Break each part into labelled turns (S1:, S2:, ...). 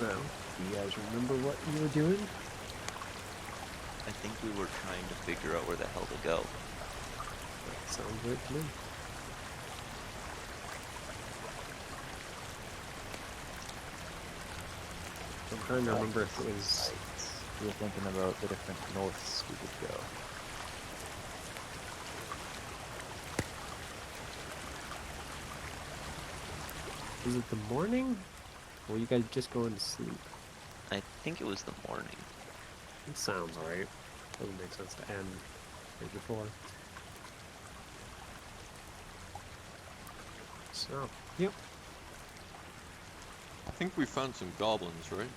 S1: Well, do you guys remember what you were doing?
S2: I think we were trying to figure out where the hell to go.
S1: That sounds right to me. I'm trying to remember if it was...
S3: We were thinking about the different norths we could go.
S1: Was it the morning? Or were you guys just going to sleep?
S2: I think it was the morning.
S1: It sounds right. Doesn't make sense to end right before. So, yep.
S4: I think we found some goblins, right?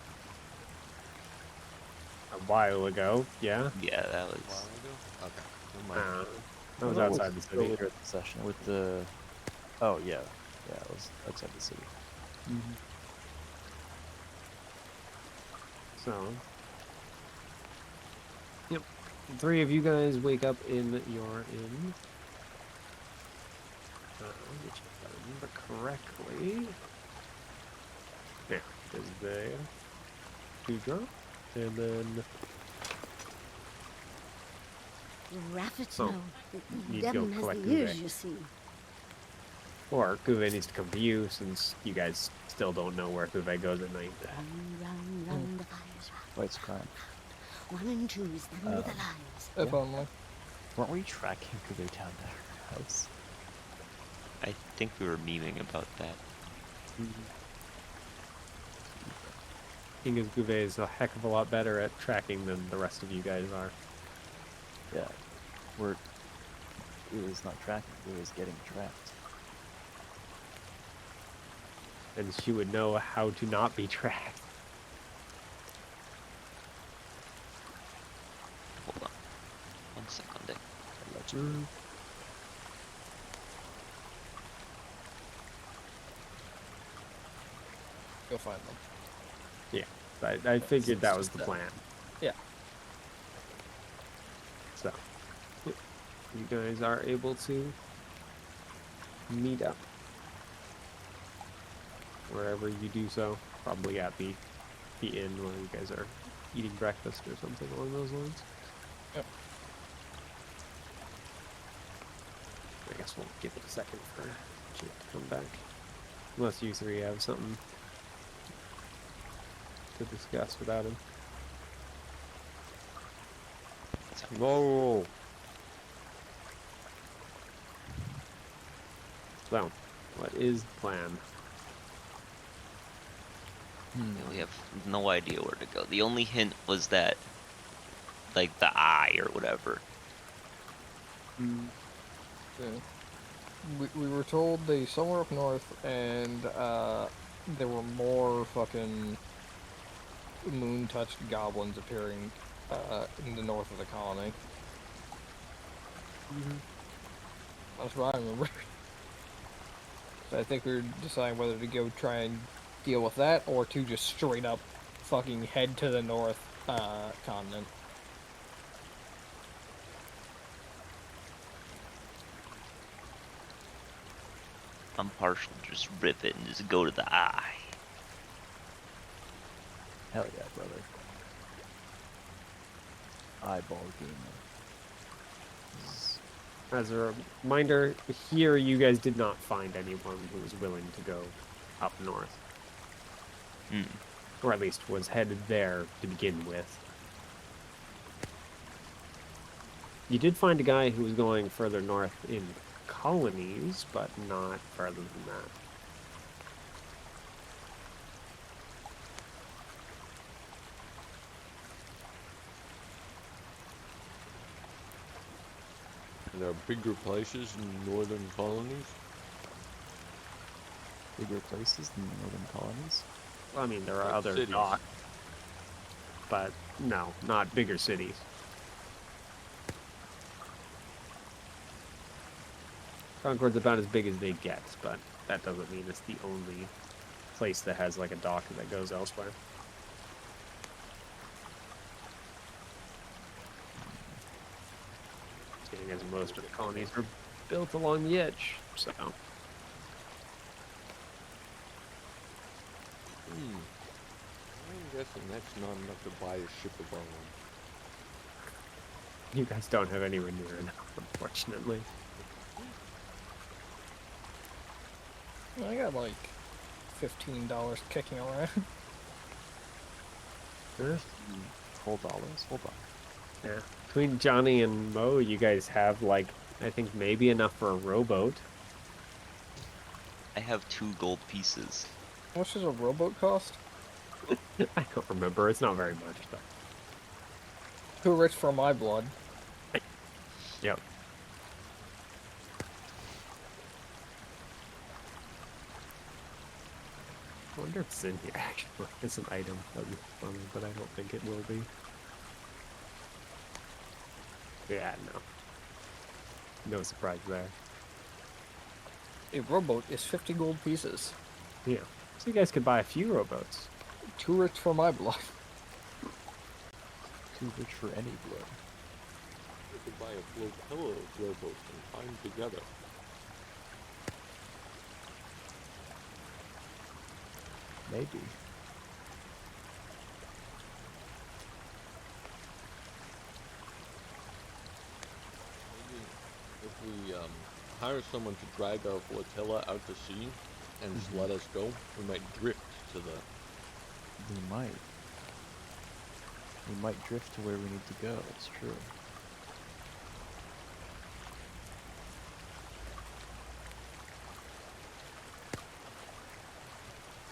S1: A while ago, yeah.
S2: Yeah, that
S4: A
S2: was.
S4: while ago? Okay. Never mind.
S1: That was
S3: Well,
S1: outside the city.
S3: Earlier in the session with the... Oh, yeah. Yeah, it was outside the city.
S1: So, yep. The three of you guys wake up in your inn. Which, if I remember correctly, yeah, is the two drop, and then
S5: Raffet
S1: Oh,
S5: no.
S1: need to go
S5: Them has
S1: collect
S5: the ears,
S1: Uwe.
S5: you see.
S1: or Kuve needs to come to you since you guys still don't know where Kuve goes at night.
S5: Run, run, the fire's
S3: White's crying.
S5: round. 1 and 2 is them with the lions.
S6: If
S3: Yeah.
S6: only.
S3: Weren't we tracking Kube down to her house?
S2: I think we were memeing about that.
S1: King of Kuve is a heck of a lot better at tracking than the rest of you guys are.
S3: Yeah. It was not tracking, it was getting tracked.
S1: And she would know how to not be tracked.
S2: Hold on. 1 second.
S3: Allegedly.
S6: Go find them.
S1: Yeah, I figured that was the
S6: that.
S1: plan.
S6: Yeah.
S1: So, yep, you guys are able to meet up wherever you do so. Probably at the inn where you guys are eating breakfast or something along those lines.
S6: Yep.
S1: I guess we'll give it a second for Jake to come back. Unless you three have something to discuss without him. Whoa! So, what is the plan?
S2: We have no idea where to go. The only hint was that, like, the eye or whatever.
S6: So, we were told they somewhere up north, and there were more fucking moon-touched goblins appearing in the north of the colony. That's what I remember. So I think we were deciding whether to go try and deal with that, or to just straight up fucking head to the north continent.
S2: I'm partial to just rip it and just go to the eye.
S3: Hell yeah, brother. Eyeball gamer.
S1: As a reminder, here you guys did not find anyone who was willing to go up north. Or at least was headed there to begin with. You did find a guy who was going further north in colonies, but not further than that.
S4: There are bigger places in northern colonies.
S3: Bigger places than the northern colonies.
S1: Well, I mean, there are
S4: Like
S1: other
S4: cities.
S1: docks, but no, not bigger cities. Concord's about as big as they get, but that doesn't mean it's the only place that has like a dock that goes elsewhere. Seeing as most of the colonies are built along the edge, so.
S4: I'm guessing that's not enough to buy a ship of our own.
S1: You guys don't have anywhere near enough, unfortunately.
S6: I got like $15 kicking around.
S3: Whole dollars. Hold on.
S1: Yeah. Between Johnny and Mo, you guys have like I think maybe enough for a rowboat.
S2: I have 2 gold pieces.
S6: How much does a rowboat cost?
S1: I don't remember. It's not very much, but
S6: Too rich for my blood.
S1: yep. I wonder if it's in here actually. It's an item. That'd be funny, but I don't think it will be. Yeah, no. No surprise there.
S6: A rowboat is 50 gold pieces.
S1: Yeah. So you guys could buy a few rowboats.
S6: Too rich for my blood.
S3: Too rich for any blood.
S4: We could buy a flotilla of rowboats and tie them together.
S3: Maybe.
S4: Maybe if we hire someone to drag our flotilla out to sea and just let us go, we might drift to the.
S3: We might. We might drift to where we need to go. It's true.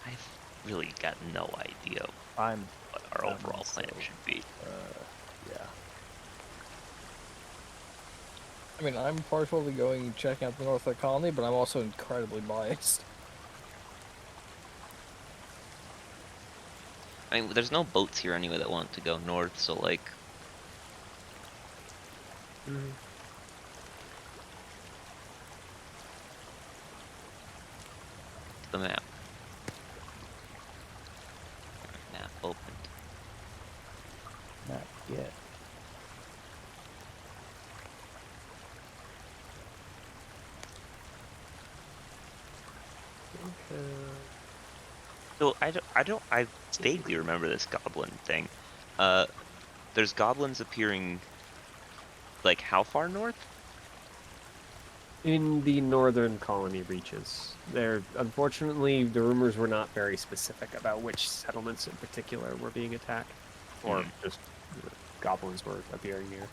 S2: I've really got no idea
S3: I'm.
S2: what our
S3: I'm
S2: overall plan
S3: also-
S2: should be.
S3: Yeah.
S6: I mean, I'm partially going to check out the north of the colony, but I'm also incredibly biased.
S2: I mean, there's no boats here anyway that want to go north, so like, the map. Map opened.
S3: Not yet.
S2: So I vaguely remember this goblin thing. There's goblins appearing, like, how far north?
S1: In the northern colony reaches. There, unfortunately, the rumors were not very specific about which settlements in particular were being attacked, or just goblins were appearing here.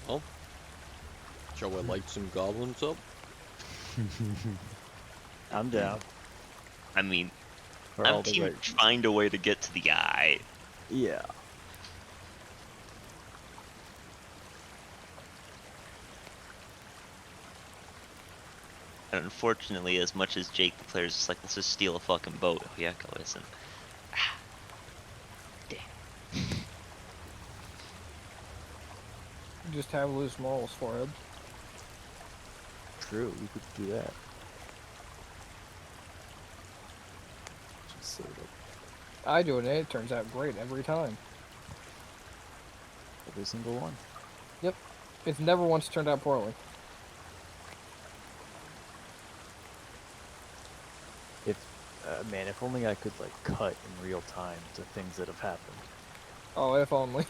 S4: Oh. Shall we light some goblins up?
S3: I'm down.
S2: I mean,
S3: For
S2: I'm
S3: all the
S2: team
S3: right.
S2: find a way to get to the eye.
S3: Yeah.
S2: And unfortunately, as much as Jake the player is just like, let's just steal a fucking boat. Oh yeah, go listen. Damn.
S6: Just have loose morals for it.
S3: True. We could do that. Just save it.
S6: I do it, and it turns out great every time.
S3: Every single one.
S6: It's never once turned out poorly.
S3: If, man, if only I could like cut in real time to things that have happened.
S6: Oh, if only.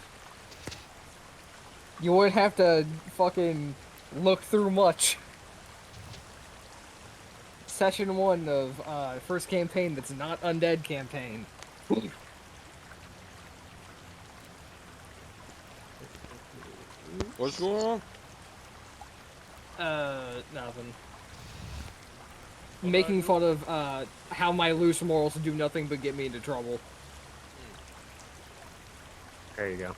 S6: You wouldn't have to fucking look through much. Session 1 of first campaign that's not undead campaign.
S4: What's going on?
S6: Nothing. Making fun of how my loose morals do nothing but get me into trouble.
S1: There you go.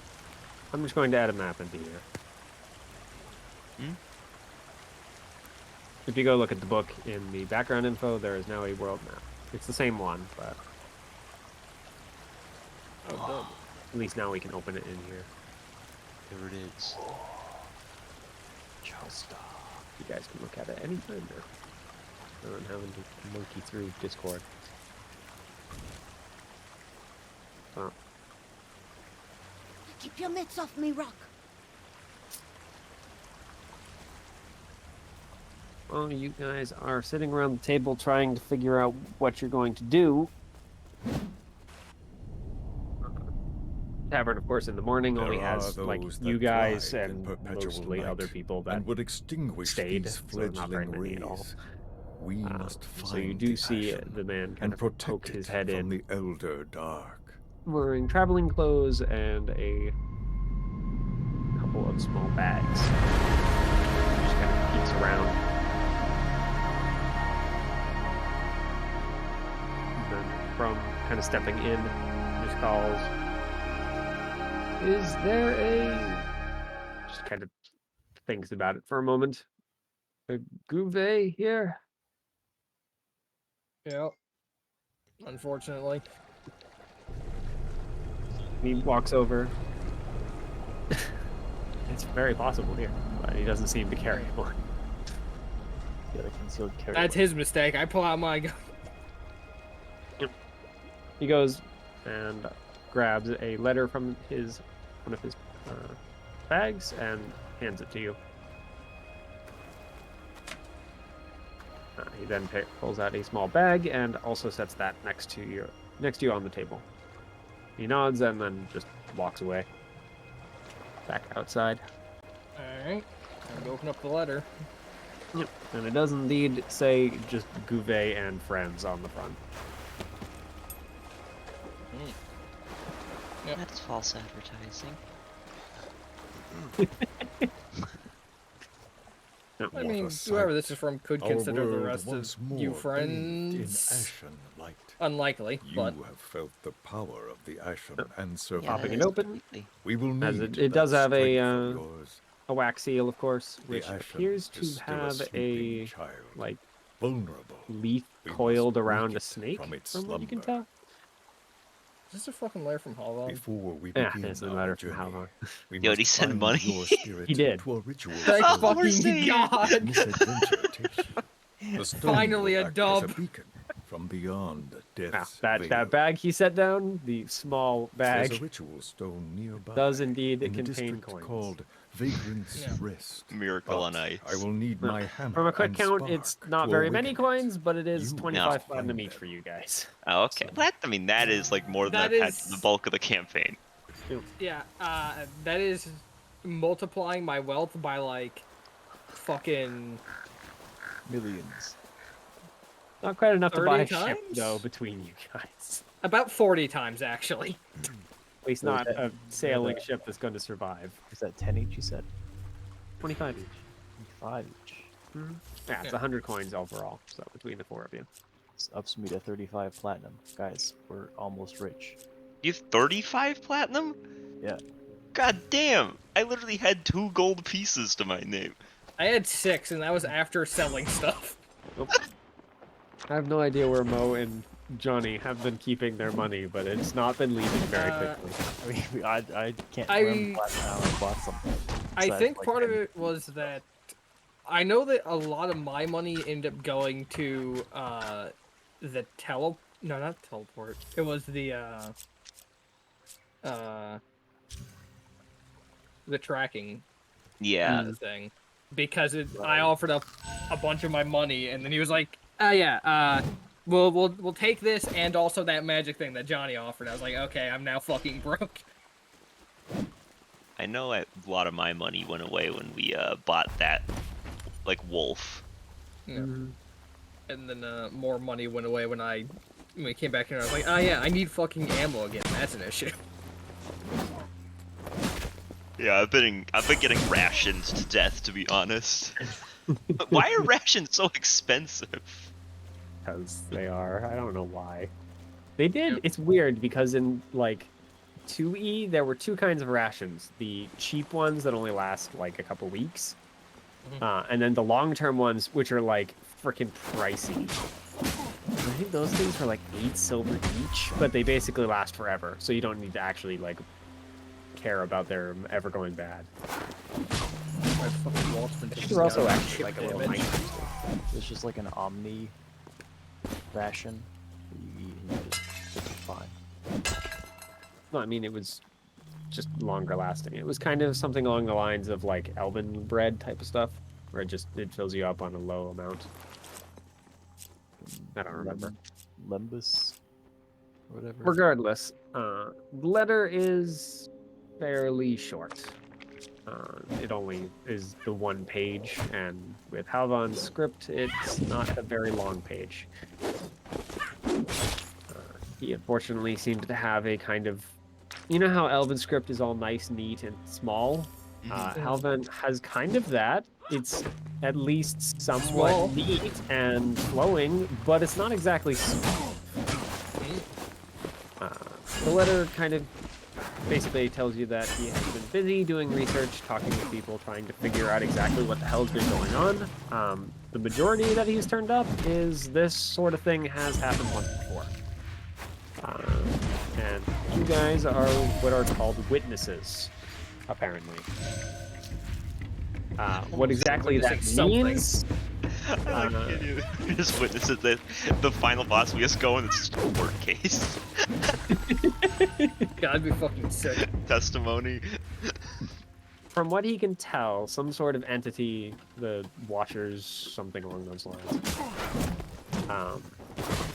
S1: I'm just going to add a map into here.
S2: Hmm?
S1: If you go look at the book in the background info, there is now a world map. It's the same one, but
S6: Oh,
S1: At least now we can open it in here.
S2: There it is.
S1: Just you guys can look at it anytime now. I'm having to monkey through Discord. Oh.
S5: Keep your mitts off me, Rock.
S1: Well, you guys are sitting around the table trying to figure out what you're going to do. Tavern, of course, in the morning only has like you guys and mostly other people that
S7: would extinguish
S1: stayed,
S7: these
S1: so not very
S7: fledgling
S1: many at all.
S7: rays. We must find
S1: so you do
S7: the
S1: see
S7: ashen
S1: the man kind
S7: and
S1: of poke
S7: protect
S1: his
S7: it
S1: head
S7: from
S1: in,
S7: the elder dark.
S1: wearing traveling clothes and a couple of small bags. He just kind of peeks around. And then from kind of stepping in, just calls, "Is there a..." Just kind of thinks about it for a moment. "A Gouvet here?"
S6: Yep. Unfortunately.
S1: He walks over. It's very possible here, but he doesn't seem to carry one.
S3: Got a concealed carry.
S6: That's his mistake. I pull out my gun.
S1: He goes and grabs a letter from one of his bags and hands it to you. He then pulls out a small bag and also sets that next to you on the table. He nods and then just walks away. Back outside.
S6: Alright. Time to open up the letter.
S1: Yep. And it does indeed say just Gouvet and friends on the front.
S6: Yep.
S2: That's false advertising.
S6: I mean,
S7: What a
S6: whoever
S7: sight.
S6: this is from could
S7: Our
S6: consider the
S7: world
S6: rest
S7: once
S6: of
S7: more
S6: you
S7: bathed
S6: friends
S7: in ashen light.
S6: unlikely,
S7: You
S6: but
S7: have felt the power of the ashen and
S1: Popping
S7: survived.
S1: it open.
S2: Completely.
S7: We will need
S1: As it
S7: that
S1: does have a,
S7: strength of yours.
S1: A wax seal, of course,
S7: The
S1: which
S7: ashen
S1: appears to
S7: is still
S1: have
S7: sleeping
S1: a
S7: child,
S1: like
S7: vulnerable.
S1: leaf
S7: We must
S1: coiled around
S7: wake
S1: a
S7: it
S1: snake,
S7: from its
S1: from what you can
S7: slumber.
S1: tell.
S6: is this a fucking lair from Hollow?
S7: Before we
S1: Yeah,
S7: begin
S1: it's a
S7: our
S1: letter from
S7: journey,
S1: Halvar.
S7: we
S2: Yo,
S7: must
S2: he sent
S7: bind
S2: money.
S7: your spirit
S1: He did.
S7: to a ritual
S6: Thank
S7: stone
S6: fucking
S2: saying.
S6: God!
S7: this adventure takes you. The stone
S6: Finally
S7: will
S6: a
S7: act as
S6: dub.
S7: a beacon from beyond
S1: Now,
S7: death's
S1: that
S7: veil.
S1: bag he set down, the small
S7: There's a
S1: bag,
S7: ritual stone nearby.
S1: does indeed
S7: in the
S1: contain
S7: district
S1: coins.
S7: called Vagrant's
S6: Yeah.
S7: Rest.
S2: Miracle
S7: But
S2: on Ice.
S7: I will need
S1: Well,
S7: my hammer
S1: from a quick
S7: and
S1: count,
S7: spark
S1: it's not
S7: to
S1: very many
S7: awaken it.
S1: coins, but it is
S7: You
S1: 25
S7: must
S1: platinum
S7: find
S1: each
S7: them.
S1: for you guys.
S2: Oh, okay. I mean, that is like more than
S6: That
S2: I've had
S6: is-
S2: for the bulk of the campaign.
S6: Yeah, that is multiplying my wealth by like fucking
S3: Millions.
S1: Not quite enough to buy a
S6: 30
S1: ship,
S6: times?
S1: though, between you guys.
S6: about 40 times actually.
S1: At least
S3: Well,
S1: not
S3: that-
S1: a sailing
S3: that-
S1: ship that's going to survive.
S3: Is that 10 each, you said?
S1: 25 each.
S3: 5 each.
S1: Yeah, it's
S6: Yeah.
S1: 100 coins overall, so between the four of you.
S3: This ups me to 35 platinum. Guys, we're almost rich.
S2: You have 35 platinum?
S3: Yeah.
S2: God damn! I literally had 2 gold pieces to my name.
S6: I had 6, and that was after selling stuff.
S1: Nope. I have no idea where Mo and Johnny have been keeping their money, but it's not been leaving very quickly.
S3: I mean, I can't
S6: I-
S3: remember last time I bought something.
S6: I
S3: besides,
S6: think
S3: like,
S6: part of
S3: 10.
S6: it was that I know that a lot of my money ended up going to the not teleport. It was the tracking
S2: Yeah.
S6: thing, because I offered up a bunch of my money, and then he was like, "Oh yeah, we'll take this and also that magic thing that Johnny offered." I was like, "Okay, I'm now fucking broke."
S2: I know a lot of my money went away when we bought that, like, wolf.
S6: Yeah. And then more money went away when we came back here. I was like, "Oh yeah, I need fucking ammo again. That's an issue."
S2: Yeah, I've been getting rationed to death, to be honest. Why are rations so expensive?
S1: Because they are. I don't know why. They did.
S6: Yep.
S1: It's weird because in like 2E there were two kinds of rations: the cheap ones that only last like a couple weeks, and then the long-term ones which are like freaking pricey. I think those things are like 8 silver each, but they basically last forever, so you don't need to actually like care about their ever going bad.
S6: My fucking Waltzman just
S1: They're also
S6: got
S1: actually
S6: chip
S1: like a little
S6: damage.
S1: nice.
S3: It's just like an omni ration that you eat and you just it's fine.
S1: No, I mean it was just longer lasting. It was kind of something along the lines of like elven bread type of stuff, where it fills you up on a low amount. I don't remember.
S3: Lembus, or whatever.
S1: Regardless, the letter is fairly short. It only is the 1 page, and with Halvan's script, it's not a very long page. He unfortunately seemed to have a kind of, you know how Elven script is all nice, neat, and small? Halvan has kind of that. It's at least somewhat
S6: Small.
S1: neat and flowing, but it's not exactly small. The letter kind of basically tells you that he has been busy doing research, talking with people, trying to figure out exactly what the hell's been going on. The majority that he's turned up is this sort of thing has happened once before. And you guys are what are called witnesses, apparently. What exactly that
S6: Witnessing
S1: means?
S2: I like you just witnesses that the final boss we just go and it's just a word case.
S6: God, I'd be fucking sick.
S2: Testimony.
S1: From what he can tell, some sort of entity, the Watchers, something along those lines,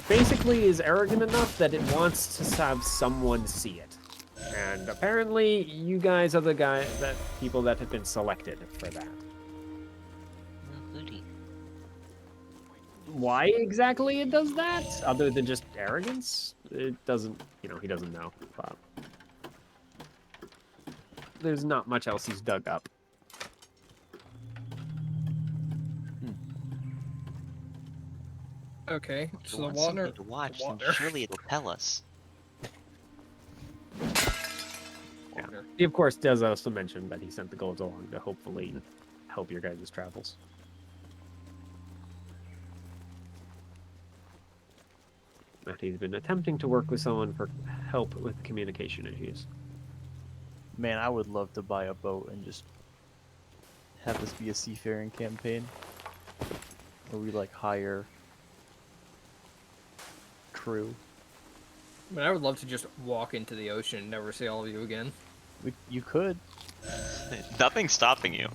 S1: basically is arrogant enough that it wants to have someone see it. And apparently, you guys are the people that have been selected for that.
S2: Oh, goody.
S1: Why exactly it does that, other than just arrogance, it doesn't, he doesn't know. But there's not much else he's dug up.
S6: Okay,
S2: If
S6: so
S2: you
S6: the
S2: want
S6: water.
S2: something to watch, then
S6: water.
S2: surely it'll tell us.
S1: Yeah. He, of course, does also mention that he sent the gold along to hopefully help your guys' travels. That he's been attempting to work with someone for help with communication issues.
S3: Man, I would love to buy a boat and just have this be a seafaring campaign where we like hire crew.
S6: I mean, I would love to just walk into the ocean and never see all of you again.
S3: You could.
S2: Nothing's stopping you.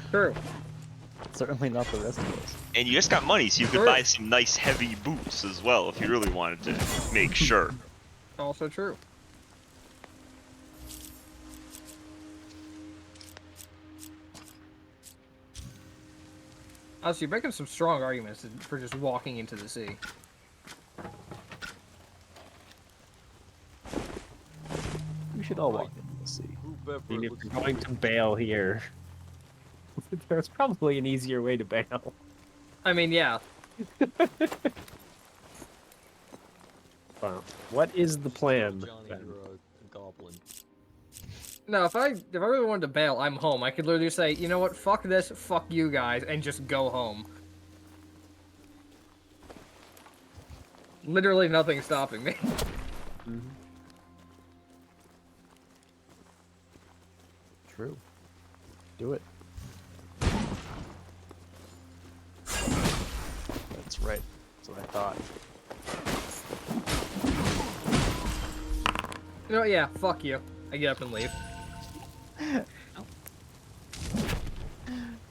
S6: True.
S3: Certainly not the rest of us.
S2: And you just got money, so you could
S6: Sure.
S2: buy some nice heavy boots as well if you really wanted to make sure.
S6: Also true. Also, you're making some strong arguments for just walking into the sea.
S3: We should all walk into the sea.
S4: Group
S1: I
S4: effort
S1: mean, if
S4: looks
S1: you're going to bail here, there's probably an easier way to bail.
S6: I mean, yeah.
S1: Well, what is the plan,
S4: Johnny,
S1: then?
S4: you're a goblin.
S6: No, if I really wanted to bail, I'm home. I could literally say, you know what, fuck this, fuck you guys, and just go home. Literally nothing stopping me.
S3: True. Do it. That's right. That's what I thought.
S6: You know what, yeah, fuck you. I get up and leave.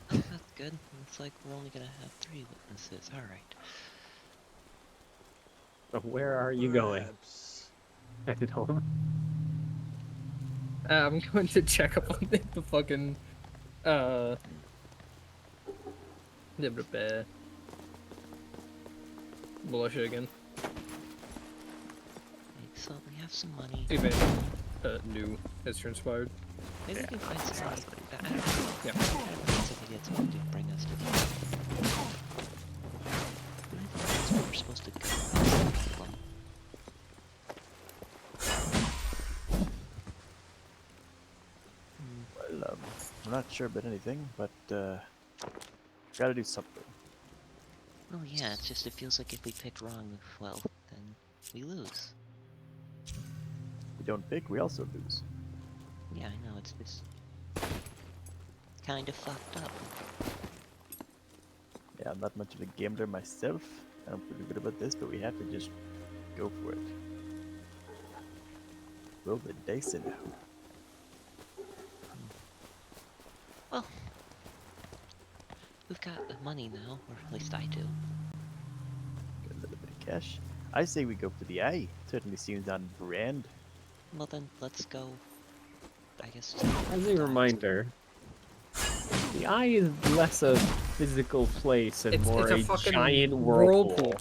S2: That's good. Looks like we're only gonna have 3 witnesses. Alright.
S1: So where are you going?
S4: Perhaps.
S1: Headed home?
S6: I'm going to check up on the fucking, militia again.
S2: So we have some money.
S6: See if anything, new has transpired.
S2: Maybe we can find somebody. I don't know.
S6: Yeah.
S2: I don't know if we get someone to bring us to the. That's where we're supposed to go. That's the problem.
S3: Well, I'm not sure about anything, but gotta do something.
S2: Oh yeah, it's just it feels like if we pick wrong, well, then we lose.
S3: We don't pick, we also lose.
S2: Yeah, I know, it's just kind of fucked up.
S3: Yeah, I'm not much of a gambler myself. I'm pretty good about this, but we have to just go for it. Roll the dice and hope.
S2: Well, we've got the money now, or at least I do.
S3: Got a little bit of cash. I say we go for the eye. Certainly seems on brand.
S2: Well then, let's go. I guess.
S1: As a reminder, the eye is less a physical place and more
S6: it's a
S1: a
S6: fucking
S1: giant
S6: whirlpool.
S1: whirlpool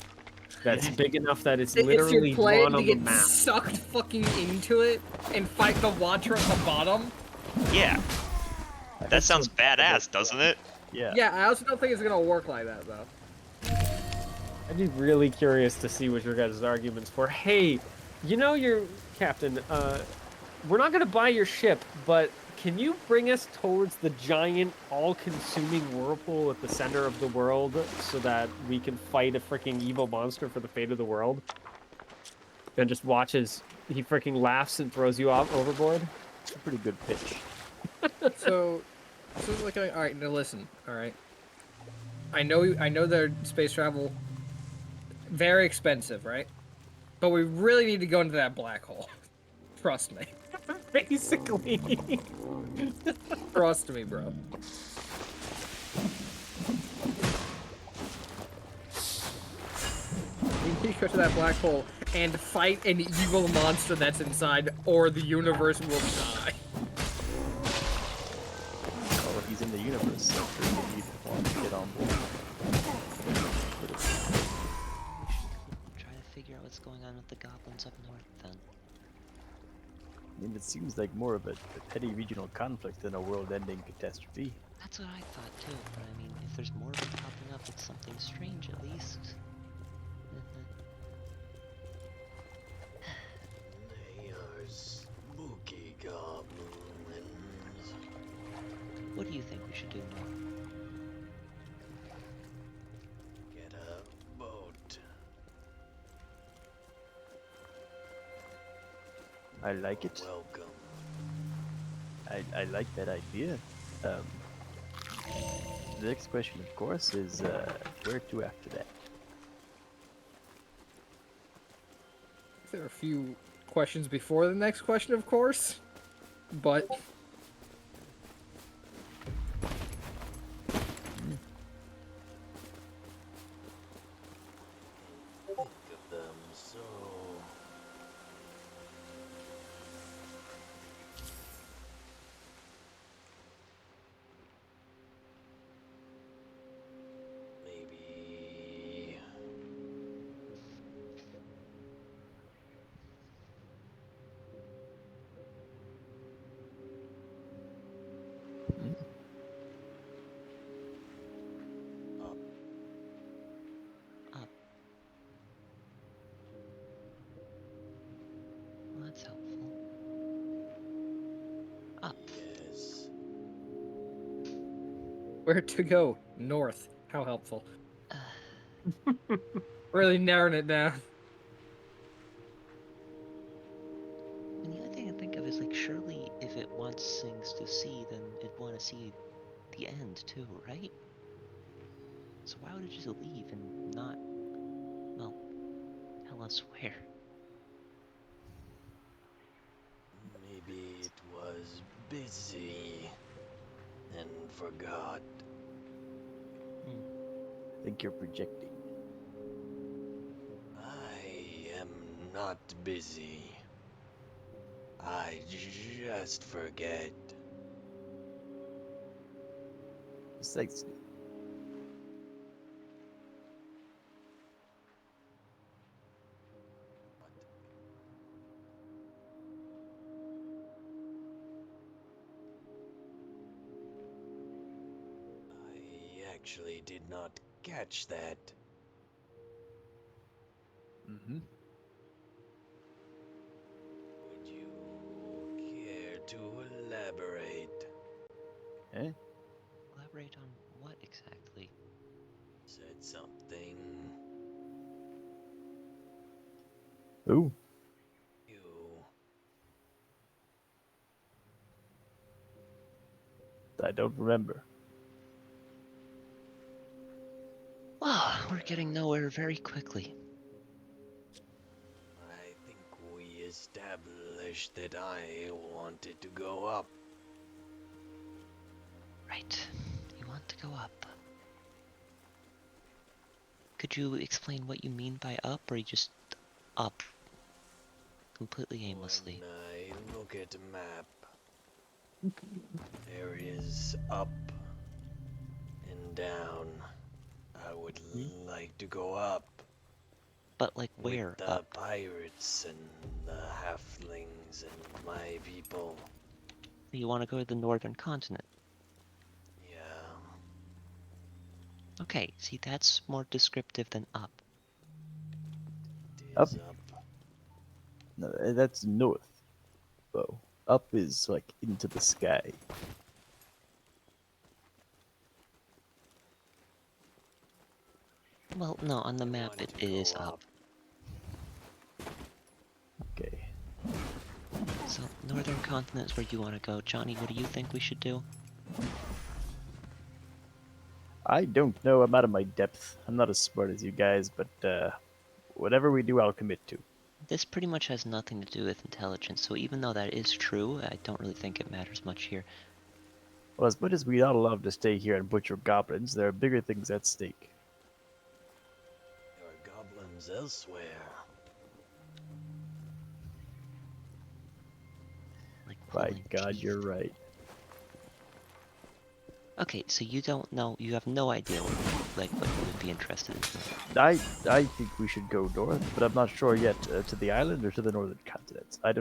S1: that's big enough that it's
S6: If
S1: literally
S6: you're
S1: drawn
S6: planning to
S1: on the
S6: get
S1: map.
S6: sucked fucking into it and fight the Watcher at the bottom,
S2: Yeah,
S3: I
S2: that
S3: heard
S2: sounds
S3: someone talk about
S2: badass, doesn't it?
S3: Yeah.
S6: yeah, I also don't think it's gonna work like that though.
S1: I'd be really curious to see what your guys' arguments for. Hey, you know your captain, we're not gonna buy your ship, but can you bring us towards the giant, all-consuming whirlpool at the center of the world so that we can fight a freaking evil monster for the fate of the world? And just watch as he freaking laughs and throws you off overboard?
S3: It's a pretty good pitch.
S6: So like, all right, now listen, all right. I know their space travel very expensive, right? But we really need to go into that black hole. Trust me.
S1: Basically.
S6: Trust me, bro. We need to go to that black hole and fight an evil monster that's inside, or the universe will die.
S3: Well, he's in the universe, so I'm sure we need to get on board.
S2: Try to figure out what's going on with the goblins up north then.
S3: I mean, it seems like more of a petty regional conflict than a world-ending catastrophe.
S2: That's what I thought too, but I mean, if there's more of them popping up, it's something strange at least.
S8: They are spooky goblins.
S2: What do you think we should do now?
S8: Get a boat.
S3: I like it.
S8: Welcome.
S3: I like that idea. The next question, of course, is where to after that?
S6: There are a few questions before the next question, of course, but
S8: Think of them so. Maybe.
S2: Up. Well, that's helpful. Up.
S8: Yes.
S6: where to go? North. How helpful. Really narrowing it down.
S2: And the other thing I think of is like, surely if it wants things to see, then it'd want to see the end too, right? So why would it just leave and not, well, tell us where?
S8: Maybe it was busy and forgot.
S3: I think you're projecting.
S8: I am not busy. I just forget.
S3: Precisely.
S8: I actually did not catch that.
S3: Mm-hmm.
S8: Would you care to elaborate?
S3: Eh?
S2: Elaborate on what exactly?
S8: said something.
S3: Ooh,
S8: You.
S3: I don't remember.
S2: Well, we're getting nowhere very quickly.
S8: I think we established that I wanted to go up.
S2: Right. You want to go up. Could you explain what you mean by up, or you just up? Completely aimlessly.
S8: When I look at a map, there is up and down. I would like to go up.
S2: But like
S8: With
S2: where
S8: the
S2: up?
S8: pirates and the halflings and my people.
S2: You want to go to the northern continent.
S8: Yeah.
S2: Okay, see, that's more descriptive than up.
S8: It
S3: Up.
S8: is up.
S3: No, that's north. Bo. Up is like into the sky.
S2: Well, no, on the
S8: I
S2: map
S8: want
S2: it
S8: to
S2: is
S8: go
S2: up.
S3: Okay.
S2: So, northern continent is where you want to go. Johnny, what do you think we should do?
S3: I don't know. I'm out of my depth. I'm not as smart as you guys, but whatever we do, I'll commit to.
S2: This pretty much has nothing to do with intelligence, so even though that is true, I don't really think it matters much here.
S3: Well, as much as we all love to stay here and butcher goblins, there are bigger things at stake.
S8: There are goblins elsewhere.
S2: Like
S3: By
S2: pulling
S3: God,
S2: teeth.
S3: you're right.
S2: Okay, so you don't know, you have no idea what you would be interested in doing.
S3: I think we should go north, but I'm not sure yet. To the island or to the northern continent? I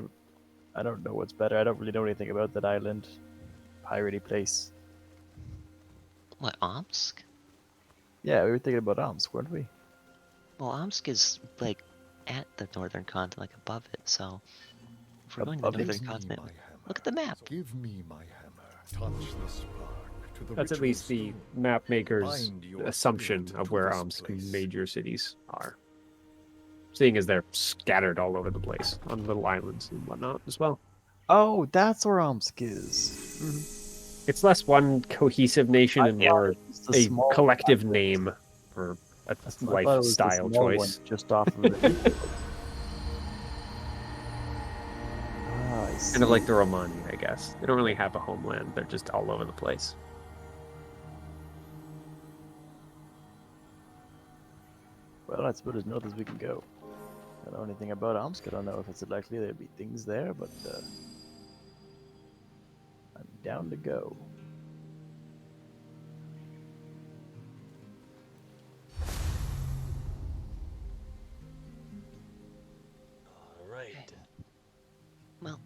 S3: don't know what's better. I don't really know anything about that island, piratey place.
S2: What, Omsk?
S3: Yeah, we were thinking about Omsk, weren't we?
S2: Well, Omsk is, like, at the northern continent, like above it, so... If we're going to the
S3: Above it?
S2: northern continent, look at the map!
S7: Give me my hammer. Touch the spark to the
S1: That's at
S7: ritual
S1: least the
S7: stone.
S1: map maker's
S7: Bind your
S1: assumption
S7: spirit
S1: of
S7: to
S1: where
S7: this
S1: Omsk
S7: place.
S1: major cities are. Seeing as they're scattered all over the place on little islands and whatnot as well.
S3: Oh, that's where Omsk is.
S1: It's less one cohesive nation and
S3: thought
S1: more
S3: it was the
S1: a
S3: small
S1: collective
S3: island.
S1: name for a
S3: I thought it was the
S1: lifestyle
S3: small
S1: choice.
S3: one just off of the. Ah, I see.
S1: Kind of like the Romani, I guess. They don't really have a homeland. They're just all over the place.
S3: Well, that's about as north as we can go. I don't know anything about Omsk. I don't know if it's likely there'd be things there, but I'm down to go.
S8: Alright.
S2: Okay. Well...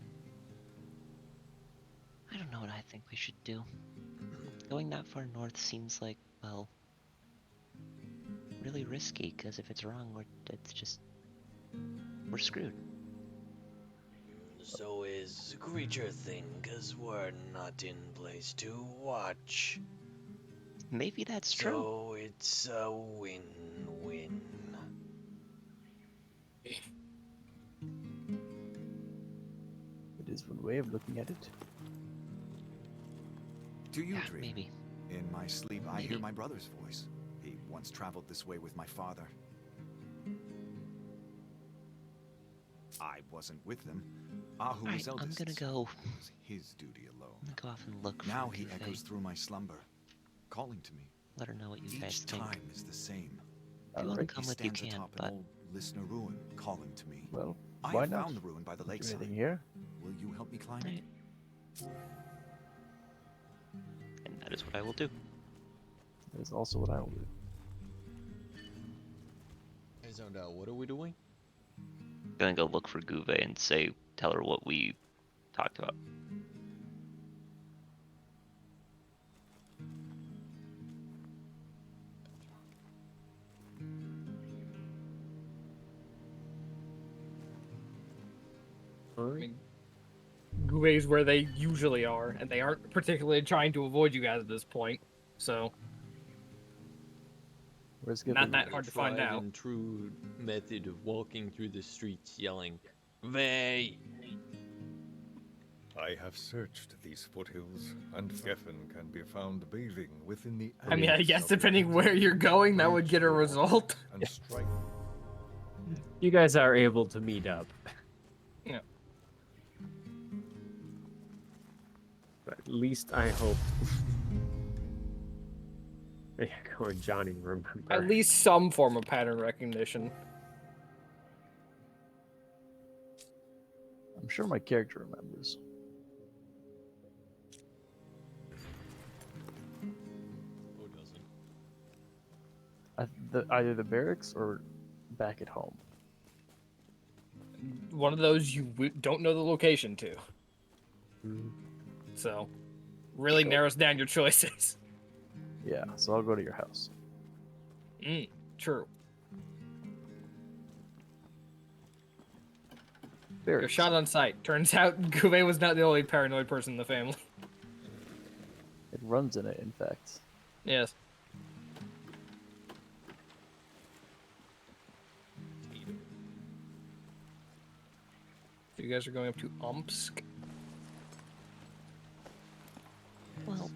S2: I don't know what I think we should do. Going that far north seems like, well... really risky, because if it's wrong, we're screwed.
S8: So is creature thing, 'cause we're not in place to watch.
S2: Maybe that's true.
S8: So it's a win-win.
S3: It is one way of looking at it.
S9: Do you
S2: Yeah,
S9: dream?
S2: maybe.
S9: In my sleep, I hear
S2: Maybe.
S9: my brother's voice. He once traveled this way with my father. I wasn't with them. Ahu
S2: Alright,
S9: was
S2: I'm
S9: eldest.
S2: gonna
S9: so
S2: go...
S9: it was his duty alone.
S2: I'm gonna go off and look
S9: Now
S2: for
S9: he
S2: Guve.
S9: echoes through my slumber, calling to me.
S2: Let her know what you guys
S9: Each
S2: think.
S9: time is the same.
S2: If you want to
S3: Alright.
S2: come
S9: He
S2: with, you
S9: stands
S2: can,
S9: atop
S2: but...
S9: an old listener ruin, calling to me.
S3: Well,
S9: I
S3: why
S9: have
S3: not?
S9: found the ruin by the
S3: Do
S9: lakeside.
S3: anything here?
S9: Will you help me climb it?
S2: Alright. And that is what I will do.
S3: That is also what I will do.
S4: Hey, Zonda, what are we doing?
S2: Gonna go look for Guve and tell her what we talked about.
S6: Guve's where they usually are, and they aren't particularly trying to avoid you guys at this point. So,
S3: Where's
S6: Not
S3: Giving?
S6: that hard to find
S4: tried
S6: out.
S4: and true method of walking through the streets yelling, "Vey!"
S7: I have searched these foothills, and Geffen can be found bathing within the.
S6: I mean, I
S7: elements
S6: guess
S7: of the
S6: depending where you're going, that would
S7: Reach
S6: get a
S7: forward
S6: result.
S7: And strike.
S1: You guys are able to meet up.
S6: Yeah.
S1: But at least I hope. Yeah, going Johnny, remember.
S6: At least some form of pattern recognition.
S3: I'm sure my character remembers.
S4: Who doesn't?
S3: Either the barracks or back at home.
S6: One of those you don't know the location to.
S1: Mhm.
S6: So, really
S3: Sure.
S6: narrows down your choices.
S3: Yeah, so I'll go to your house.
S6: True. You're
S3: Barracks.
S6: shot on sight. Turns out Guve was not the only paranoid person in the family.
S3: It runs in it, in fact.
S6: Yes. So you guys are going up to Omsk?
S2: Well,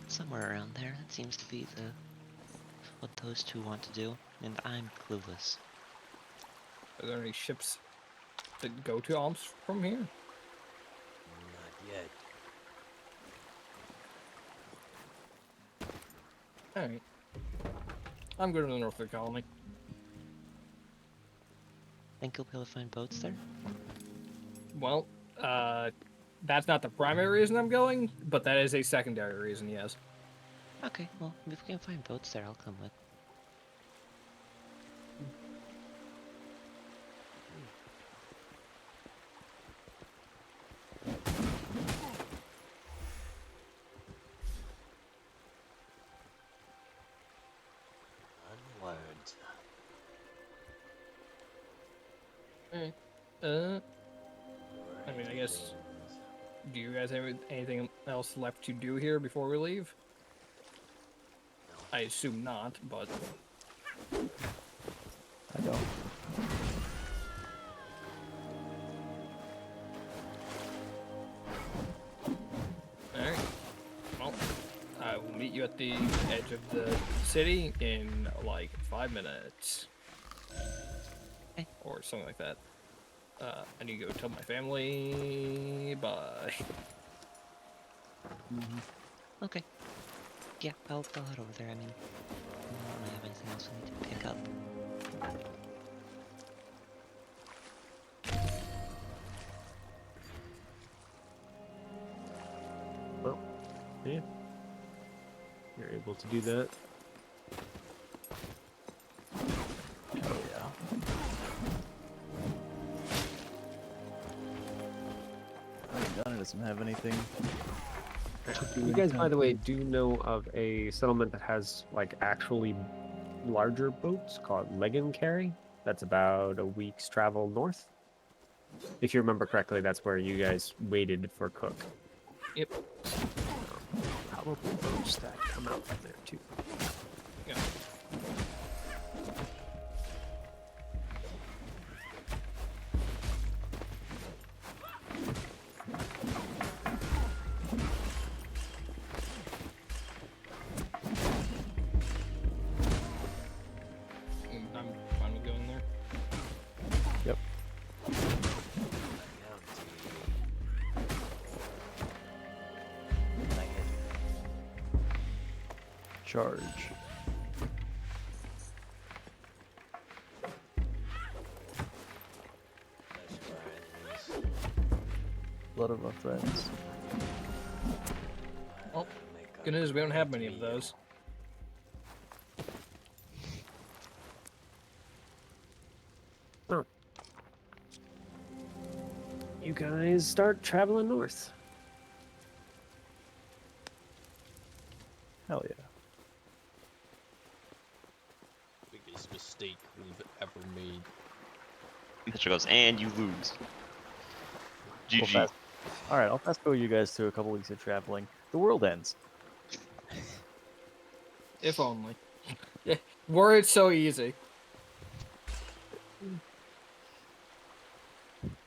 S2: somewhere around there. That seems to be what those two want to do, and I'm clueless.
S6: Are there any ships that go to Omsk from here?
S8: Not yet.
S6: Alright. I'm going to the north of the colony.
S2: Think you'll be able to find boats there?
S6: Well, that's not the primary reason I'm going, but that is a secondary reason, yes.
S2: Okay, well, if we can find boats there, I'll come with.
S8: Onwards.
S6: I mean, I guess, do you guys have anything else left to do here before we leave? I assume not, but...
S3: I don't.
S6: Alright. Well, I will meet you at the edge of the city in, like, 5 minutes.
S2: Okay.
S6: Or something like that. I need to go tell my family bye.
S2: Okay. Yeah, I'll head over there. I mean, I don't really have anything else I need to pick up.
S1: Well, yeah. You're able to do that.
S3: Oh yeah. Johnny doesn't have anything.
S1: You guys, by the way, do know of a settlement that has like actually larger boats called Leg Carry. That's about a week's travel north. If you remember correctly, that's where you guys waited for Cook.
S6: Yep.
S1: Probably boats that come out from there too.
S6: Yeah. I'm fine with going there.
S3: Yep. Charge. Blood of our friends.
S6: Oh, good news, we don't have many of those.
S1: You guys start traveling north.
S3: Hell yeah.
S4: Biggest mistake we've ever made.
S10: Mitchell goes, and you lose.
S3: Well,
S10: GG.
S3: Alright, I'll fast forward you guys to a couple weeks of traveling. The world ends.
S6: If only. Were it so easy.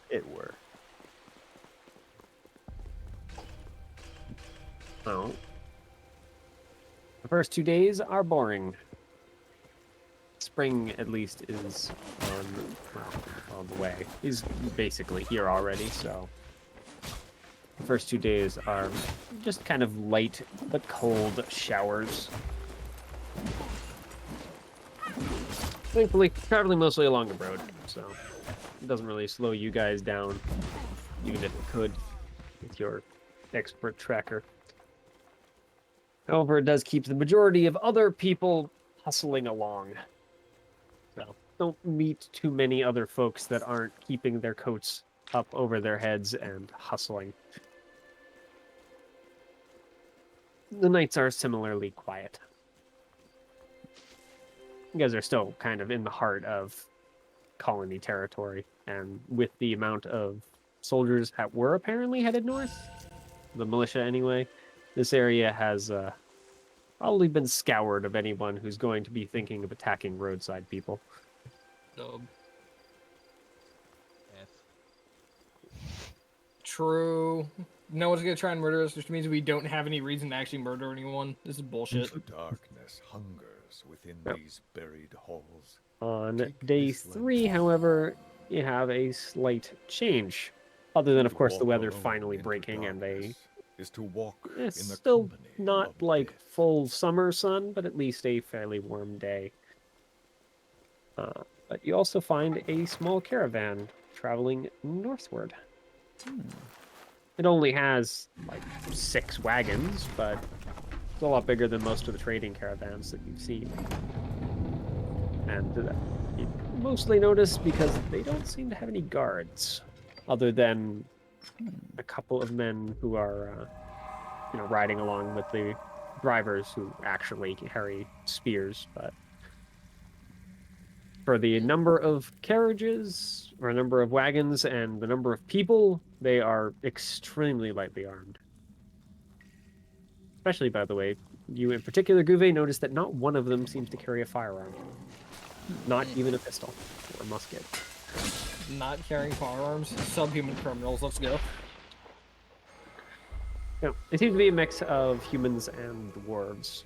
S3: It were.
S1: Oh. The first 2 days are boring. Spring, at least, is on the way. He's basically here already, so the first 2 days are just kind of light but cold showers. Thankfully, traveling mostly along the road, so it doesn't really slow you guys down, even if it could with your expert tracker. However, it does keep the majority of other people hustling along. So don't meet too many other folks that aren't keeping their coats up over their heads and hustling. The nights are similarly quiet. You guys are still kind of in the heart of colony territory, and with the amount of soldiers that were apparently headed north, the militia anyway, this area has probably been scoured of anyone who's going to be thinking of attacking roadside people.
S6: Dub.
S4: F.
S6: True. No one's gonna try and murder us, which means we don't have any reason to actually murder anyone. This is bullshit.
S7: The darkness hungers within
S1: Yep.
S7: these buried halls.
S1: On
S7: Take
S1: day
S7: this lens.
S1: 3, however, you have a slight change. Other than, of
S7: To
S1: course, the
S7: walk
S1: weather
S7: alone
S1: finally
S7: into
S1: breaking and
S7: darkness is to walk
S1: it's
S7: in the
S1: still
S7: company
S1: not
S7: of
S1: like
S7: death.
S1: full summer sun, but at least a fairly warm day. But you also find a small caravan traveling northward. It only has like 6 wagons, but it's a lot bigger than most of the trading caravans that you've seen. And you mostly notice because they don't seem to have any guards, other than a couple of men who are, riding along with the drivers who actually carry spears. But for the number of carriages, or number of wagons, and the number of people, they are extremely lightly armed. Especially, by the way, you in particular, Guve, notice that not one of them seems to carry a firearm. Not even a pistol or a musket.
S6: Not carrying firearms. Subhuman criminals. Let's go.
S1: No, they seem to be a mix of humans and dwarves.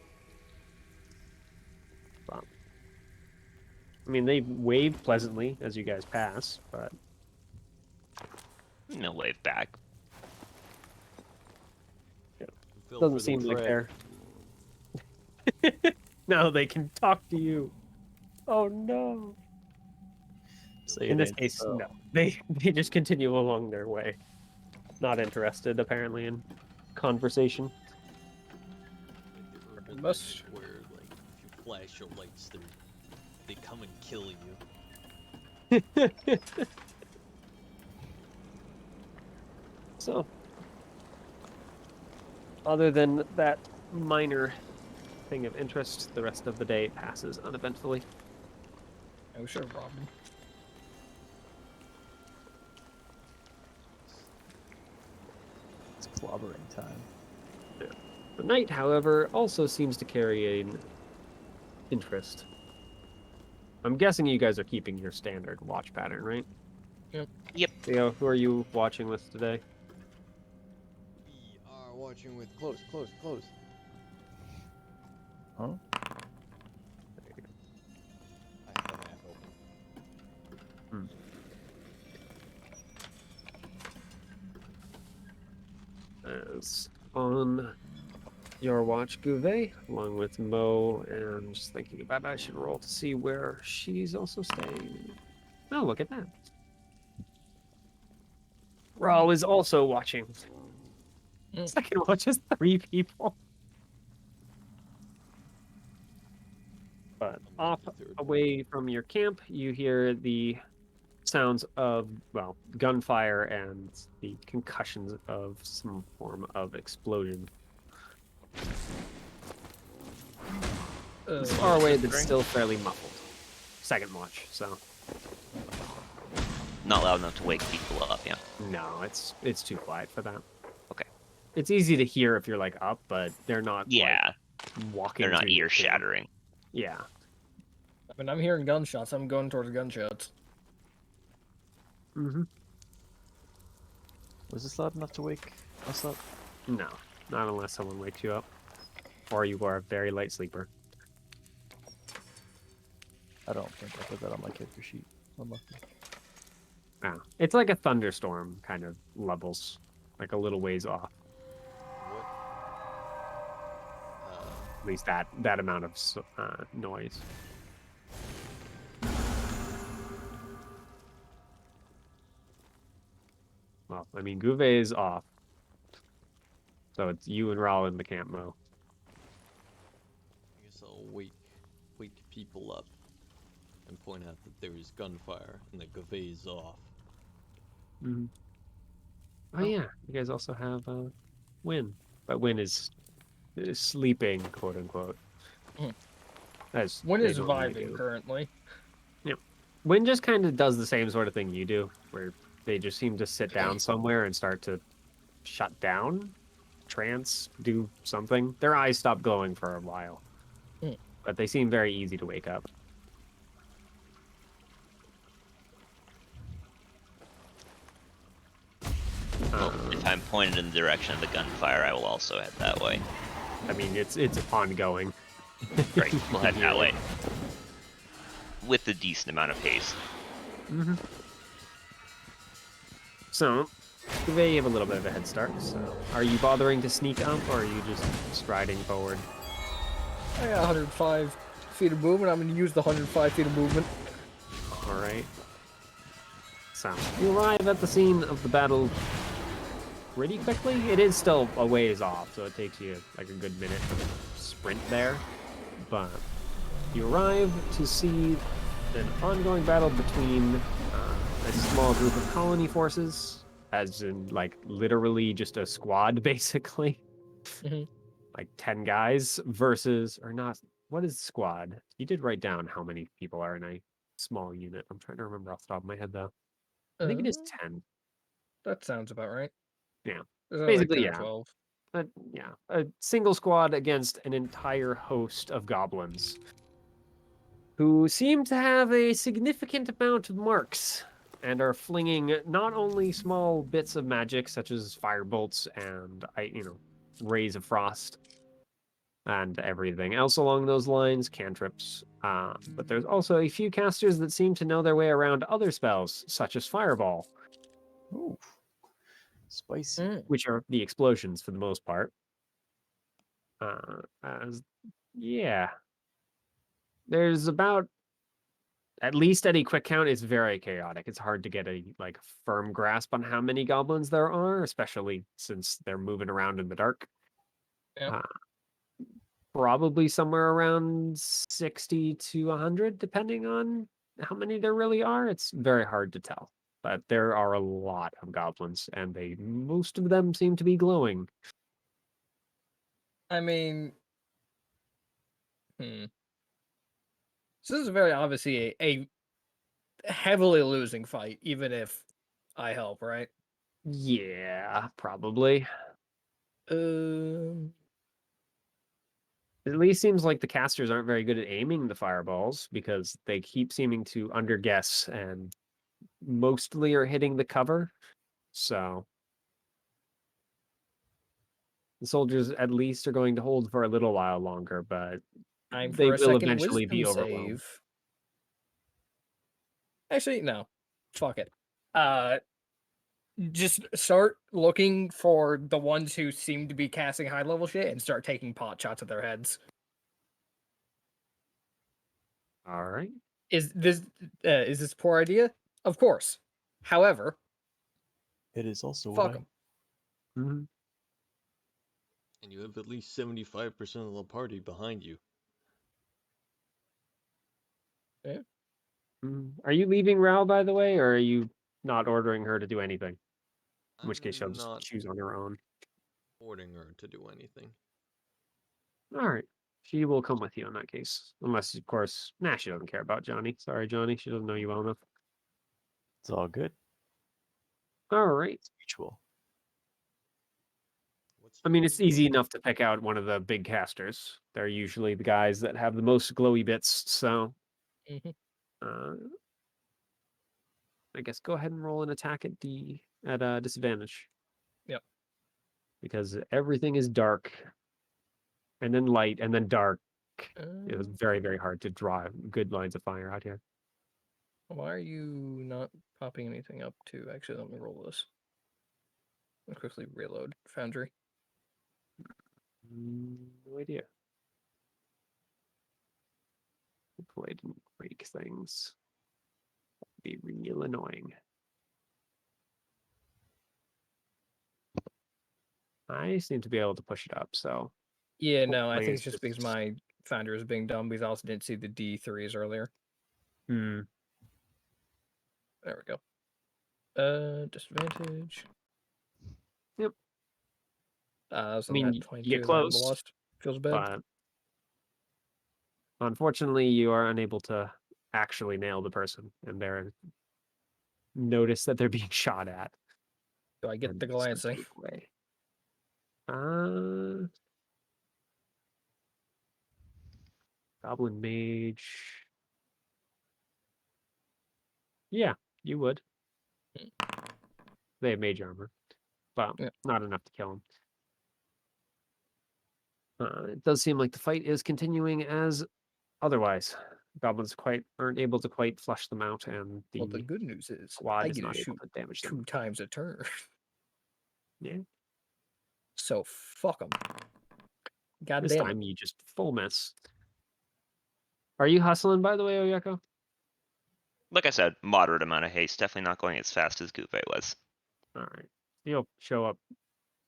S1: But, I mean, they wave pleasantly as you guys pass, but
S10: No wave back.
S4: Feel
S1: doesn't
S4: for the
S1: seem like
S4: dread.
S1: they're. No, they can talk to you. Oh no.
S3: So
S1: In this case, no. They just continue along their way. Not interested, apparently, in conversation.
S4: Like the urban
S6: Must-
S4: legend where, like, if you flash your lights, they come and kill you.
S1: So, other than that minor thing of interest, the rest of the day passes uneventfully.
S6: No sure problem.
S3: It's clobbering time.
S1: The night, however, also seems to carry an interest. I'm guessing you guys are keeping your standard watch pattern, right?
S10: Yep.
S1: Theo, who are you watching with today?
S8: We are watching with close.
S3: Huh?
S8: I have the map open.
S1: As on your watch, Gouvet, along with Mo, and just thinking about it, I should roll to see where she's also staying. Oh, look at that. Raul is also watching. Second watch is 3 people. But off away from your camp, you hear the sounds of, well, gunfire and the concussions of some form of explosion. It's far away, but still fairly muffled. Second watch, so
S10: Not loud enough to wake people up, yeah.
S1: no, it's too quiet for that.
S10: Okay.
S1: It's easy to hear if you're like up, but they're not
S10: Yeah.
S1: like walking.
S10: They're not
S1: to your
S10: ear
S1: camp.
S10: shattering.
S1: Yeah.
S6: I mean, I'm hearing gunshots. I'm going towards gunshots.
S1: Mm-hmm.
S3: Was this loud enough to wake us up?
S1: No, not unless someone wakes you up, or you are a very light sleeper.
S3: I don't think I put that on my character sheet. Unlucky.
S1: No, it's like a thunderstorm kind of levels, like a little ways off.
S4: What?
S1: At least that amount of noise. Well, I mean, Gouvet is off, so it's you and Raul in the camp, Mo.
S4: I guess I'll wake people up and point out that there is gunfire and that Gouvet is off.
S1: Mm-hmm. Oh yeah, you guys also have Win, but Win is sleeping, quote unquote. As
S6: Win
S1: they
S6: is
S1: normally
S6: vibing
S1: do.
S6: currently.
S1: Yep. Win just kind of does the same sort of thing you do, where they just seem to sit down somewhere and start to shut down, trance, do something. Their eyes stop glowing for a while, but they seem very easy to wake up.
S10: Well, if I'm pointed in the direction of the gunfire, I will also head that way.
S1: I mean, it's ongoing.
S10: Great, we'll head that way. With a decent amount of haste.
S1: Mm-hmm. So, they have a little bit of a head start. So, are you bothering to sneak up, or are you just striding forward?
S6: I got 105 feet of movement. I'm going to use the 105 feet of movement.
S1: All right. So, you arrive at the scene of the battle pretty quickly. It is still a ways off, so it takes you like a good minute to sprint there. But you arrive to see an ongoing battle between a small group of colony forces, as in like literally just a squad, basically. Like 10 guys versus, or not, what is squad? You did write down how many people are in a small unit. I'm trying to remember off the top of my head, though. I think it is 10.
S6: That sounds about right.
S1: Yeah.
S6: Basically,
S1: Basically,
S6: like 10 or
S1: yeah.
S6: 12.
S1: Yeah. A single squad against an entire host of goblins who seem to have a significant amount of marks and are flinging not only small bits of magic such as fire bolts and rays of frost and everything else along those lines, cantrips, but there's also a few casters that seem to know their way around other spells such as fireball.
S3: Ooh, spicy.
S1: Which are the explosions for the most part. Yeah, there's about, at least at a quick count, it's very chaotic. It's hard to get a firm grasp on how many goblins there are, especially since they're moving around in the dark.
S6: Yeah.
S1: Probably somewhere around 60 to 100, depending on how many there really are. It's very hard to tell, but there are a lot of goblins, and most of them seem to be glowing.
S6: I mean, this is very obviously a heavily losing fight, even if I help, right?
S1: Yeah, probably.
S6: Um,
S1: It at least seems like the casters aren't very good at aiming the fireballs because they keep seeming to underguess and mostly are hitting the cover. So the soldiers at least are going to hold for a little while longer, but
S6: I'm
S1: they
S6: for a
S1: will
S6: second
S1: eventually
S6: wisdom
S1: be overwhelmed.
S6: save. Actually, no. Fuck it. Just start looking for the ones who seem to be casting high level shit and start taking pot shots at their heads.
S1: All right.
S6: Is this a poor idea? Of course. However,
S3: it is also
S6: fuck
S3: what
S6: them.
S1: Mm-hmm.
S4: And you have at least 75% of the party behind you.
S6: Yeah.
S1: Are you leaving Rao, by the way, or are you not ordering her to do anything? In which case she'll
S4: I'm
S1: just
S4: not
S1: choose on her own.
S4: ordering her to do anything.
S1: All right. She will come with you in that case. Unless, of course, she doesn't care about Johnny. Sorry, Johnny. She doesn't know you well enough.
S3: It's all good.
S1: All right.
S3: It's mutual.
S1: I mean, it's easy enough to pick out one of the big casters. They're usually the guys that have the most glowy bits, so
S6: Mhm.
S1: I guess go ahead and roll an attack at disadvantage.
S6: Yep.
S1: Because everything is dark, and then light, and then dark. It was very, very hard to draw good lines of fire out here.
S6: Why are you not popping anything up too? Actually, let me roll this. I'll quickly reload Foundry.
S1: No idea. Hopefully I didn't break things. That'd be real annoying. I seem to be able to push it up, so
S6: Yeah, no, I
S1: hopefully
S6: think
S1: it's
S6: it's just because my Founder is being dumb. We also didn't see the D3s earlier.
S1: Hmm.
S6: There we go. Disadvantage.
S1: Yep.
S6: So
S1: I mean,
S6: that
S1: you
S6: 22
S1: get
S6: and
S1: close,
S6: lost. Feels bad.
S1: but unfortunately, you are unable to actually nail the person, and they're notice that they're being shot at.
S6: Do I get
S1: and
S6: the
S1: start to
S6: glancing?
S1: move away. Goblin Mage. Yeah, you would. They have mage armor, but
S6: Yeah.
S1: not enough to kill him. It does seem like the fight is continuing as otherwise. Goblins aren't able to quite flush them out, and
S6: Well, the
S1: the
S6: good news is
S1: squad
S6: I
S1: is
S6: get to
S1: not able
S6: shoot
S1: to damage
S6: 2
S1: them.
S6: times a turn.
S1: Yeah.
S6: So fuck them. God
S1: This
S6: damn
S1: time
S6: it.
S1: you just full miss. Are you hustling, by the way, Oyeko?
S10: Like I said, moderate amount of haste. Definitely not going as fast as Guve was.
S1: All right. You'll show up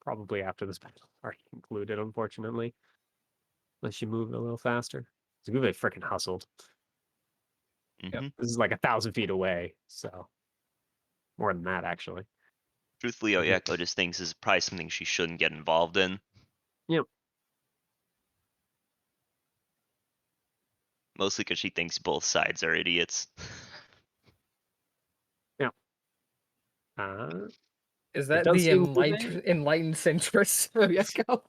S1: probably after this battle already concluded, unfortunately. Unless you move a little faster. Guve freaking hustled.
S10: Mhm.
S1: This is like 1,000 feet away, so more than that actually.
S10: Truthfully, Oyeko just thinks this is probably something she shouldn't get involved in.
S1: Yep.
S10: Mostly because she thinks both sides are idiots.
S1: Yep. Uh,
S6: Is
S1: it
S6: that
S1: does
S6: the
S1: seem
S6: enlightened centrist of Yeko?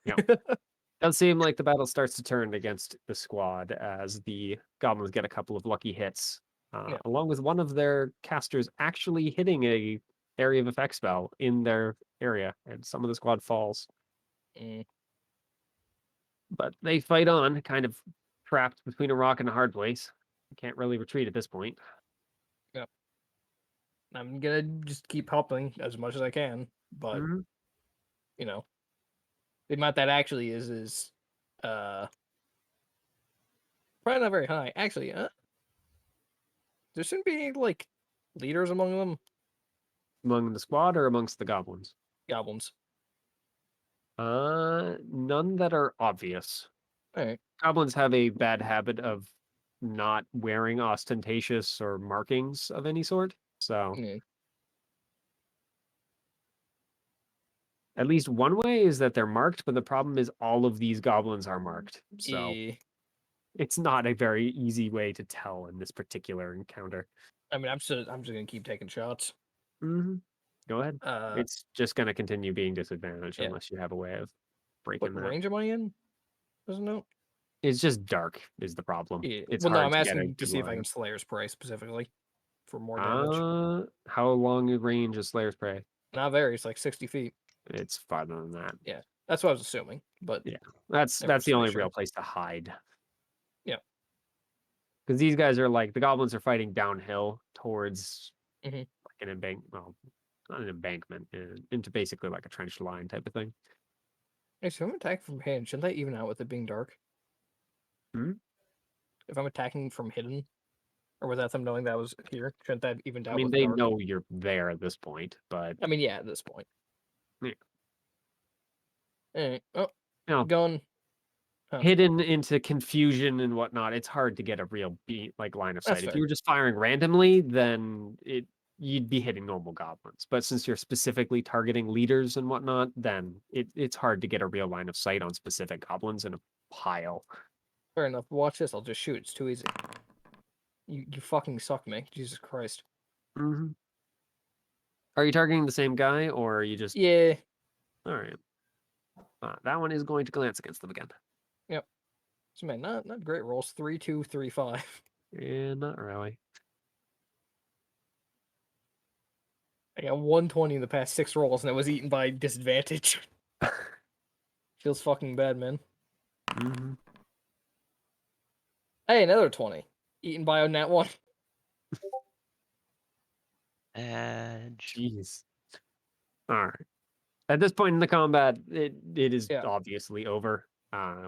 S1: Yep. It does seem like the battle starts to turn against the squad as the goblins get a couple of lucky hits,
S6: Yeah.
S1: along with one of their casters actually hitting a area of effect spell in their area, and some of the squad falls.
S6: Mm.
S1: But they fight on, kind of trapped between a rock and a hard place. Can't really retreat at this point.
S6: Yep. I'm gonna just keep helping as much as I can, but
S1: Mhm.
S6: you know, the amount that actually is probably not very high. Actually, there shouldn't be any like leaders among them.
S1: Among the squad or amongst the goblins?
S6: Goblins.
S1: None that are obvious.
S6: All right.
S1: Goblins have a bad habit of not wearing ostentatious or markings of any sort. So
S6: Yeah.
S1: at least one way is that they're marked, but the problem is all of these goblins are marked. So
S6: Yeah.
S1: it's not a very easy way to tell in this particular encounter.
S6: I mean, I'm just gonna keep taking shots.
S1: Go ahead. It's just going to continue being disadvantaged
S6: Yeah.
S1: unless you have a way of
S6: What
S1: breaking that.
S6: range am I in? Doesn't know.
S1: It's just dark is the problem.
S6: Yeah.
S1: It's
S6: Well, no,
S1: hard
S6: I'm
S1: to get a
S6: asking to
S1: good
S6: see if I
S1: line.
S6: can Slayer's Prey specifically for more damage.
S1: How long a range is Slayer's Prey?
S6: Not very. It's like 60 feet.
S1: It's farther than that.
S6: Yeah, that's what I was assuming. But
S1: Yeah, that's
S6: never
S1: the
S6: say
S1: only
S6: sure.
S1: real place to hide.
S6: Yeah.
S1: Because these guys are like the goblins are fighting downhill towards
S6: Mhm.
S1: like an well, not an embankment, into basically like a trench line type of thing.
S6: Hey, so if I'm attacking from hidden, shouldn't that even out with it being dark?
S1: Hmm?
S6: If I'm attacking from hidden, or without them knowing that I was here, shouldn't that even
S1: I
S6: out
S1: mean,
S6: with
S1: they
S6: dark?
S1: know you're there at this point, but
S6: I mean, yeah, at this point.
S1: Yeah.
S6: Alright. Oh,
S1: No.
S6: gun. Huh.
S1: Hidden into confusion and whatnot, it's hard to get a real line of
S6: That's
S1: sight. If
S6: fair.
S1: you were just firing randomly, then you'd be hitting normal goblins. But since you're specifically targeting leaders and whatnot, then it's hard to get a real line of sight on specific goblins in a pile.
S6: Fair enough. Watch this. I'll just shoot. It's too easy. You fucking suck me. Jesus Christ.
S1: Mm-hmm. Are you targeting the same guy, or are you just...
S6: Yeah.
S1: All right. That one is going to glance against them again.
S6: Yep. So man, not great rolls. 3, 2, 3, 5.
S1: Yeah, not really.
S6: I got 120 in the past 6 rolls, and I was eaten by disadvantage. Feels fucking bad, man.
S1: Mm-hmm.
S6: Hey, another 20. Eaten by a nat 1.
S2: Edge.
S1: Jeez. All right. At this point in the combat, it is
S6: Yeah.
S1: obviously over.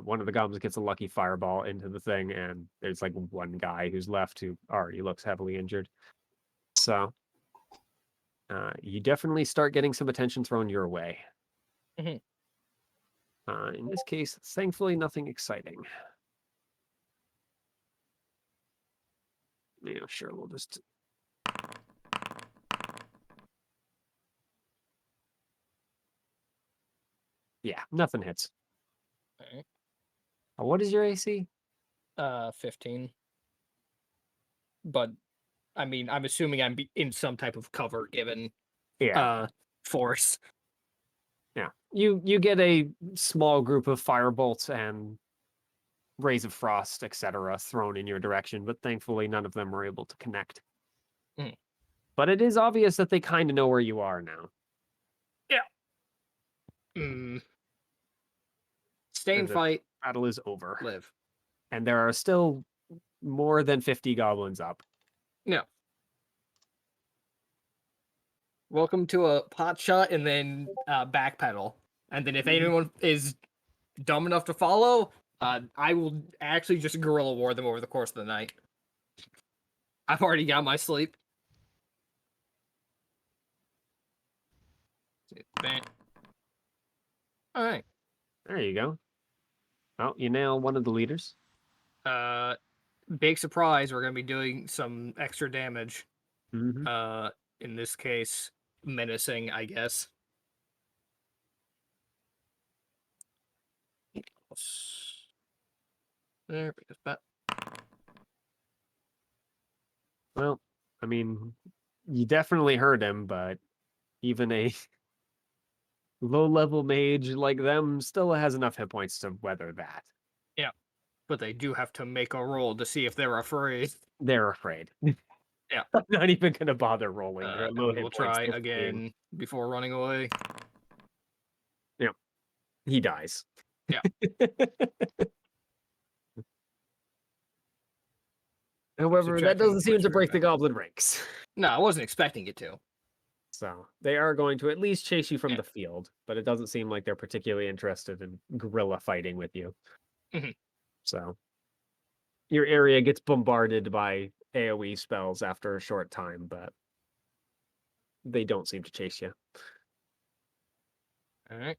S1: One of the goblins gets a lucky fireball into the thing, and there's like one guy who's left who already looks heavily injured. So you definitely start getting some attention thrown your way.
S6: Mhm.
S1: In this case, thankfully, nothing exciting. Yeah, sure, we'll just... Yeah, nothing hits.
S6: Alright.
S1: What is your AC?
S6: 15. But, I mean, I'm assuming I'm in some type of cover given
S1: Yeah.
S6: force.
S1: Yeah. You get a small group of firebolts and rays of frost, etc., thrown in your direction, but thankfully none of them are able to connect.
S6: Mm.
S1: But it is obvious that they kind of know where you are now.
S6: Stay and
S1: The
S6: fight.
S1: battle is over.
S6: Live.
S1: And there are still more than 50 goblins up.
S6: No. Welcome to a pot shot and then backpedal. And then if anyone is dumb enough to follow, I will actually just guerrilla war them over the course of the night. I've already got my sleep. Alright.
S1: There you go. Oh, you nail one of the leaders.
S6: Big surprise, we're gonna be doing some extra damage.
S1: Mm-hmm.
S6: In this case, menacing, I guess. There, because that.
S1: Well, I mean, you definitely heard him, but even a low-level mage like them still has enough hit points to weather that.
S6: Yeah. But they do have to make a roll to see if they're afraid.
S1: They're afraid.
S6: Yeah.
S1: I'm not even going to bother rolling. They're at
S6: And
S1: low
S6: we
S1: hit
S6: will
S1: points.
S6: try
S1: They're fleeing.
S6: again before running away.
S1: Yeah. He dies.
S6: Yeah.
S1: However, that doesn't seem to
S6: Subtracting
S1: break the
S6: back.
S1: goblin ranks.
S6: No, I wasn't expecting it to.
S1: So they are going to at least chase you from
S6: Yeah.
S1: the field, but it doesn't seem like they're particularly interested in guerrilla fighting with you.
S6: Mhm.
S1: So your area gets bombarded by AoE spells after a short time, but they don't seem to chase you.
S6: All right.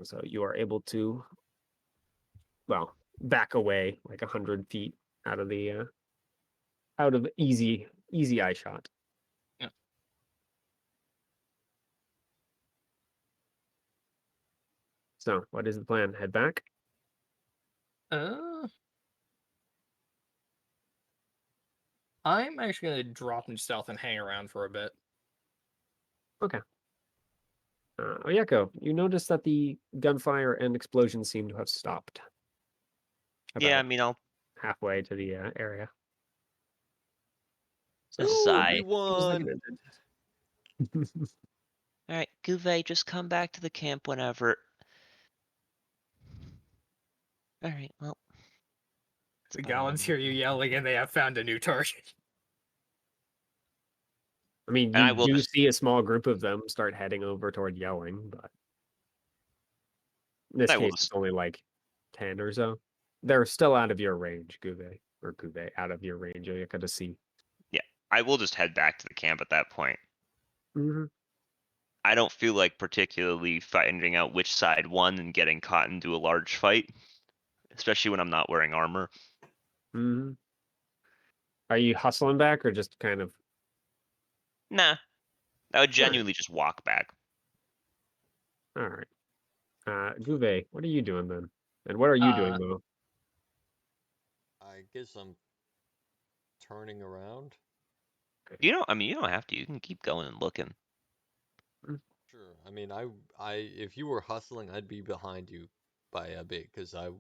S1: So you are able to, well, back away like 100 feet out of the out of easy eye shot.
S6: Yeah.
S1: So what is the plan? Head back?
S6: I'm actually gonna drop in stealth and hang around for a bit.
S1: Okay. Oyeko, you notice that the gunfire and explosions seem to have stopped.
S10: Yeah, I
S1: About
S10: mean, I'll
S1: halfway to the area. So
S10: sigh.
S1: seems like it
S4: Everyone!
S1: ended.
S10: All right, Gouvet, just come back to the camp whenever. All right, well.
S6: The goblins hear you yelling and they have found a new target.
S1: I mean,
S10: And I
S1: you
S10: will
S1: do
S10: just-
S1: see a small group of them start heading over toward yelling, but in this
S10: I will
S1: case, it's only like 10 or so. They're still out of your range, Gouvet, out of your range. You got to see.
S10: Yeah, I will just head back to the camp at that point.
S1: Mm-hmm.
S10: I don't feel like particularly finding out which side won and getting caught into a large fight, especially when I'm not wearing armor.
S1: Mm-hmm. Are you hustling back or just kind of?
S10: Nah, I would genuinely just walk back.
S1: All right. Gouvet, what are you doing then? And what are you doing, though?
S4: I guess I'm turning around.
S10: You don't. I mean, you don't have to. You can keep going and looking.
S4: Sure. I mean, I if you were hustling, I'd be behind you by a bit because I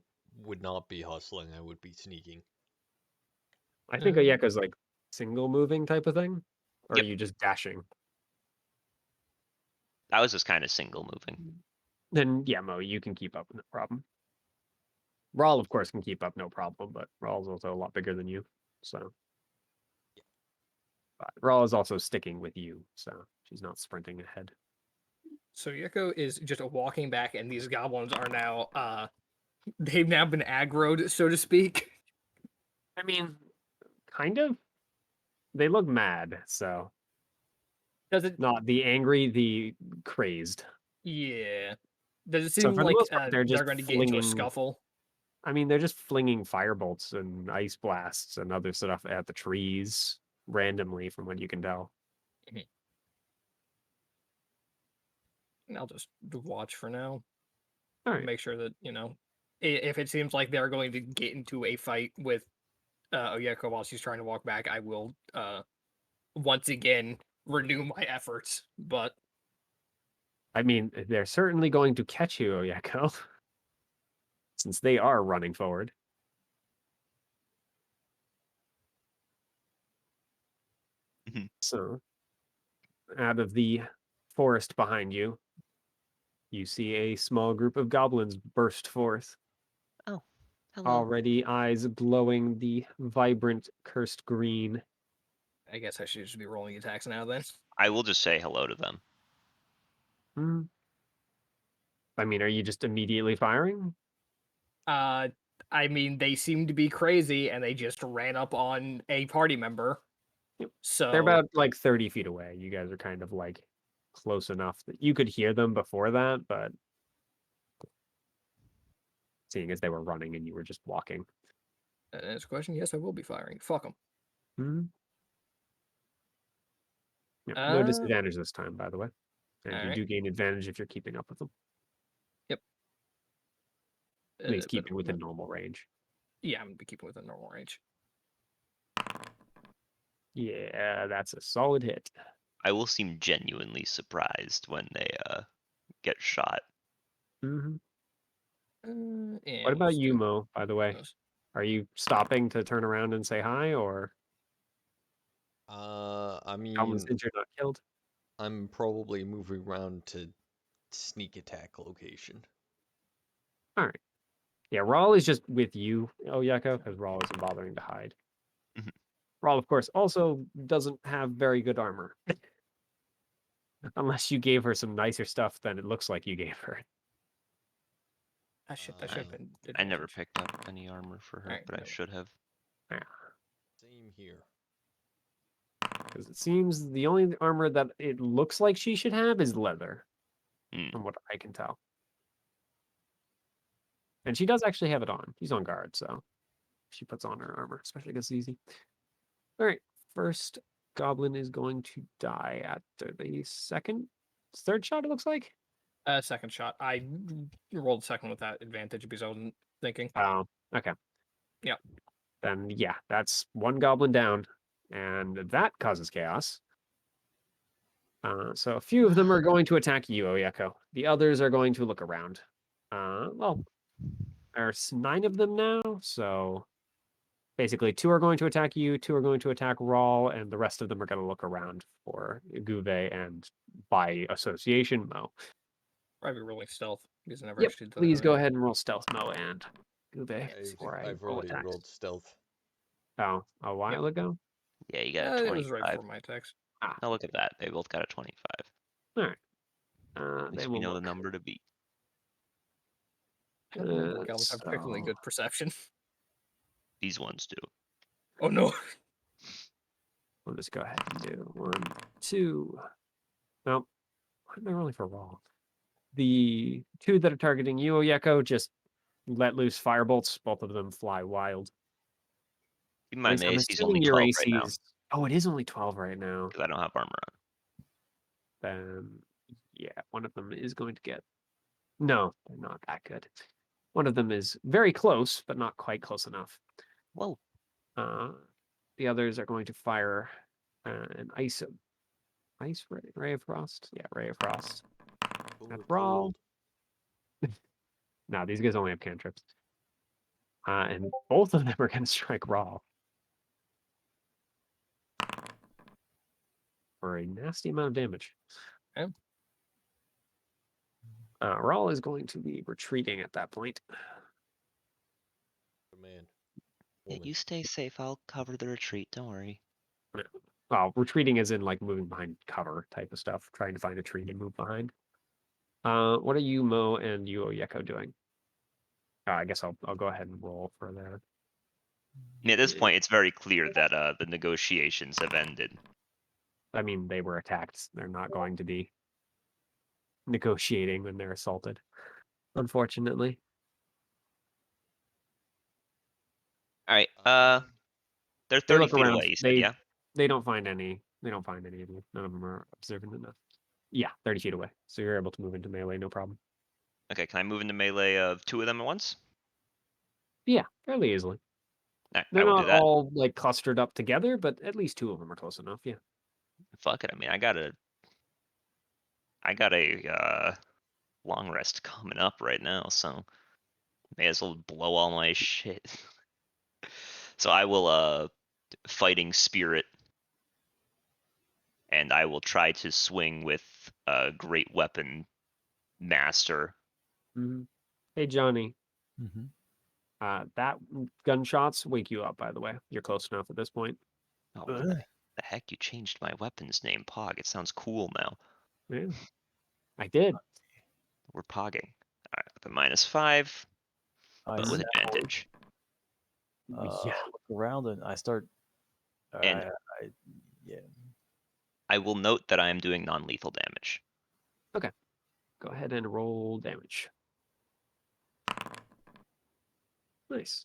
S4: would not be hustling. I would be sneaking.
S1: I think Oyeka's like single moving type of thing. Or
S10: Yep.
S1: are you just dashing?
S10: That was just kind of single moving.
S1: Then yeah, Mo, you can keep up, no problem. Rawl, of course, can keep up, no problem, but Rawl's also a lot bigger than you, so. But Rawl is also sticking with you, so she's not sprinting ahead.
S6: So Yuko is just walking back, and these goblins are now, they've now been aggroed, so to speak.
S1: I mean, kind of. They look mad, so.
S6: Does it?
S1: Not the angry, the crazed.
S6: Yeah. Does it
S1: So
S6: seem
S1: for the
S6: like
S1: most part, they're just
S6: going to get into a
S1: flinging.
S6: scuffle?
S1: I mean, they're just flinging firebolts and ice blasts and other stuff at the trees randomly, from what you can tell.
S6: I'll just watch for now.
S1: All right.
S6: Make sure that, if it seems like they're going to get into a fight with Oyeko while she's trying to walk back, I will once again renew my efforts. But
S1: I mean, they're certainly going to catch you, Oyeko, since they are running forward. So, out of the forest behind you, you see a small group of goblins burst forth.
S2: Oh, hello.
S1: Already eyes glowing the vibrant cursed green.
S6: I guess I should just be rolling attacks now then.
S10: I will just say hello to them.
S1: I mean, are you just immediately firing?
S6: I mean, they seem to be crazy, and they just ran up on a party member.
S1: Yep.
S6: So
S1: They're about like 30 feet away. You guys are kind of like close enough that you could hear them before that, but seeing as they were running and you were just walking.
S6: Answer question: yes, I will be firing. Fuck them.
S1: Yep, no disadvantage this time, by the way. And you
S6: alright.
S1: do gain advantage if you're keeping up with them.
S6: Yep.
S1: At least keeping within normal range.
S6: Yeah, I'm gonna be keeping within normal range.
S1: Yeah, that's a solid hit.
S10: I will seem genuinely surprised when they get shot.
S1: Mm-hmm.
S6: Yeah,
S1: What about
S6: let's
S1: you,
S6: do
S1: Mo, by the way?
S6: those.
S1: Are you stopping to turn around and say hi, or
S4: I
S1: goblins
S4: mean,
S1: injured, not killed?
S4: I'm probably moving around to sneak attack location.
S1: All right. Yeah, Rawl is just with you, Oyeko, because Rawl isn't bothering to hide.
S10: Mhm.
S1: Rawl, of course, also doesn't have very good armor. Unless you gave her some nicer stuff than it looks like you gave her.
S6: That should have been.
S10: I never
S6: advantage.
S10: picked up any armor for her,
S6: Alright,
S10: but I
S6: no.
S10: should have.
S1: Yeah.
S4: Same here.
S1: Because it seems the only armor that it looks like she should have is leather, from what I can tell. And she does actually have it on. She's on guard, so she puts on her armor, especially because it's easy. All right, first goblin is going to die at the third shot, it looks like.
S6: Second shot. I rolled second with that advantage because I wasn't thinking.
S1: Oh, okay.
S6: Yep.
S1: Then, yeah, that's one goblin down, and that causes chaos. So a few of them are going to attack you, Oyeko. The others are going to look around. Well, there's 9 of them now, so basically 2 are going to attack you, 2 are going to attack Rawl, and the rest of them are going to look around for Guve and, by association, Mo.
S6: Probably rolling stealth because I never
S1: Yep,
S6: actually did that.
S1: please go ahead and roll stealth, Mo and Guve before
S4: I've
S1: I roll
S4: already
S1: attacks.
S4: rolled stealth.
S1: Oh, a while ago?
S10: Yeah, you got a 25.
S6: It was right before my attacks.
S10: Oh, look at that. They both got a 25.
S1: All right.
S10: At
S1: They
S10: least
S1: will
S10: we know the
S1: look.
S10: number to beat.
S6: Goblins have particularly good perception.
S10: These ones do.
S6: Oh no.
S1: We'll just go ahead and do 1, 2. Nope. Why am I rolling for Raw? The 2 that are targeting you, Oyeko, just let loose firebolts. Both of them fly wild.
S10: Even my
S1: I'm
S10: AC is only
S1: assuming your
S10: 12
S1: AC
S10: right now
S1: is. Oh, it is only 12 right now.
S10: because I don't have armor on.
S1: Then, yeah, one of them is going to get. No, they're not that good. One of them is very close, but not quite close enough.
S10: Whoa.
S1: The others are going to fire an ice ray of frost. Yeah, ray of frost.
S4: Oh,
S1: At
S4: we're
S1: Brawl.
S4: cold.
S1: No, these guys only have cantrips. And both of them are going to strike Raw for a nasty amount of damage.
S6: Okay.
S1: Raw is going to be retreating at that point.
S4: Man.
S2: Yeah,
S4: Woman.
S2: you stay safe. I'll cover the retreat. Don't worry.
S1: Well, retreating is in like moving behind cover type of stuff, trying to find a tree to move behind. What are you, Mo, and you, Oyeko, doing? I guess I'll go ahead and roll for that.
S10: At this point, it's very clear that the negotiations have ended.
S1: I mean, they were attacked. They're not going to be negotiating when they're assaulted, unfortunately.
S10: All right. They're
S1: They
S10: 30
S1: look
S10: feet
S1: around.
S10: away. You said, yeah.
S1: They don't find any. They don't find any of you. None of them are observant enough. Yeah, 30 feet away. So you're able to move into melee, no problem.
S10: Okay, can I move into melee of 2 of them at once?
S1: Yeah, fairly easily.
S10: I
S1: They're
S10: will
S1: not
S10: do that.
S1: all like clustered up together, but at least 2 of them are close enough. Yeah.
S10: Fuck it. I mean, I got a long rest coming up right now, so may as well blow all my shit. So I will fighting spirit, and I will try to swing with a great weapon master.
S1: Mm-hmm. Hey, Johnny.
S3: Mm-hmm.
S1: That gunshots wake you up. By the way, you're close enough at this point.
S2: Oh, really?
S10: The heck, you changed my weapon's name, Pog. It sounds cool now.
S1: Yeah, I did.
S10: We're pogging. Alright, with a -5,
S3: I
S10: but with
S3: now,
S10: advantage.
S1: Yeah.
S3: look around and I start.
S10: And
S3: Yeah.
S10: I will note that I am doing non-lethal damage.
S1: Okay. Go ahead and roll damage. Nice.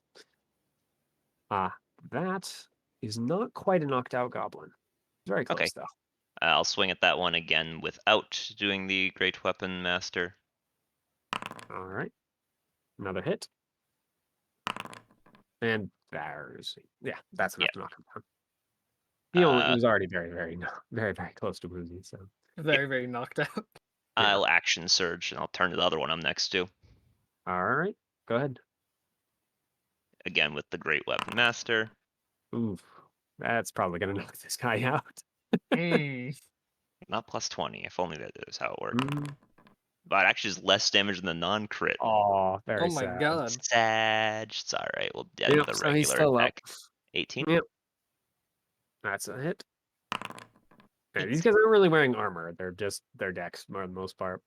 S1: That is not quite a knocked out goblin. Very close
S10: Okay.
S1: though.
S10: I'll swing at that one again without doing the great weapon master.
S1: All right. Another hit. And that's enough
S10: Yeah.
S1: to knock him down. He was already very, very, very, very close to woozy. So
S6: Very, very knocked out.
S10: I'll action surge and I'll turn to the other one I'm next to.
S1: all right, go ahead.
S10: Again with the great weapon master.
S1: Oof, that's probably gonna knock this guy out.
S10: Not +20, if only that is how it worked.
S1: Mm.
S10: But actually is less damage than the non-crit.
S1: Oh, very
S6: Oh my
S1: sad.
S6: god.
S10: Sag. It's alright, we'll end with a
S1: So he's
S10: regular
S1: still
S10: attack.
S1: up.
S10: 18?
S1: Yep. That's a hit. Yeah, these
S10: Thanks.
S1: guys aren't really wearing armor. They're just their decks for the most part.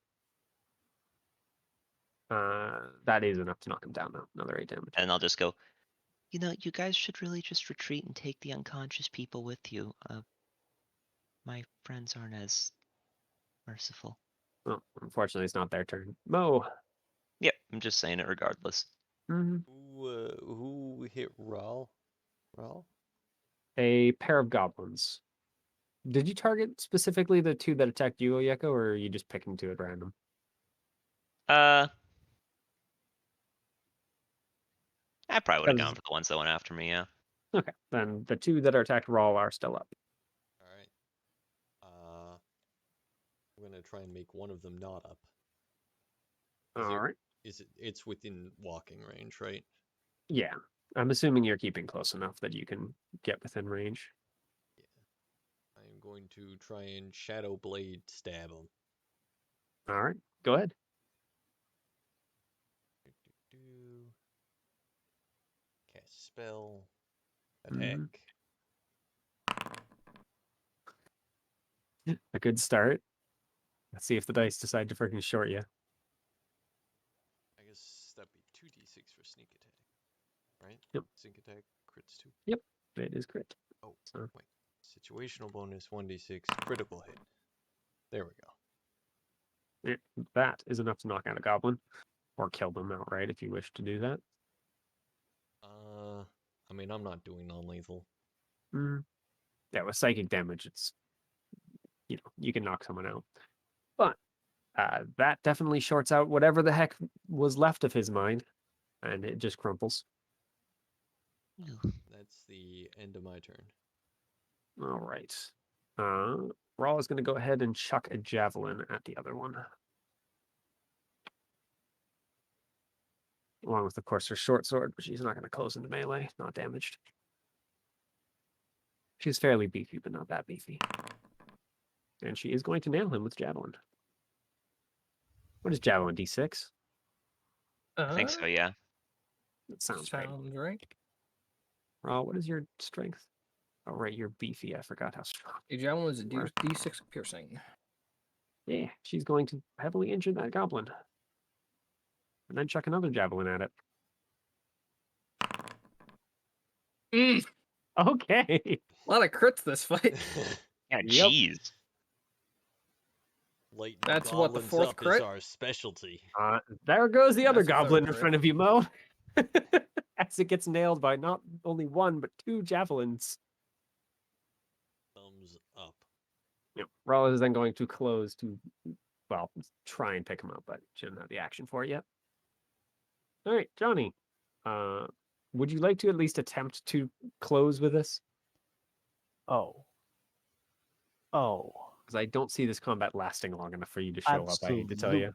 S1: That is enough to knock him down though. Another 8 damage.
S2: And I'll just go, you know, you guys should really just retreat and take the unconscious people with you. My friends aren't as merciful.
S1: Well, unfortunately, it's not their turn. Mo.
S10: Yep, I'm just saying it regardless.
S1: Mm-hmm.
S4: Who hit Ral? Ral?
S1: A pair of goblins. Did you target specifically the 2 that attacked you, Oyeko, or are you just picking 2 at random?
S10: I probably would have gone for the ones that went after me, yeah.
S1: Okay, then the 2 that are attacked Rawl are still up.
S4: Alright. I'm gonna try and make one of them not up.
S1: Alright.
S4: It's within walking range, right?
S1: Yeah. I'm assuming you're keeping close enough that you can get within range.
S4: Yeah. I'm going to try and Shadow Blade stab him.
S1: Alright, go ahead.
S4: Cast spell. Attack.
S1: A good start. Let's see if the dice decide to freaking short you.
S4: I guess that'd be 2d6 for sneak attack. Right?
S1: Yep.
S4: Sneak attack, crits 2.
S1: Yep, it is crit.
S4: Oh,
S1: So.
S4: wait. Situational bonus 1d6, critical hit. There we go.
S1: Yeah, that is enough to knock out a goblin. Or kill them outright if you wish to do that.
S4: I mean, I'm not doing non-lethal.
S1: Yeah, with psychic damage, it's, you can knock someone out. But that definitely shorts out whatever the heck was left of his mind, and it just crumples.
S4: That's the end of my turn.
S1: All right. Raw is going to go ahead and chuck a javelin at the other one. Along with, of course, her short sword, but she's not going to close into melee, not damaged. She's fairly beefy, but not that beefy. And she is going to nail him with Javelin. What is Javelin, D6?
S10: I think so, yeah.
S1: That sounds right.
S6: Sounds right.
S1: What is your strength? Oh, right, you're beefy. I forgot how strong.
S6: A javelin is a
S1: Where?
S6: D6 piercing.
S1: Yeah, she's going to heavily injure that goblin. And then chuck another javelin at it.
S6: Mm,
S1: Okay.
S6: a lot of crits this fight.
S10: Yeah,
S1: Yep.
S10: jeez.
S8: Lighting
S6: That's what, the
S8: goblins
S6: fourth
S8: up
S6: crit?
S8: is our specialty.
S1: There goes the other
S6: That's a third
S1: goblin in
S6: crit.
S1: front of you, Mo. As it gets nailed by not only one, but 2 javelins.
S8: Thumbs up.
S1: Yep. Raw is then going to close to, well, try and pick him up, but she doesn't have the action for it yet. All right, Johnny. Would you like to at least attempt to close with this?
S3: Oh.
S1: Because I don't see this combat lasting long enough for you to show up, I hate to tell you.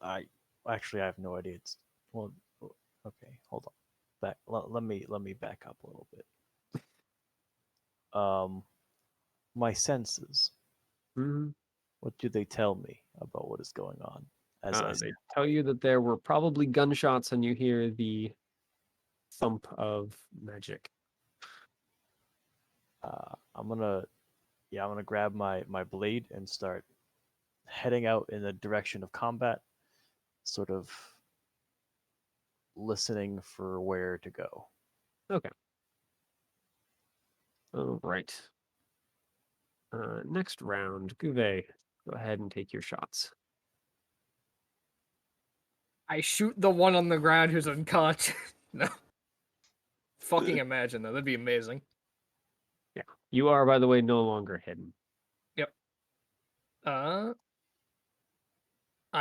S3: I actually I have no idea. It's well, okay, hold on. Let me back up a little bit. My senses.
S1: Mm-hmm.
S3: What do they tell me about what is going on?
S1: They tell you that there were probably gunshots, and you hear the thump of magic.
S3: I'm gonna grab my blade and start heading out in the direction of combat, sort of listening for where to go.
S1: Okay. All right. Next round, Guve, go ahead and take your shots.
S6: I shoot the one on the ground who's unconscious. No. Fucking imagine that. That'd be amazing.
S1: Yeah. You are, by the way, no longer hidden.
S6: Yep. I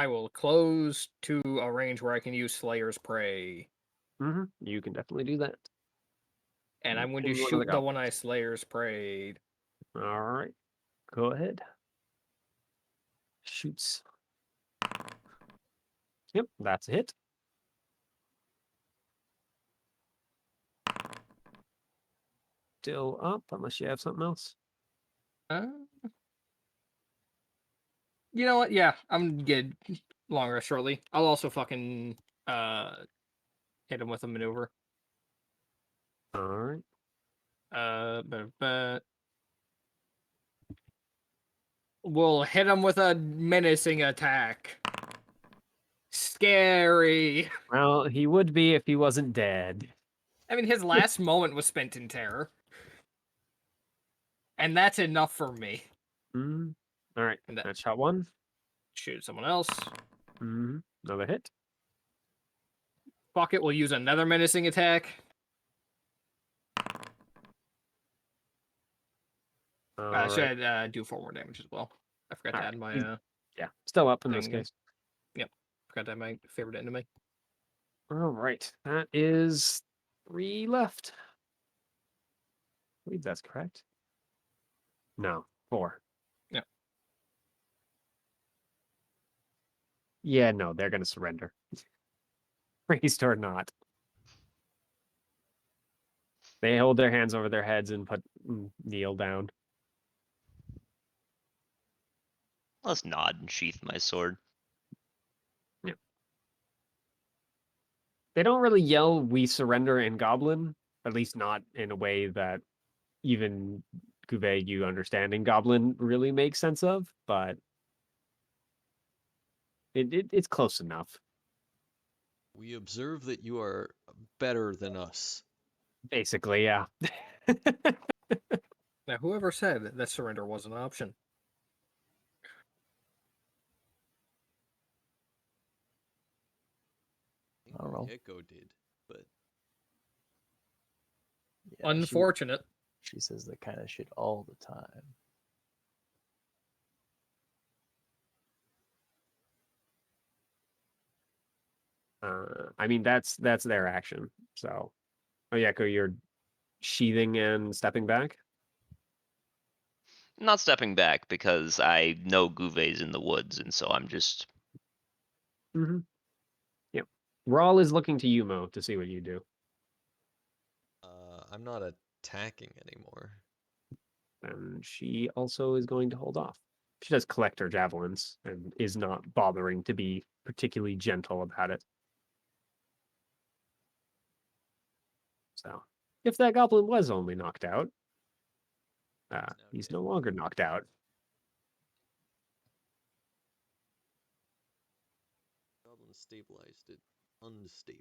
S6: will close to a range where I can use Slayer's Prey.
S1: Mm-hmm. You can definitely do that.
S6: And I'm going to
S1: One of the
S6: shoot the one
S1: goblins.
S6: I Slayer's Preyed.
S1: All right. Go ahead. Shoots. Yep, that's a hit. Still up, unless you have something else.
S6: You know what? Yeah, I'm good. Long rest shortly. I'll also fucking hit him with a maneuver.
S1: All right.
S6: But we'll hit him with a menacing attack. Scary.
S1: Well, he would be if he wasn't dead.
S6: I mean, his last moment was spent in terror. And that's enough for me.
S1: Mm-hmm. All right.
S6: And that-
S1: That's shot one.
S6: Shoot someone else.
S1: Mm-hmm. Another hit.
S6: Fuck it, we'll use another menacing attack.
S1: All right.
S6: Should do 4 more damage as well. I forgot to add my
S1: Yeah, still up in this
S6: thing.
S1: case.
S6: Yep. Forgot to add my favorite enemy.
S1: All right. That is 3 left. I believe that's correct. No, 4.
S6: Yep.
S1: Yeah, no, they're going to surrender. Priest or not. They hold their hands over their heads and kneel down.
S10: Let's nod and sheath my sword.
S1: Yeah. They don't really yell, "We surrender" in Goblin, at least not in a way that even Guve, you understanding Goblin, really makes sense of, but it's close enough.
S4: We observe that you are better than us.
S1: Basically, yeah.
S6: Now, whoever said that surrender was an option?
S3: I don't know.
S4: Echo did, but
S3: Yeah,
S6: Unfortunate.
S3: She says that kind of shit all the time.
S1: I mean, that's their action. So, Oyeko, you're sheathing and stepping back.
S10: I'm not stepping back because I know Guve's in the woods, and so I'm just.
S1: Mm-hmm. Yep. Rawl is looking to you, Mo, to see what you do.
S4: I'm not attacking anymore.
S1: And she also is going to hold off. She does collect her javelins and is not bothering to be particularly gentle about it. So, if that goblin was only knocked out, he's no longer knocked out.
S4: Goblin stabilized it. Unstabilized.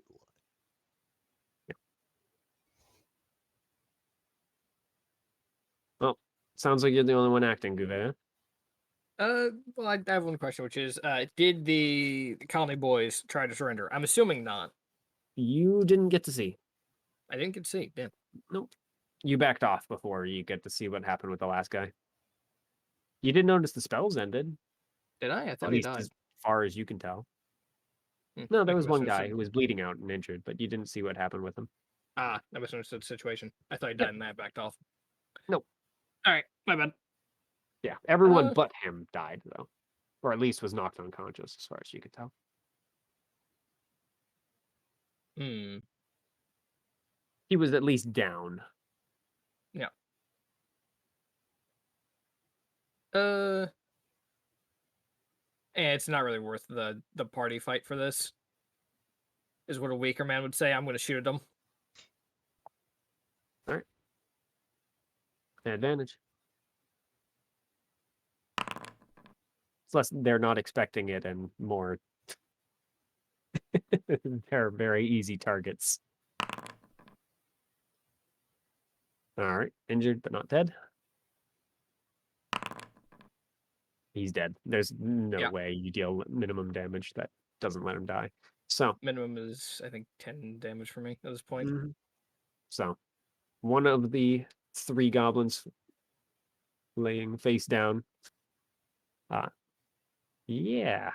S1: Well, sounds like you're the only one acting, Gouvet.
S6: Well, I have one question, which is, did the colony boys try to surrender? I'm assuming not.
S1: You didn't get to see.
S6: I didn't get to see. Damn.
S1: Nope. You backed off before you get to see what happened with the last guy. You did notice the spells ended.
S6: Did I? I
S1: At
S6: thought he
S1: least
S6: died.
S1: as far as you can tell.
S6: Hmm,
S1: No,
S6: I
S1: there was one
S6: misunderstood.
S1: guy who was bleeding out and injured, but you didn't see what happened with him.
S6: Ah, I misunderstood the situation. I thought he died and I backed off.
S1: Nope.
S6: All right, my bad.
S1: Yeah, everyone but him died, though. Or at least was knocked unconscious, as far as you could tell.
S6: Hmm.
S1: He was at least down.
S6: Yeah. It's not really worth the party fight for this. Is what a weaker man would say. I'm going to shoot at him.
S1: All right. Advantage. It's less they're not expecting it and more they're very easy targets. All right. Injured but not dead. He's dead. There's no way you deal minimum damage that doesn't let him die. So
S6: minimum is, I think, 10 damage for me at this point.
S1: So one of the 3 goblins laying face down. Yeah.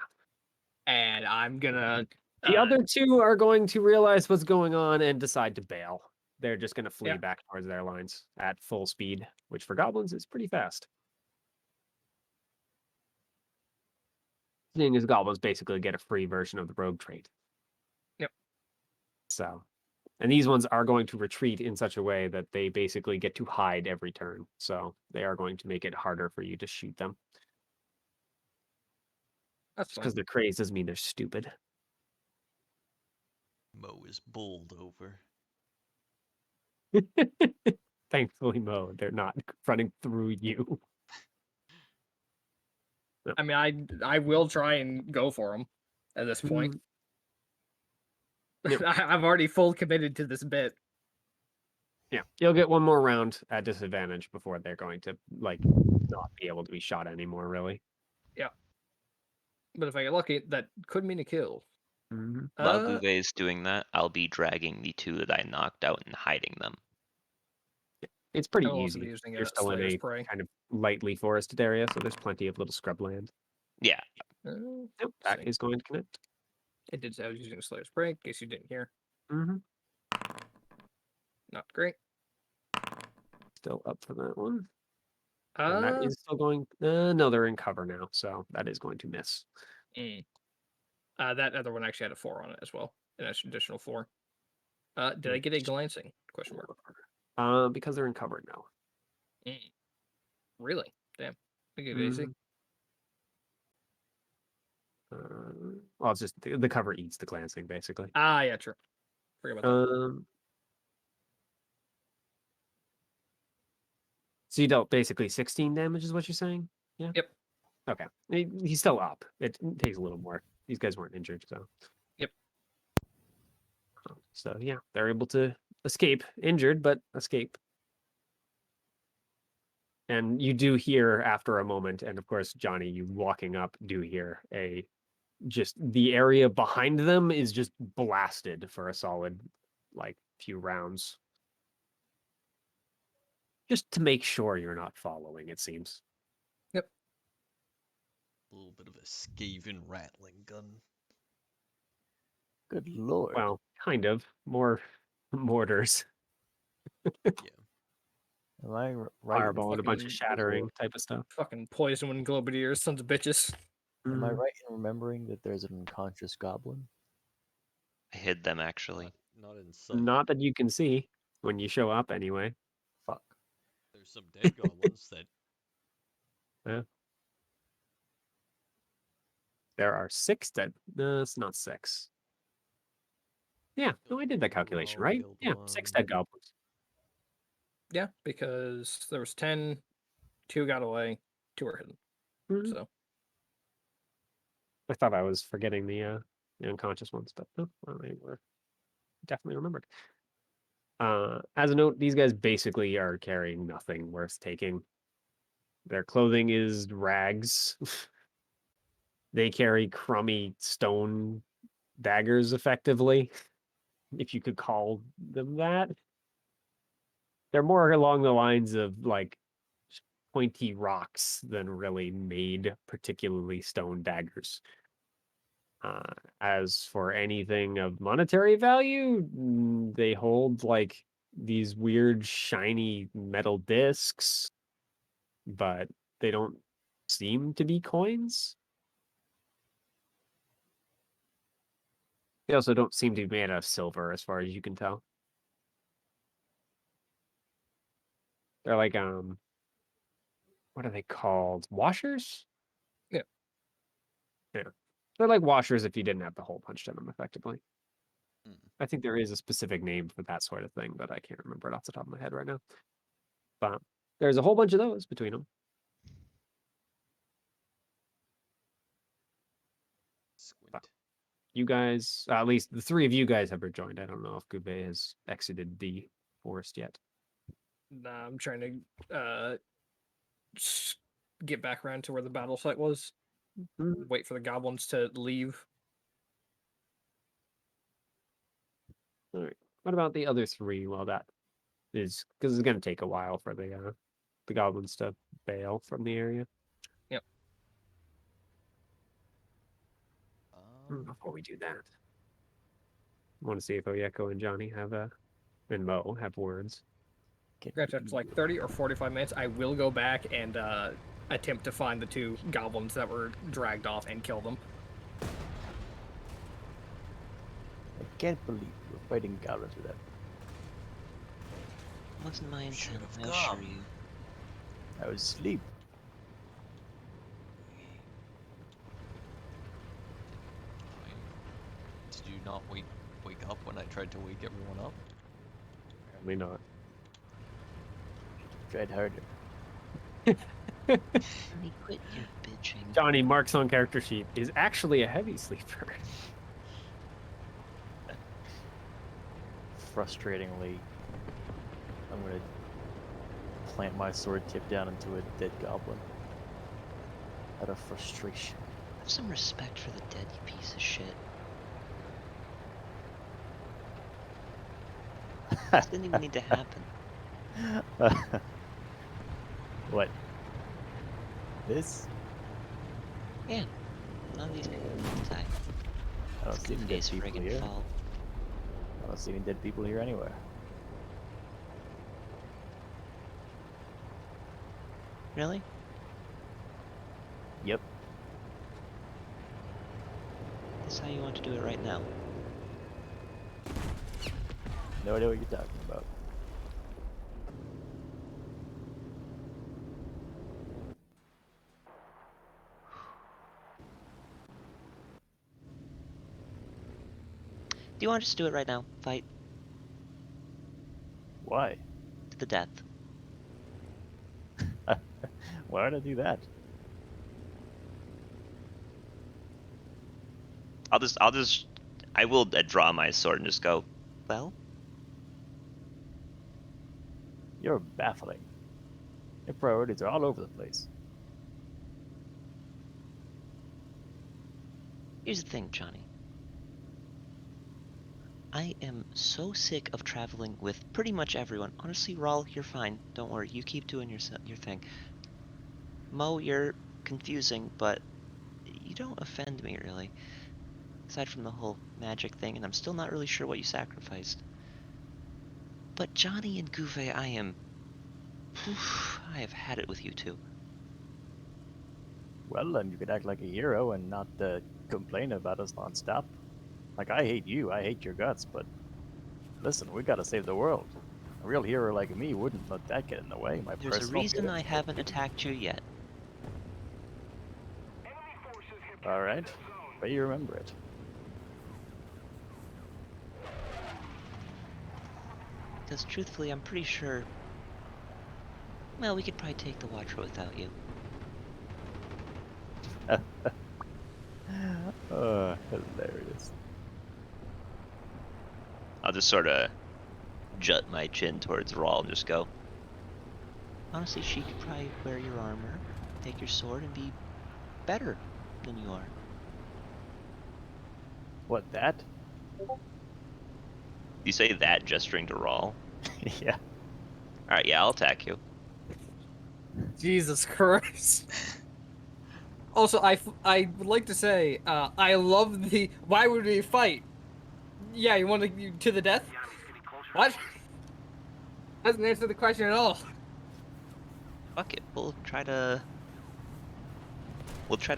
S6: And I'm gonna.
S1: The other 2 are going to realize what's going on and decide to bail. They're just going to flee back towards their lines at full speed, which for goblins is pretty fast. Seeing as goblins basically get a free version of the rogue trait.
S6: Yep.
S1: So, and these ones are going to retreat in such a way that they basically get to hide every turn. So they are going to make it harder for you to shoot them.
S6: That's
S1: because they're crazed doesn't mean they're stupid.
S8: Mo is bowled over.
S1: Thankfully, Mo, they're not running through you.
S6: I mean, I will try and go for him at this point.
S1: Yep.
S6: I've already full committed to this bit.
S1: Yeah, you'll get one more round at disadvantage before they're going to like not be able to be shot anymore. Really.
S6: Yeah. But if I get lucky, that could mean a kill.
S10: While Gouvet is doing that, I'll be dragging the 2 that I knocked out and hiding them.
S1: It's pretty
S6: I'll also
S1: easy.
S6: be using
S1: You're still in
S6: Slayer's
S1: a
S6: Prey.
S1: kind of lightly forested area, so there's plenty of little scrub land.
S10: Yeah.
S1: Yep, that is going to connect.
S6: It did say I was using Slayer's Prey, in case you didn't hear.
S1: Mm-hmm.
S6: Not great.
S1: Still up for that one. And that is still going. No, they're in cover now, so that is going to miss.
S6: That other one actually had a 4 on it as well, an additional 4. Did I get a glancing? Question mark.
S1: Because they're in cover now.
S6: Really? Damn. Okay, easy.
S1: Well, it's just the cover eats the glancing, basically.
S6: Ah, yeah, true. Forget about that.
S1: So you dealt basically 16 damage, is what you're saying? Yeah.
S6: Yep.
S1: Okay. He's still up. It takes a little more. These guys weren't injured, so.
S6: Yep.
S1: So yeah, they're able to escape, injured, but escape. And you do hear after a moment, and of course, Johnny, you walking up do hear just the area behind them is just blasted for a solid like few rounds. Just to make sure you're not following, it seems.
S6: Yep.
S8: A little bit of a scathing rattling gun.
S3: Good lord.
S1: Well, kind of. More mortars.
S8: Yeah.
S3: Am I right?
S1: Fireball and a bunch of shattering type of stuff.
S6: Fucking poison when globadiers, sons of bitches.
S3: Am I right in remembering that there's an unconscious goblin?
S10: I hid them actually.
S4: Not in sight.
S1: Not that you can see when you show up, anyway.
S3: Fuck.
S4: There's some dead goblins that
S1: Yeah. There are 6 dead. No, it's not 6. Yeah, no, I did that calculation,
S4: Raoul
S1: right?
S4: killed
S1: Yeah, 6
S4: one.
S1: dead goblins.
S6: Yeah, because there was 10, 2 got away, 2 were hidden.
S1: Mhm.
S6: So
S1: I thought I was forgetting the unconscious ones, but no, well, they were definitely remembered. As a note, these guys basically are carrying nothing worth taking. Their clothing is rags. They carry crummy stone daggers, effectively, if you could call them that. They're more along the lines of like pointy rocks than really made particularly stone daggers. As for anything of monetary value, they hold like these weird shiny metal discs, but they don't seem to be coins. They also don't seem to be made out of silver, as far as you can tell. They're like what are they called? Washers?
S6: Yeah.
S1: Yeah. They're like washers if you didn't have the hole punched in them, effectively.
S4: Hmm.
S1: I think there is a specific name for that sort of thing, but I can't remember it off the top of my head right now. But there's a whole bunch of those between them.
S4: squint.
S1: You guys, at least the 3 of you guys have rejoined. I don't know if Gube has exited the forest yet.
S6: nah, I'm trying to get back around to where the battle site was.
S1: Mhm.
S6: Wait for the goblins to leave.
S1: All right. What about the other 3? Well, that is because it's going to take a while for the goblins to bail from the area.
S6: Yep.
S1: Before we do that, I want to see if Oyeko and Johnny have and Mo have words.
S6: After like 30 or 45 minutes, I will go back and attempt to find the 2 goblins that were dragged off and kill them.
S3: I can't believe we're fighting goblins with that.
S2: Wasn't my intent,
S8: Should've
S2: I assure
S8: come.
S2: you.
S3: I was asleep.
S4: Did you not wake up when I tried to wake everyone up?
S1: Apparently not.
S3: Tried harder.
S2: Johnny, quit your bitching.
S1: Johnny, Mark's on character sheet, is actually a heavy sleeper.
S3: Frustratingly, I'm gonna plant my sword tip down into a dead goblin. Out of frustration.
S2: Have some respect for the dead, you piece of shit. This didn't even need to happen.
S3: What? This?
S2: Yeah. None of these people die.
S3: I don't see any dead
S2: Face
S3: people
S2: friggin'
S3: here.
S2: fault.
S3: I don't see any dead people here anywhere.
S2: Really?
S3: Yep.
S2: That's how you want to do it right now.
S3: No idea what you're talking about.
S2: Do you want to just do it right now? Fight
S3: Why?
S2: to the death.
S3: Why would I do that?
S10: I will draw my sword and just go, well,
S3: You're baffling. Your priorities are all over the place.
S2: Here's the thing, Johnny. I am so sick of traveling with pretty much everyone. Honestly, Raul, you're fine. Don't worry. You keep doing your thing. Mo, you're confusing, but you don't offend me, really. Aside from the whole magic thing, and I'm still not really sure what you sacrificed. But Johnny and Gouvet, I have had it with you two.
S3: Well, then you could act like a hero and not complain about us non-stop. Like, I hate you, I hate your guts, but listen, we gotta save the world. A real hero like me wouldn't let that get in the way. My
S2: There's a
S3: personal
S2: reason I
S3: feelings.
S2: haven't attacked you yet.
S3: All right, but you remember it.
S2: Because truthfully, I'm pretty sure. Well, we could probably take the Watcher without you.
S3: Hilarious.
S10: I'll just sort of jut my chin towards Rawl and just go,
S2: Honestly, she could probably wear your armor, take your sword, and be better than you are.
S3: What, that?
S10: you say that gesturing to Rawl?
S3: Yeah.
S10: Alright, yeah, I'll attack you.
S6: Jesus Christ. Also, I would like to say, I love the. Why would we fight? Yeah, you want to the death? What? Doesn't answer the question at all.
S10: Fuck it, we'll try to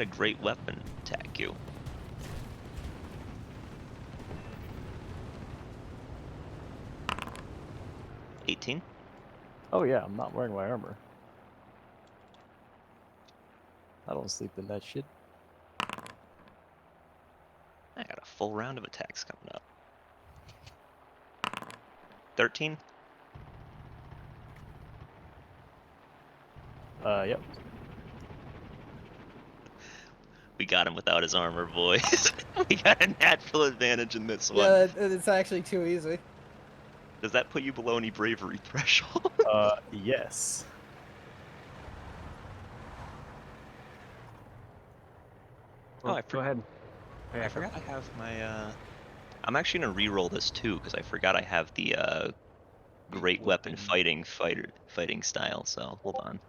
S10: great weapon attack you. $18.
S3: Oh yeah, I'm not wearing my armor. I don't sleep in that shit.
S10: I got a full round of attacks coming up. 13.
S3: Yep.
S10: We got him without his armor, boys. We got a natural advantage in this one.
S6: Yeah, it's actually too easy.
S10: Does that put you below any bravery threshold?
S3: Yes.
S1: Well, go ahead.
S10: I forgot I have my. I'm actually gonna re-roll this too because I forgot I have the great weapon fighting style. So hold on.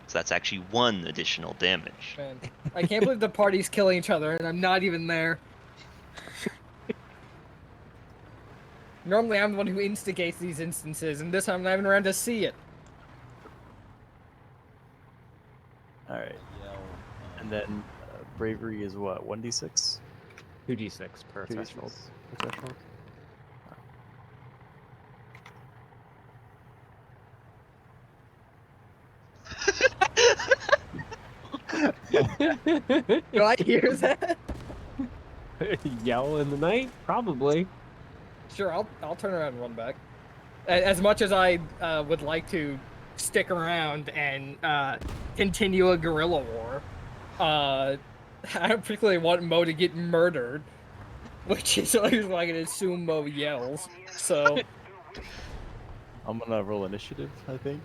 S10: So that's actually 1 additional damage.
S6: Man, I can't believe the party's killing each other and I'm not even there. Normally, I'm the one who instigates these instances, and this time I'm not even around to see it.
S3: All right. And then bravery is what? 1d6.
S1: 2d6 per
S3: 2d6
S1: threshold.
S3: per threshold.
S6: Do I hear that?
S1: Yell in the night? Probably.
S6: Sure, I'll turn around and run back. As much as I would like to stick around and continue a guerrilla war, I don't particularly want Mo to get murdered, which is always why I can assume Mo yells. So
S3: I'm gonna roll initiative, I think.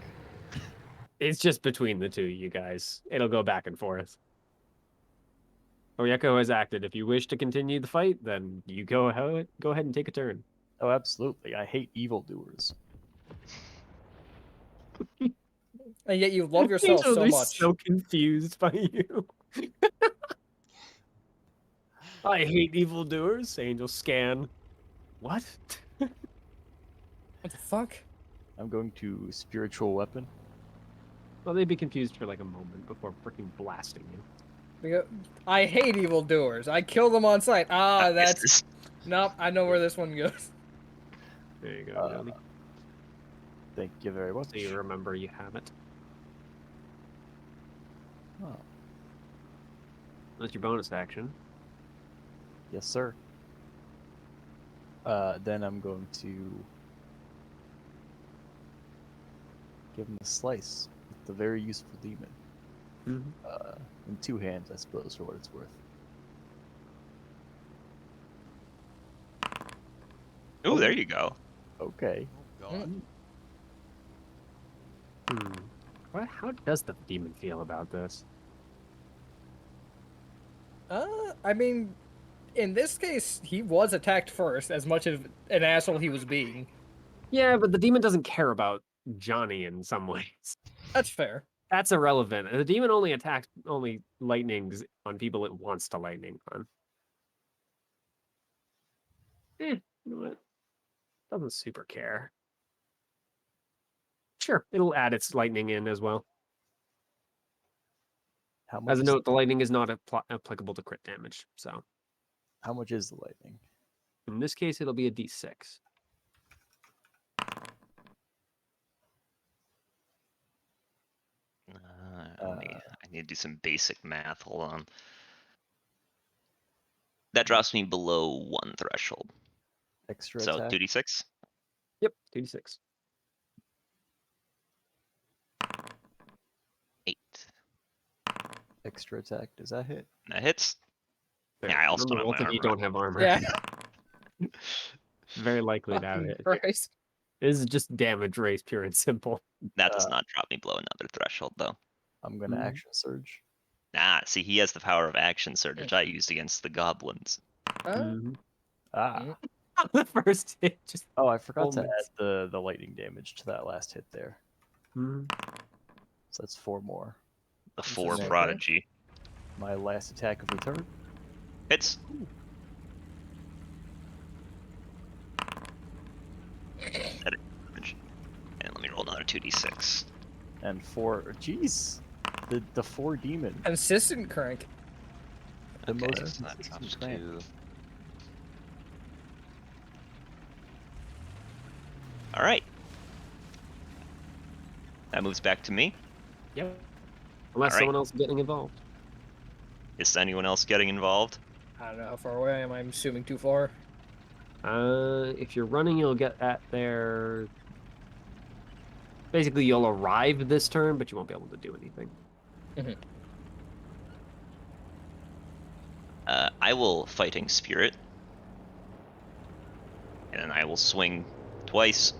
S1: It's just between the two, you guys. It'll go back and forth. Oyeko has acted. If you wish to continue the fight, then you go ahead and take a turn.
S3: Oh, absolutely. I hate evildoers.
S6: and yet you love yourself
S1: Angel,
S6: so
S1: they're
S6: much.
S1: so confused by you. I hate evildoers. Angel scan. What?
S6: What the fuck?
S3: I'm going to spiritual weapon.
S1: Well, they'd be confused for like a moment before freaking blasting you.
S6: I hate evildoers. I kill them on sight. Ah, that's... Nope, I know where this one goes.
S1: There you go, Johnny.
S3: Thank you very much.
S1: So you remember you have it.
S3: Oh.
S1: That's your bonus action.
S3: Yes, sir. Then I'm going to give him a slice. It's a very useful demon.
S1: Mm-hmm.
S3: In 2 hands, I suppose, for what it's worth.
S10: Ooh, there you go.
S3: Okay.
S4: Oh God.
S1: How does the demon feel about this?
S6: I mean, in this case, he was attacked first, as much as an asshole he was being.
S1: Yeah, but the demon doesn't care about Johnny in some ways.
S6: That's fair.
S1: That's irrelevant. The demon only attacks lightnings on people it wants to lightning on. You know what? Doesn't super care. Sure, it'll add its lightning in as well.
S3: How much?
S1: As a
S3: is,
S1: note, the lightning is not applicable to crit damage. So
S3: how much is the lightning?
S1: in this case, it'll be a d6.
S10: I need to do some basic math. Hold on. That drops me below 1 threshold.
S3: Extra
S10: So
S3: attack.
S10: 2d6.
S1: Yep, 2d6.
S10: 8.
S3: Extra attack. Does that hit?
S10: That hits.
S1: There.
S10: Yeah, I also
S1: Remember,
S10: don't
S1: both
S10: have
S1: of
S10: my
S1: you
S10: armor.
S1: don't have armor.
S6: Yeah.
S1: Very likely to have
S6: Fucking
S1: it.
S6: Christ.
S1: This is just damage race, pure and simple.
S10: That does not drop me below another threshold, though.
S3: I'm gonna
S1: Mhm.
S3: action surge.
S10: Ah, see, he has the power of action surge, which I used against the goblins.
S1: Mhm.
S3: Ah.
S1: The first hit just.
S3: Oh, I forgot to
S1: Moments.
S3: add the lightning damage to that last hit there.
S1: Mhm.
S3: So that's 4 more.
S10: The
S6: This
S10: 4
S6: is okay.
S10: prodigy.
S3: My last attack of the turn.
S10: Hits. And let me roll another 2d6.
S3: And 4. Jeez. The 4 demon.
S6: Consistent crank.
S3: The
S10: Okay,
S3: most
S10: so that
S3: consistent
S10: drops
S3: crank.
S10: to... Alright. That moves back to me.
S1: Yep. Unless
S10: Alright.
S1: someone else is getting involved.
S10: Is anyone else getting involved?
S6: I don't know how far away I am. I'm assuming too far.
S1: If you're running, you'll get at their. Basically, you'll arrive this turn, but you won't be able to do anything.
S10: I will Fighting Spirit. And then I will swing twice.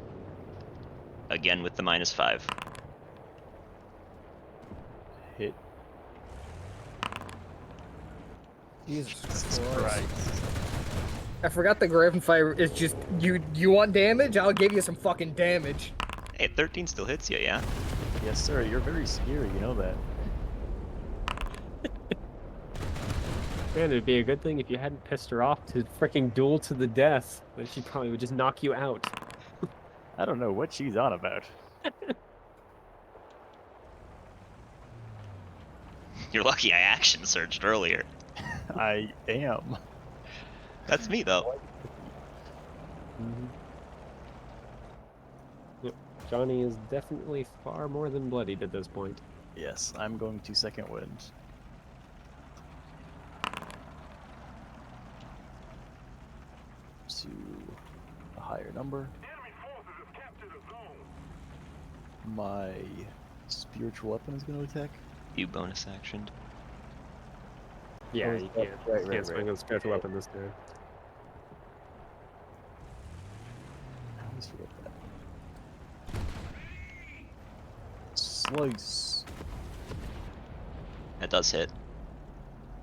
S10: Again with the -5.
S3: Hit.
S6: Jesus Christ. I forgot the Graven Fire is just you want damage? I'll give you some fucking damage.
S10: Hey, 13 still hits you, yeah?
S3: Yes, sir. You're very scary. You know that.
S1: Man, it'd be a good thing if you hadn't pissed her off to freaking duel to the death. Then she probably would just knock you out.
S3: I don't know what she's on about.
S10: You're lucky I action surged earlier.
S3: I am.
S10: That's me, though.
S1: Yep. Johnny is definitely far more than bloodied at this point.
S3: Yes, I'm going to second wind. To a higher number. My spiritual weapon is going to attack.
S10: You bonus actioned.
S1: Yeah,
S3: Oh,
S1: you
S3: oh,
S1: can't.
S3: right,
S1: Can't swing a spiritual weapon this turn.
S3: I always forget that. Slice.
S10: That does hit.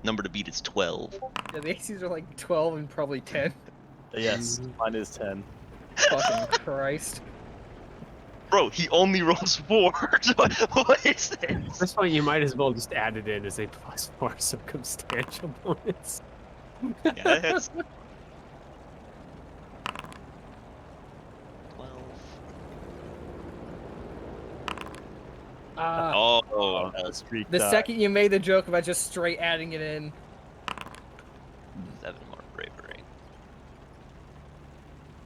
S10: Number to beat is 12.
S6: Yeah, the ACs are like 12 and probably 10.
S3: Yes, mine is 10.
S6: Fucking Christ.
S10: Bro, he only rolls 4. What is
S1: At
S10: this?
S1: this point, you might as well just add it in as a +4 circumstantial bonus.
S10: Yeah, that hits. 12. Oh, that was
S3: streak
S6: The
S3: die.
S6: second you made the joke about just straight adding it in.
S10: 7 more bravery.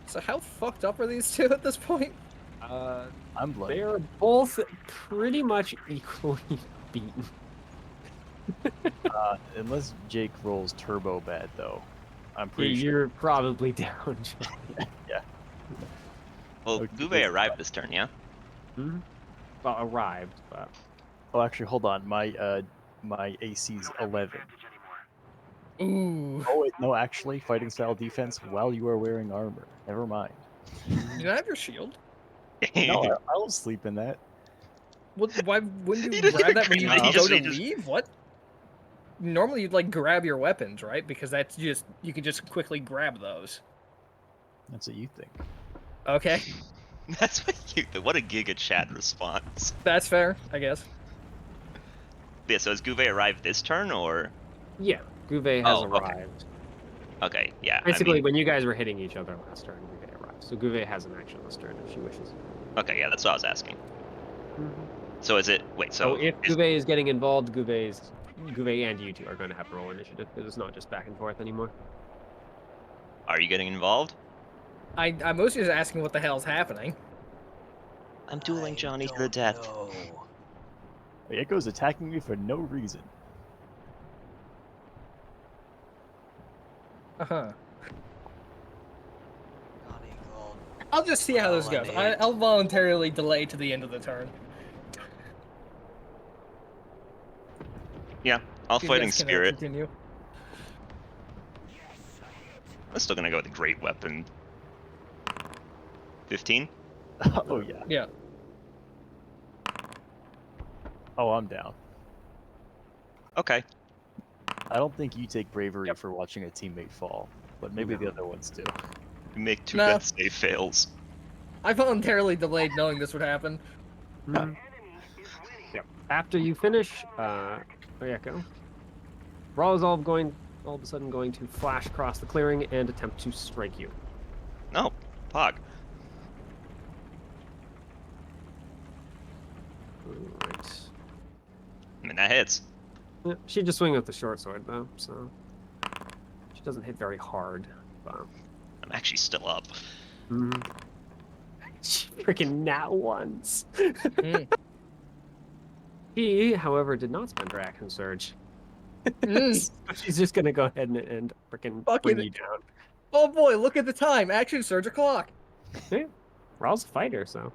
S6: So how fucked up are these two at this point?
S3: I'm bloody.
S1: They are both pretty much equally beaten.
S3: Unless Jake rolls turbo bad, though. I'm pretty sure.
S1: You're probably down, Johnny.
S3: Yeah.
S10: Well,
S3: Okay,
S10: Guve
S3: that's
S10: arrived this turn, yeah?
S1: Hmm? Well, arrived, but
S3: Oh, actually, hold on. My AC's 11.
S6: Ooh.
S3: Oh wait, no, actually, fighting style defense while you are wearing armor. Never mind.
S6: You don't have your shield?
S3: No, I'll sleep in that.
S6: Why wouldn't
S10: He
S6: you
S10: didn't
S6: grab that when you
S10: agree,
S6: go to
S10: he just-
S6: leave? What? Normally you'd like grab your weapons, right? Because that's just you can just quickly grab those.
S3: That's what you think.
S6: Okay,
S10: That's what a Giga Chat response.
S6: that's fair, I guess.
S10: Yeah, so has Guve arrived this turn, or?
S1: yeah, Guve has
S10: Oh, okay.
S1: arrived.
S10: Okay, yeah.
S1: Basically,
S10: I mean,
S1: when you guys were hitting each other last turn, Guve arrived. So Guve has an action this turn if she wishes.
S10: okay, yeah, that's what I was asking. So is it, wait,
S1: So
S10: so
S1: if
S10: is,
S1: Guve is getting involved, Guve's Gouvet and you two are going to have to roll initiative because it's not just back and forth anymore.
S10: Are you getting involved?
S6: I'm mostly just asking what the hell's happening.
S10: I'm dueling
S8: I
S10: Johnny to the
S8: don't
S10: death.
S8: know.
S3: Echo's attacking me for no reason.
S6: Uh-huh.
S8: Johnny called
S6: I'll just see how this goes.
S8: Roll
S6: I'll voluntarily delay to the end of the turn.
S10: Yeah, I'll
S6: You
S10: fighting
S6: guys can,
S10: spirit.
S6: continue.
S10: I'm still gonna go with the great weapon. 15?
S3: Oh yeah.
S6: Yeah.
S3: Oh, I'm down.
S10: Okay.
S3: I don't think you take bravery for watching a teammate fall, but maybe the other ones do.
S10: You make 2
S6: No.
S10: death save fails.
S6: I voluntarily delayed knowing this would happen.
S1: Yep. After you finish, Oyeko, Raw is all of a sudden going to flash across the clearing and attempt to strike you.
S10: No, Pog.
S1: Alright.
S10: I mean, that hits.
S1: Yeah, she just swing with the short sword though, so she doesn't hit very hard. But...
S10: I'm actually still up.
S1: She freaking nat ones.
S6: Mm.
S1: She, however, did not spend her action surge.
S6: Mm.
S1: So she's just gonna go ahead and freaking bring you down.
S6: Oh boy, look at the time. Action surge o'clock.
S1: Yeah. Raw's a fighter, so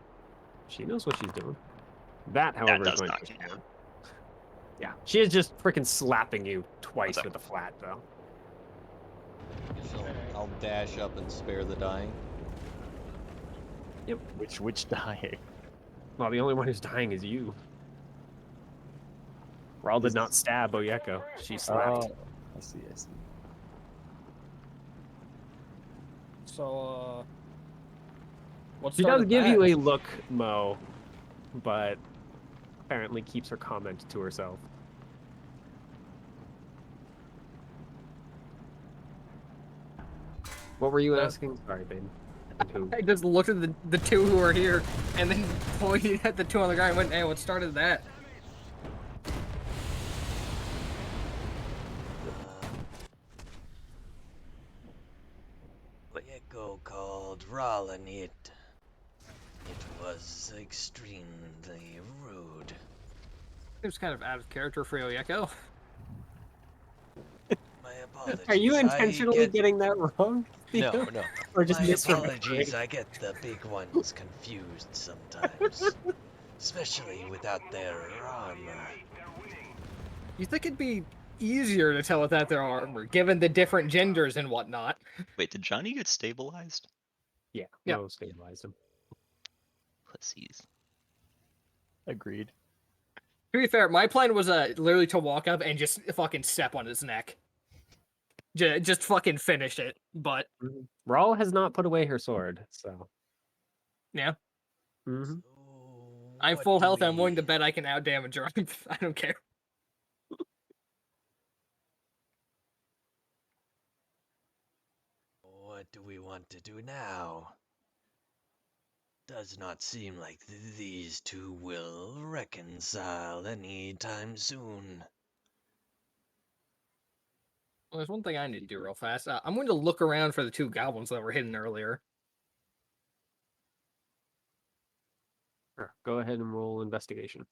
S1: she knows what she's doing. That, however, is
S10: does
S1: going to
S10: knock
S1: push
S10: you
S1: you down. Yeah, she is just freaking slapping you twice
S10: What's up?
S1: with a flat, though.
S4: So I'll dash up and spare the dying.
S1: Yep.
S3: Which dying?
S1: Well, the only one who's dying is you. Rawl did not stab Oyeko. She slapped.
S3: Oh, I see.
S6: So, what
S1: She does
S6: started
S1: give
S6: that?
S1: you a look, Mo, but apparently keeps her comment to herself. What were you asking? Sorry, babe. And who?
S6: I just looked at the two who are here, and then pointed at the two on the ground and went, hey, what started that?
S8: Oyeko called Rollin it. It was extremely rude.
S6: Seems kind of out of character for Oyeko.
S8: My apologies.
S1: Are you
S8: I
S1: intentionally
S8: get...
S1: getting that wrong?
S8: No,
S1: Theo?
S8: no.
S1: Or just
S8: My
S1: misremembering?
S8: apologies. I get the big ones confused sometimes. Especially without their armor.
S6: You think it'd be easier to tell without their armor, given the different genders and whatnot?
S10: Wait, did Johnny get stabilized?
S1: Yeah,
S6: Yeah.
S1: no, stabilized him.
S10: Pussies.
S3: Agreed.
S6: To be fair, my plan was literally to walk up and just fucking step on his neck. Just fucking finish it, but...
S1: Rawl has not put away her sword, so...
S6: Yeah.
S1: Mm-hmm.
S8: So
S6: I'm
S8: what
S6: full
S8: do
S6: health, and I'm
S8: we-
S6: willing to bet I can outdamage her. I don't care.
S8: What do we want to do now? Does not seem like these two will reconcile anytime soon.
S6: Well, there's one thing I need to do real fast. I'm going to look around for the two goblins that were hidden earlier.
S1: Sure. Go ahead and roll investigation.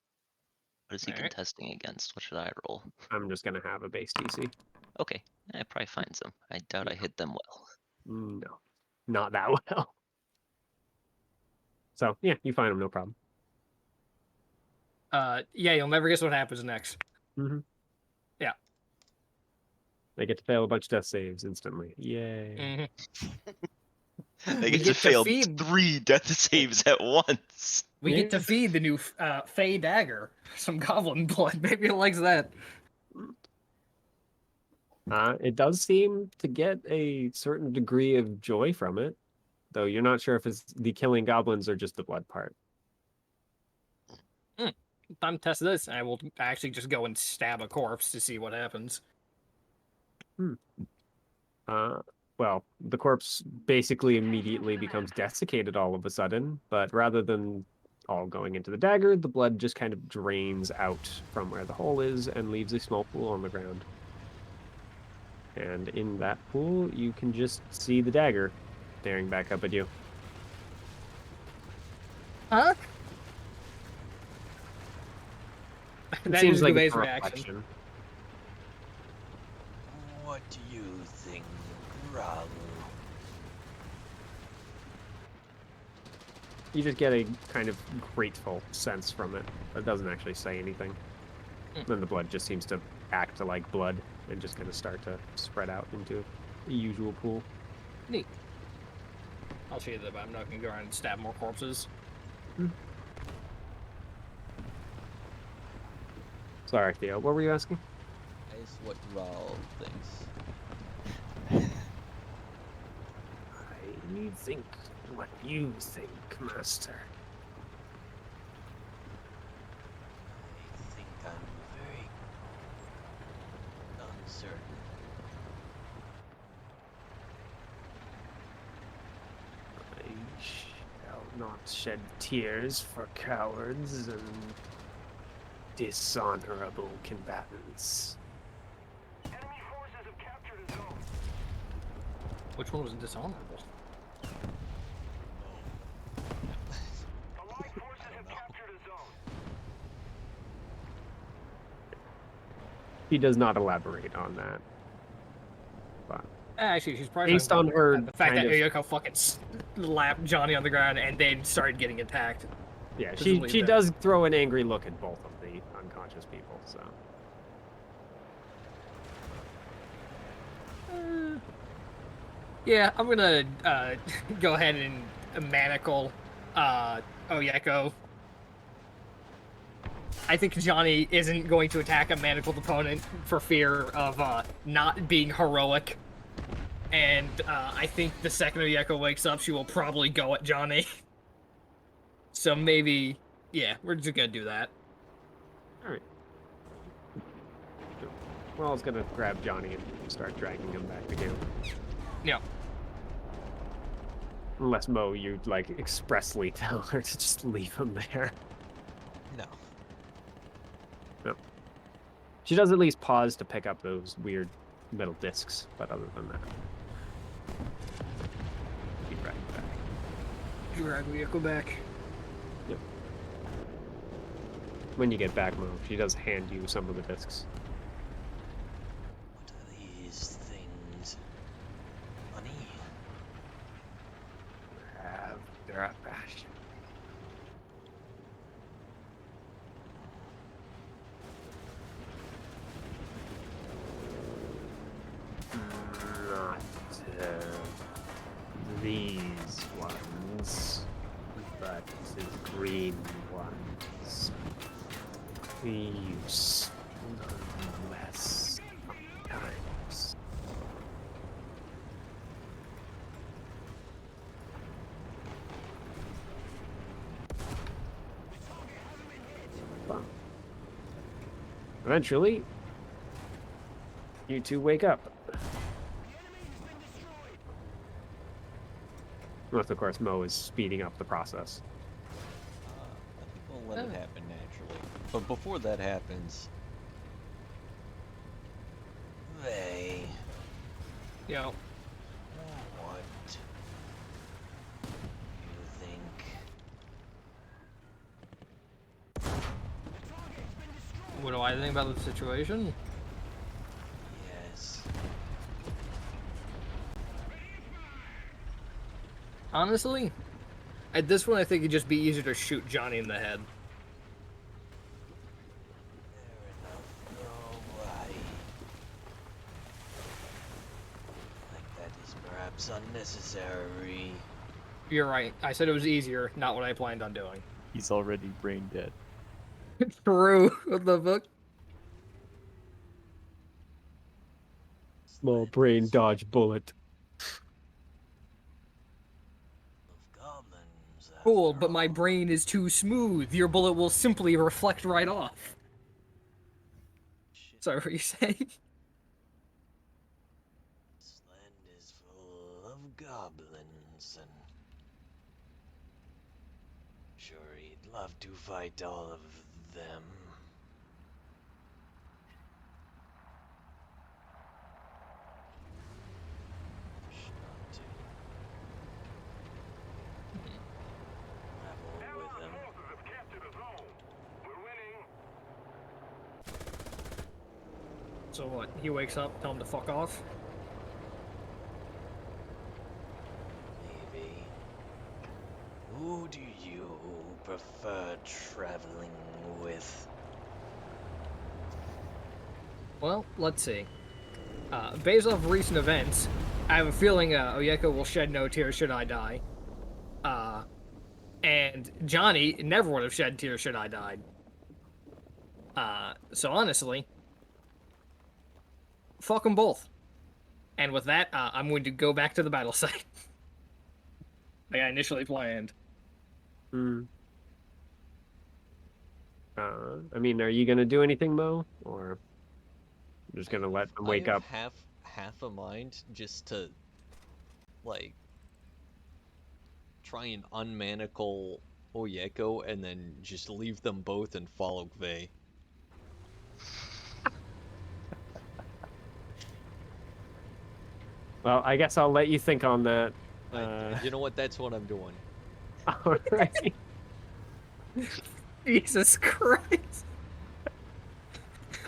S10: What is he
S6: Alright.
S10: contesting against? What should I roll?
S1: I'm just gonna have a base TC.
S10: Okay, I probably find some. I doubt I hit them well.
S1: No, not that well. So yeah, you find him, no problem.
S6: Yeah, you'll never guess what happens next.
S1: Mm-hmm.
S6: Yeah.
S1: They get to fail a bunch of death saves instantly. Yay!
S10: They
S6: We
S10: get to
S6: get to
S10: fail
S6: feed-
S10: 3 death saves at once.
S6: We get to feed the new Fey dagger some goblin blood. Maybe it likes that.
S1: It does seem to get a certain degree of joy from it, though you're not sure if it's the killing goblins or just the blood part.
S6: Time to test this. I will actually just go and stab a corpse to see what happens.
S1: Well, the corpse basically immediately becomes desiccated all of a sudden, but rather than all going into the dagger. The blood just kind of drains out from where the hole is and leaves a small pool on the ground. And in that pool, you can just see the dagger staring back up at you.
S6: Huh?
S1: It
S6: That
S1: seems
S6: is
S1: like
S6: Gouvet's
S1: it's a
S6: reaction.
S1: reflection.
S8: What do you think, Raul?
S1: You just get a kind of grateful sense from it. It doesn't actually say anything. Then the blood just seems to act like blood and just kind of start to spread out into the usual pool.
S6: Neat. I'll show you that, but I'm not gonna go around and stab more corpses.
S1: Sorry, Theo. What were you asking?
S4: Is what Raul thinks.
S1: I think what you think, Master.
S8: I think I'm very uncertain.
S1: I shall not shed tears for cowards and dishonorable combatants.
S6: Which one was dishonorable?
S1: He does not elaborate on that. But
S6: Actually, she's probably
S1: based
S6: talking
S1: on her
S6: about the fact that
S1: kind of-
S6: Oyoko fucking slapped Johnny on the ground and then started getting attacked.
S1: yeah,
S6: Presumably
S1: she
S6: that-
S1: does throw an angry look at both of the unconscious people. So
S6: Yeah, I'm gonna go ahead and manacle Oyeko. I think Johnny isn't going to attack a manacled opponent for fear of not being heroic. And I think the second Oyeko wakes up, she will probably go at Johnny. So maybe, yeah, we're just gonna do that.
S1: all right. Well, I was gonna grab Johnny and start dragging him back to camp.
S6: Yeah.
S1: Unless Mo, you like expressly tell her to just leave him there.
S8: No.
S1: No. She does at least pause to pick up those weird metal discs, but other than that, keep dragging back.
S6: Drag Oyeko back.
S1: Yep. When you get back, Mo, she does hand you some of the discs.
S8: What are these things? Money?
S1: Have their passion. Not these ones, but the green ones. These nonetheless sometimes. Well, eventually, you two wake up. Unless, of course, Mo is speeding up the process.
S4: I think we'll let it happen naturally. But before that happens,
S8: They.
S6: Yo.
S8: What do you think?
S6: What do I think about the situation?
S8: Yes.
S6: Honestly, at this point, I think it'd just be easier to shoot Johnny in the head.
S8: Fair enough. Oh, I think that is perhaps unnecessary.
S6: You're right. I said it was easier, not what I planned on doing.
S3: He's already brain dead.
S6: True. What the fuck?
S1: Small brain dodge bullet.
S8: Of goblins.
S6: Cool,
S8: after
S6: but my
S8: all.
S6: brain is too smooth. Your bullet will simply reflect right off.
S8: Shit,
S6: Sorry, what are you saying?
S8: this land is full of goblins, and sure he'd love to fight all of them. Not to travel with them.
S6: So what? He wakes up, tell him to fuck off.
S8: Maybe. Who do you prefer traveling with?
S6: Well, let's see. Based off recent events, I have a feeling Oyeko will shed no tears should I die. And Johnny never would have shed tears should I died. So honestly, fuck them both. And with that, I'm going to go back to the battle site. Like I initially planned.
S1: Hmm. I mean, are you gonna do anything, Mo, or you're just gonna let them wake
S4: I
S1: up?
S4: have half a mind just to like try and unmanacle Oyeko and then just leave them both and follow Vey.
S1: Well, I guess I'll let you think on that.
S4: You know what? That's what I'm doing.
S1: All right.
S6: Jesus Christ.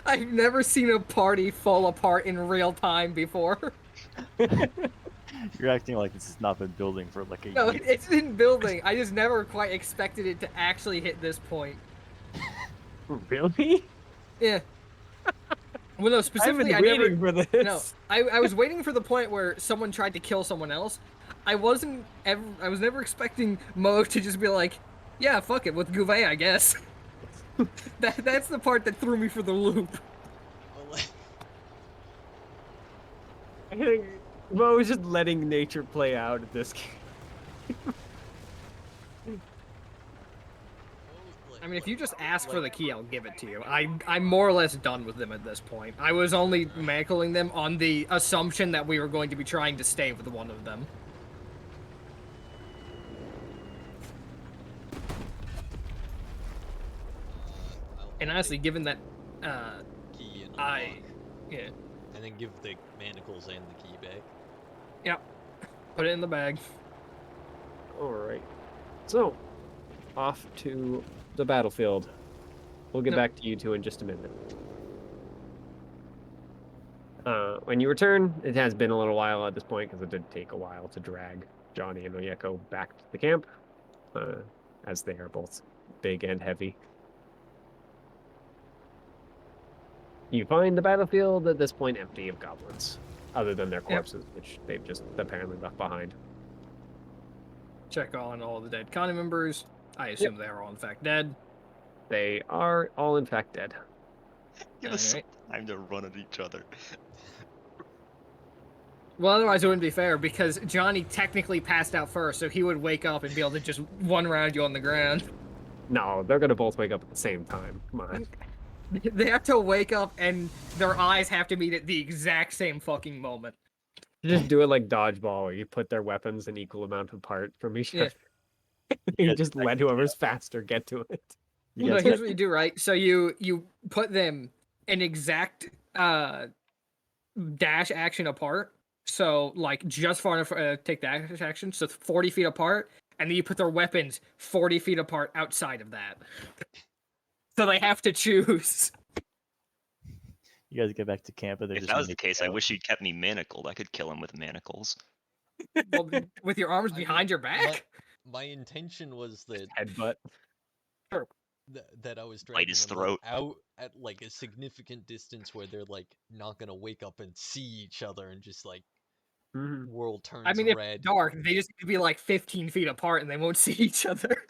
S6: I've never seen a party fall apart in real time before.
S3: You're acting like this has not been building for like a
S6: No,
S3: year.
S6: it's been building. I just never quite expected it to actually hit this point.
S1: Really?
S6: Yeah. Well, no, specifically,
S1: I've been waiting for this.
S6: No, I was waiting for the point where someone tried to kill someone else. I was never expecting Mo to just be like, yeah, fuck it, with Gouvet, I guess. That's the part that threw me for the loop.
S1: I think Mo was just letting nature play out at this game.
S6: I mean, if you just ask for the key, I'll give it to you. I'm more or less done with them at this point. I was only mangling them on the assumption that we were going to be trying to stay with one of them. And honestly, given that,
S4: Key and
S6: yeah.
S4: And then give the manacles and the key back.
S6: Yep. Put it in the bag.
S1: All right. So, off to the battlefield. We'll get back to you two in just a minute. When you return, it has been a little while at this point because it did take a while to drag Johnny and Oyeko back to the camp, as they are both big and heavy. You find the battlefield at this point empty of goblins, other than their corpses, which they've just apparently left behind.
S6: Check on all the dead Connie members. I assume they are all in fact dead.
S1: They are all in fact dead.
S10: Give us some time to run at each other.
S6: Well, otherwise it wouldn't be fair because Johnny technically passed out first, so he would wake up and be able to just one round you on the ground.
S1: No, they're gonna both wake up at the same time. Come on.
S6: They have to wake up and their eyes have to meet at the exact same fucking moment.
S1: Just do it like dodgeball, where you put their weapons an equal amount apart from each other. You just let whoever's faster get to it.
S6: No, here's what you do, right? So you put them an exact dash action apart. So like just far enough take dash action, so 40 feet apart, and then you put their weapons 40 feet apart outside of that. So they have to choose.
S3: You guys get back to camp and they're
S10: If
S3: just
S10: that was the case, I wish you'd kept me manacled. I could kill him with manacles.
S6: Well, with your arms behind your back?
S4: My intention was that
S1: headbutt.
S4: That I was
S10: Bite
S4: dragging
S10: his
S4: them
S10: throat.
S4: out at like a significant distance where they're like not gonna wake up and see each other and just like world turns
S6: I mean, if
S4: red.
S6: it's dark, they just need to be like 15 feet apart and they won't see each other.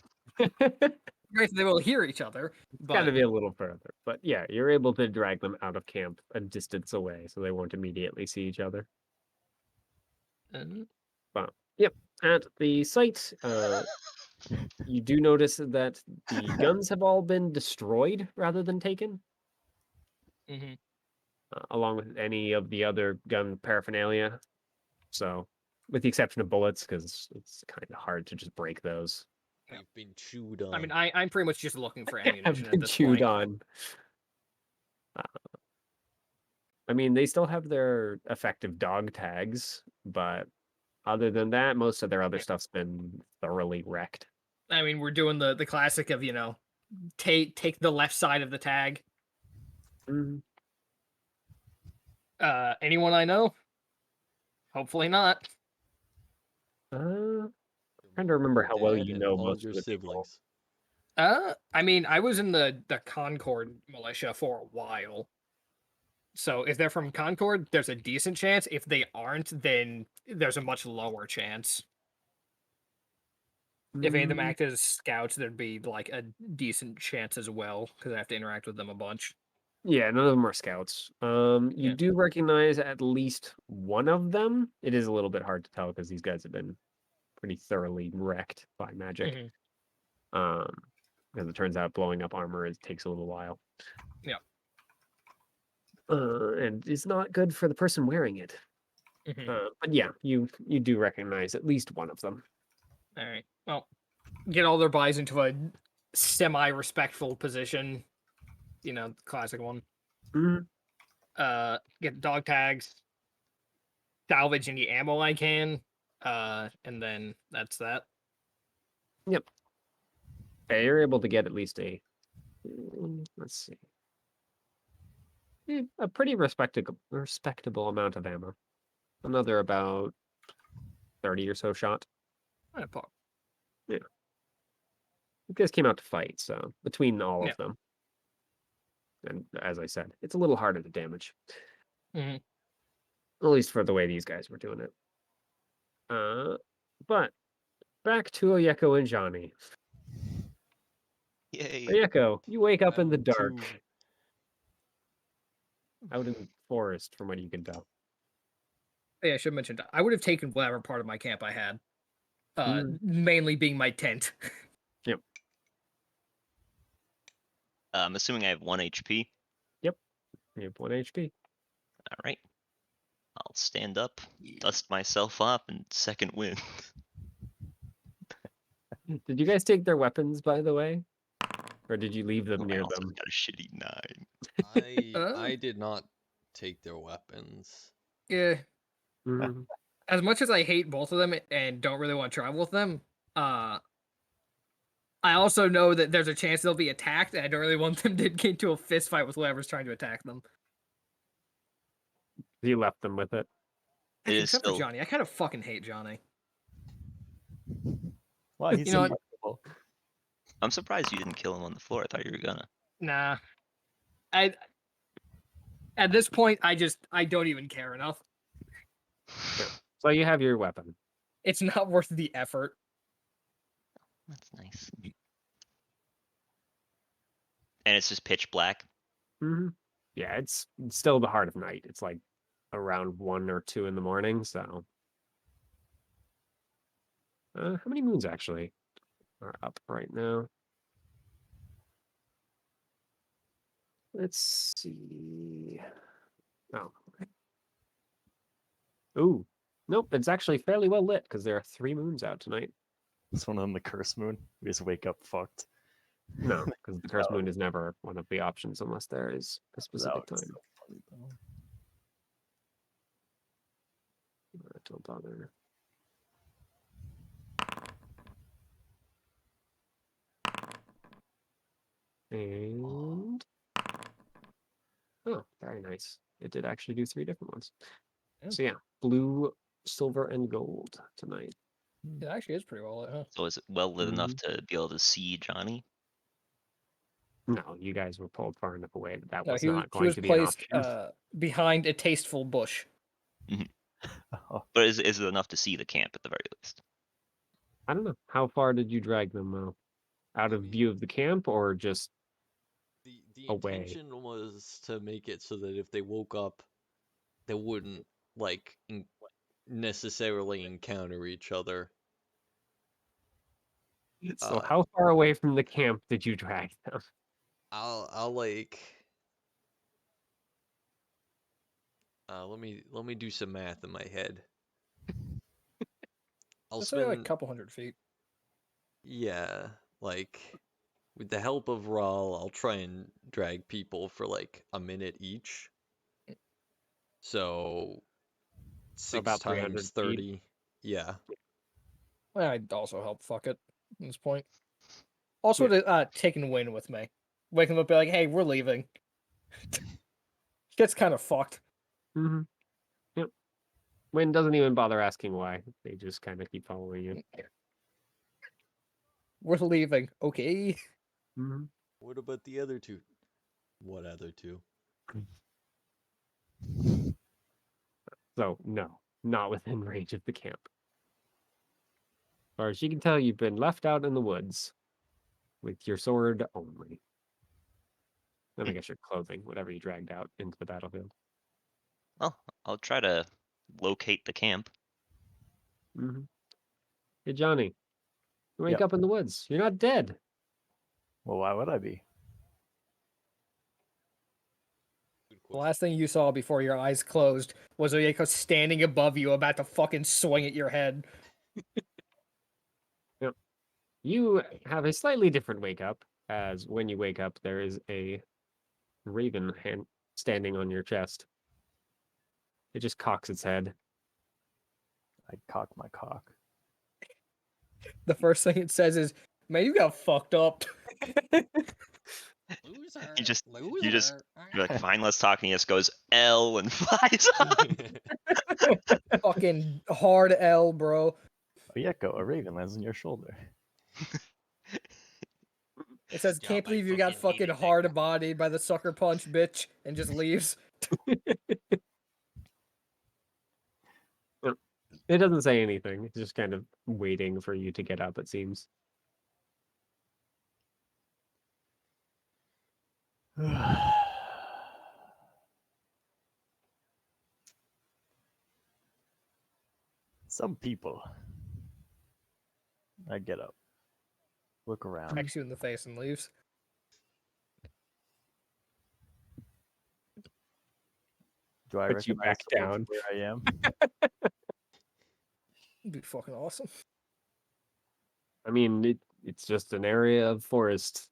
S6: Right, they will hear each other. But...
S1: Gotta be a little further. But yeah, you're able to drag them out of camp a distance away so they won't immediately see each other. But, yep. At the site, you do notice that the guns have all been destroyed rather than taken. Along with any of the other gun paraphernalia. So, with the exception of bullets, because it's kind of hard to just break those.
S4: They've been chewed on.
S6: I mean, I'm pretty much just looking for
S1: Have
S6: ammunition at
S1: been
S6: this
S1: chewed
S6: point.
S1: on. I mean, they still have their effective dog tags, but other than that, most of their other stuff's been thoroughly wrecked.
S6: I mean, we're doing the classic of, take the left side of the tag.
S1: Mhm.
S6: Anyone I know? Hopefully not.
S1: Trying to
S4: Your
S1: remember how well
S4: dad
S1: you
S4: and
S1: know
S4: all
S1: most
S4: your
S1: of the people.
S4: siblings.
S6: I mean, I was in the Concord militia for a while. So if they're from Concord, there's a decent chance. If they aren't, then there's a much lower chance. If any of them
S1: Mm,
S6: act as scouts, there'd be like a decent chance as well, because I have to interact with them a bunch.
S1: yeah, none of them are scouts. You
S6: Yeah.
S1: do recognize at least one of them. It is a little bit hard to tell because these guys have been pretty thoroughly wrecked by magic.
S6: Mhm.
S1: Because it turns out blowing up armor takes a little while.
S6: Yeah.
S1: And it's not good for the person wearing it.
S6: Mhm.
S1: But yeah, you do recognize at least one of them.
S6: All right. Well, get all their buys into a semi-respectful position. The classic one.
S1: Mhm.
S6: Get dog tags, salvage any ammo I can, and then that's that.
S1: Yep. Yeah, you're able to get at least let's see. A pretty respectable amount of ammo. Another about 30 or so shot.
S6: Yeah.
S1: You guys came out to fight, so between all
S6: Yeah.
S1: of them. And as I said, it's a little harder to damage.
S6: Mhm.
S1: At least for the way these guys were doing it. But back to Oyeko and Johnny.
S10: Yay.
S1: Oyeko, you wake up in the
S4: Round
S1: dark.
S4: two.
S1: Out in the forest, from what you can tell.
S6: Yeah, I should mention I would have taken whatever part of my camp I had. Mainly being my tent.
S1: Yep.
S10: I'm assuming I have 1 HP.
S1: Yep. You have 1 HP.
S10: All right. I'll stand up, dust myself off, and second wind.
S1: Did you guys take their weapons, by the way? Or did you leave them
S10: I
S1: near
S10: also
S1: them?
S10: got a shitty 9.
S4: I did not take their weapons.
S6: Yeah.
S1: Mhm.
S6: As much as I hate both of them and don't really want to travel with them, I also know that there's a chance they'll be attacked, and I don't really want them to get into a fist fight with whoever's trying to attack them.
S1: You left them with it.
S10: It is
S6: Except
S10: still.
S6: for Johnny. I kind of fucking hate Johnny.
S3: Why? He's
S6: You know what?
S3: impossible.
S10: I'm surprised you didn't kill him on the floor. I thought you were gonna.
S6: Nah. At this point, I don't even care enough.
S1: So you have your weapon.
S6: It's not worth the effort.
S10: That's nice. And it's just pitch black.
S1: Mm-hmm. Yeah, it's still the heart of night. It's like around 1 or 2 in the morning, so. How many moons actually are up right now? Let's see. Oh. Ooh. Nope, it's actually fairly well lit because there are 3 moons out tonight.
S3: It's one of them, the curse moon. We just wake up fucked.
S1: No, because the curse moon is never one of the options unless there is a specific time.
S3: So funny, though.
S1: Don't bother. And oh, very nice. It did actually do 3 different ones.
S6: Yeah.
S1: So yeah, blue, silver, and gold tonight.
S6: It actually is pretty well lit, huh?
S10: So is it well lit enough to be able to see Johnny?
S1: No, you guys were pulled far enough away that
S6: No,
S1: was
S6: he was,
S1: not
S6: he
S1: going
S6: was
S1: to be an
S6: placed
S1: option.
S6: behind a tasteful bush.
S10: But is it enough to see the camp at the very least?
S1: I don't know. How far did you drag them, though? Out of view of the camp or just
S4: The
S1: away?
S4: intention was to make it so that if they woke up, they wouldn't like necessarily encounter each other.
S1: So how far away from the camp did you drag them?
S4: I'll like let me do some math in my head. I'll
S6: Let's say like a
S4: spend
S6: couple hundred feet.
S4: Yeah, like with the help of Rawl, I'll try and drag people for like a minute each. So
S1: So
S4: 6
S1: about 300
S4: times
S1: feet.
S4: 30. Yeah.
S6: I'd also help. Fuck it. At this point. Also,
S1: Yeah.
S6: taking Wayne with me. Wake him up, be like, "Hey, we're leaving." Shit's kind of fucked.
S1: Mm-hmm. Yep. Wynn doesn't even bother asking why. They just kind of keep following you.
S6: We're leaving. Okay.
S1: Mm-hmm.
S4: What about the other two? What other two?
S1: So no, not within range of the camp. As far as you can tell, you've been left out in the woods with your sword only. And I guess your clothing, whatever you dragged out into the battlefield.
S10: Well, I'll try to locate the camp.
S1: Mm-hmm. Hey, Johnny, you wake
S3: Yep.
S1: up in the woods. You're not dead.
S3: Well, why would I be?
S4: Good
S6: The
S4: question.
S6: last thing you saw before your eyes closed was Oyeko standing above you, about to fucking swing at your head.
S1: Yep. You have a slightly different wake up, as when you wake up, there is a raven hand standing on your chest. It just cocks its head.
S3: I cock my cock.
S6: The first thing it says is, "Man, you got fucked up."
S8: Loser.
S10: You just
S8: Loser.
S10: you're like, fine, let's talk. And he just goes L and flies off.
S6: Fucking hard L, bro.
S3: Oyeko, a raven lands on your shoulder.
S6: It says,
S8: Good job,
S6: "Can't
S8: I
S6: believe you got
S8: fucking
S6: fucking
S8: hated that
S6: hard bodied by the sucker punch, bitch," and just leaves.
S1: Yep. It doesn't say anything. It's just kind of waiting for you to get up, it seems.
S3: Some people. I get up, look around.
S6: Smacks you in the face and leaves.
S3: Do I
S1: Puts you
S3: recognize
S1: back
S3: the woods
S1: down.
S3: where I am?
S6: It'd be fucking awesome.
S1: I mean, it's just an area of forest.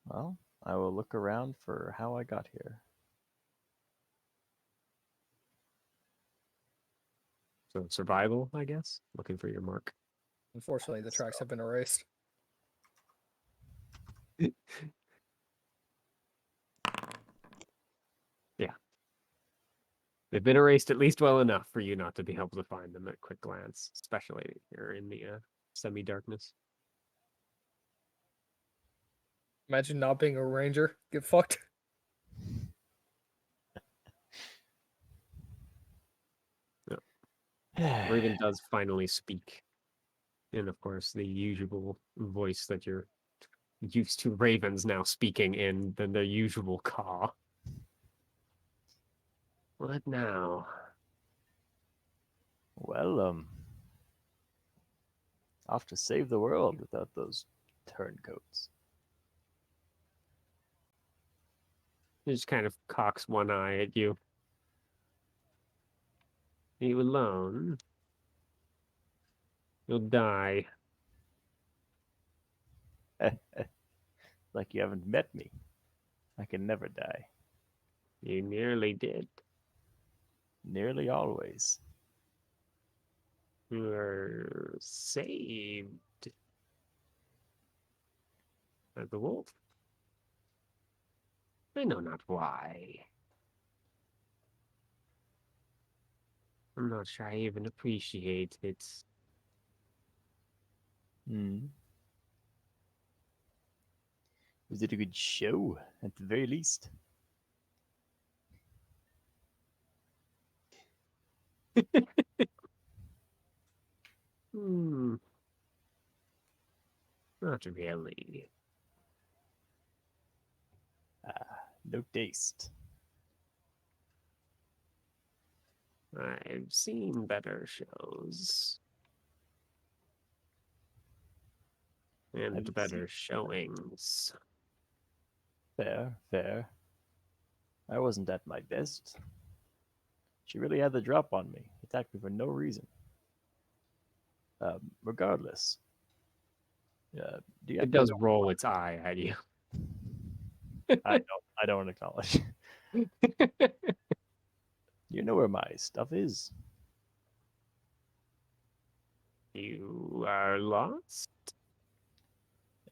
S3: Well, I will look around for how I got here.
S1: So survival, I guess. Looking for your mark.
S6: Unfortunately, the tracks have been erased.
S1: Yeah. They've been erased at least well enough for you not to be able to find them at quick glance, especially here in the semi-darkness.
S6: Imagine not being a ranger. Get fucked.
S1: Raven does finally speak. And of course, the usual voice that you're used to ravens now speaking in than their usual caw. What now?
S3: Well, off to save the world without those turncoats.
S1: He just kind of cocks one eye at you. Are you alone? You'll die.
S3: Like you haven't met me. I can never die.
S1: You nearly did.
S3: Nearly always.
S1: You were saved by the wolf. I know not why. I'm not sure I even appreciate it.
S3: Hmm. Was it a good show, at the very least?
S1: Hmm. Not really.
S3: No taste.
S1: I've seen better shows. And
S3: I've
S1: better showings.
S3: Fair, fair. I wasn't at my best. She really had the drop on me. Attacked me for no reason. Regardless, do you
S1: It
S3: happen to
S1: does
S3: know
S1: roll its eye at you.
S3: I don't acknowledge. You know where my stuff is.
S1: You are lost?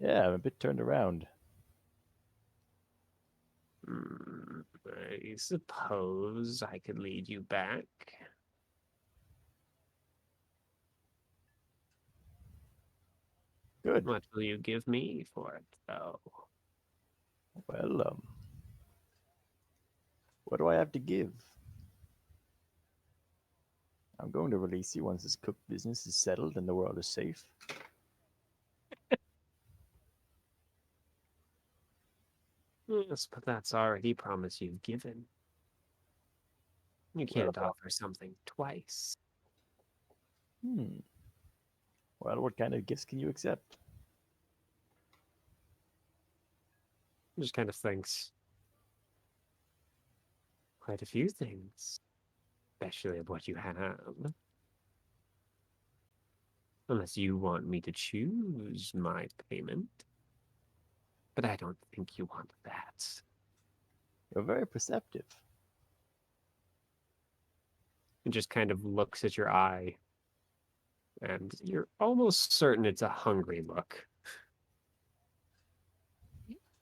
S3: Yeah, I'm a bit turned around.
S1: I suppose I could lead you back.
S3: Good.
S1: What will you give me for it, though?
S3: Well, what do I have to give? I'm going to release you once this cook business is settled and the world is safe.
S1: Yes, but that's already promise you've given. You can't offer something twice.
S3: Well, what kind of gifts can you accept?
S1: Just kind of thinks. Quite a few things, especially of what you have. Unless you want me to choose my payment. But I don't think you want that.
S3: You're very perceptive.
S1: It just kind of looks at your eye. And you're almost certain it's a hungry look.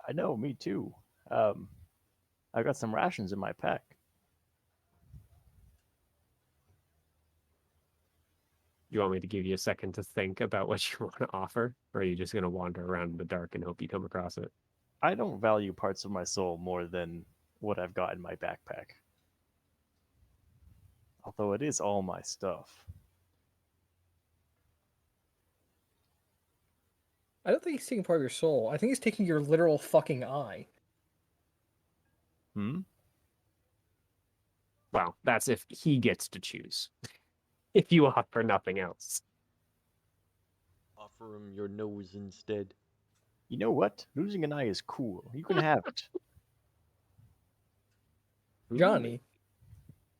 S3: I know, me too. I've got some rations in my pack.
S1: You want me to give you a second to think about what you want to offer? Or are you just going to wander around in the dark and hope you come across it?
S3: I don't value parts of my soul more than what I've got in my backpack. Although it is all my stuff.
S6: I don't think he's taking part of your soul. I think he's taking your literal fucking eye.
S1: Well, that's if he gets to choose. If you offer nothing else.
S4: Offer him your nose instead.
S3: You know what? Losing an eye is cool. You can have it.
S6: Johnny.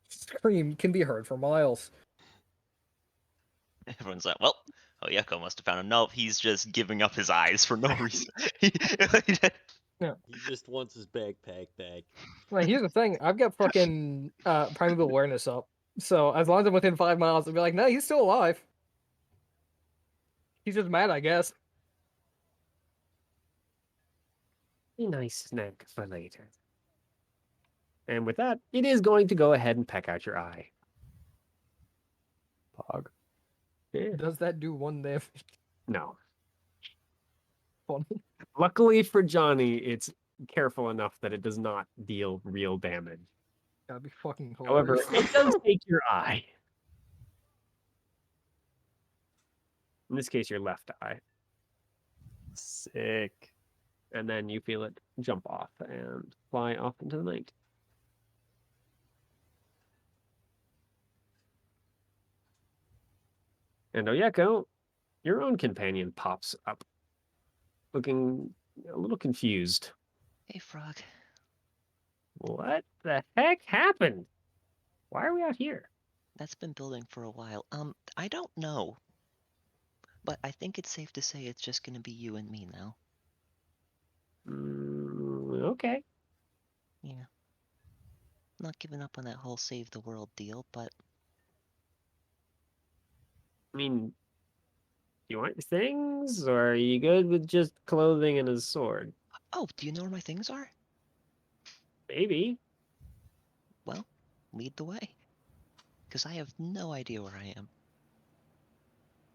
S6: Scream can be heard for miles.
S10: Everyone's like, well, Oyeko must have found him. No, he's just giving up his eyes for no reason.
S6: Yeah.
S4: He just wants his backpack back.
S6: Like, here's the thing. I've got fucking primeval awareness up. So as long as I'm within 5 miles, I'll be like, no, he's still alive. He's just mad, I guess.
S1: A nice snack for later. And with that, it is going to go ahead and peck out your eye.
S3: Pog.
S1: Yeah.
S6: Does that do 1 damage?
S1: No.
S6: Funny.
S1: Luckily for Johnny, it's careful enough that it does not deal real damage.
S6: That'd be fucking
S1: However,
S6: hilarious.
S1: it does take your eye. In this case, your left eye.
S3: Sick.
S1: And then you feel it jump off and fly off into the night. And Oyeko, your own companion pops up, looking a little confused.
S2: Hey, Frog.
S1: What the heck happened? Why are we out here?
S2: That's been building for a while. I don't know. But I think it's safe to say it's just gonna be you and me now.
S1: Okay.
S2: Yeah. Not giving up on that whole save the world deal, but
S1: I mean, you want your things, or are you good with just clothing and a sword?
S2: oh, do you know where my things are?
S1: Maybe.
S2: Well, lead the way. Because I have no idea where I am.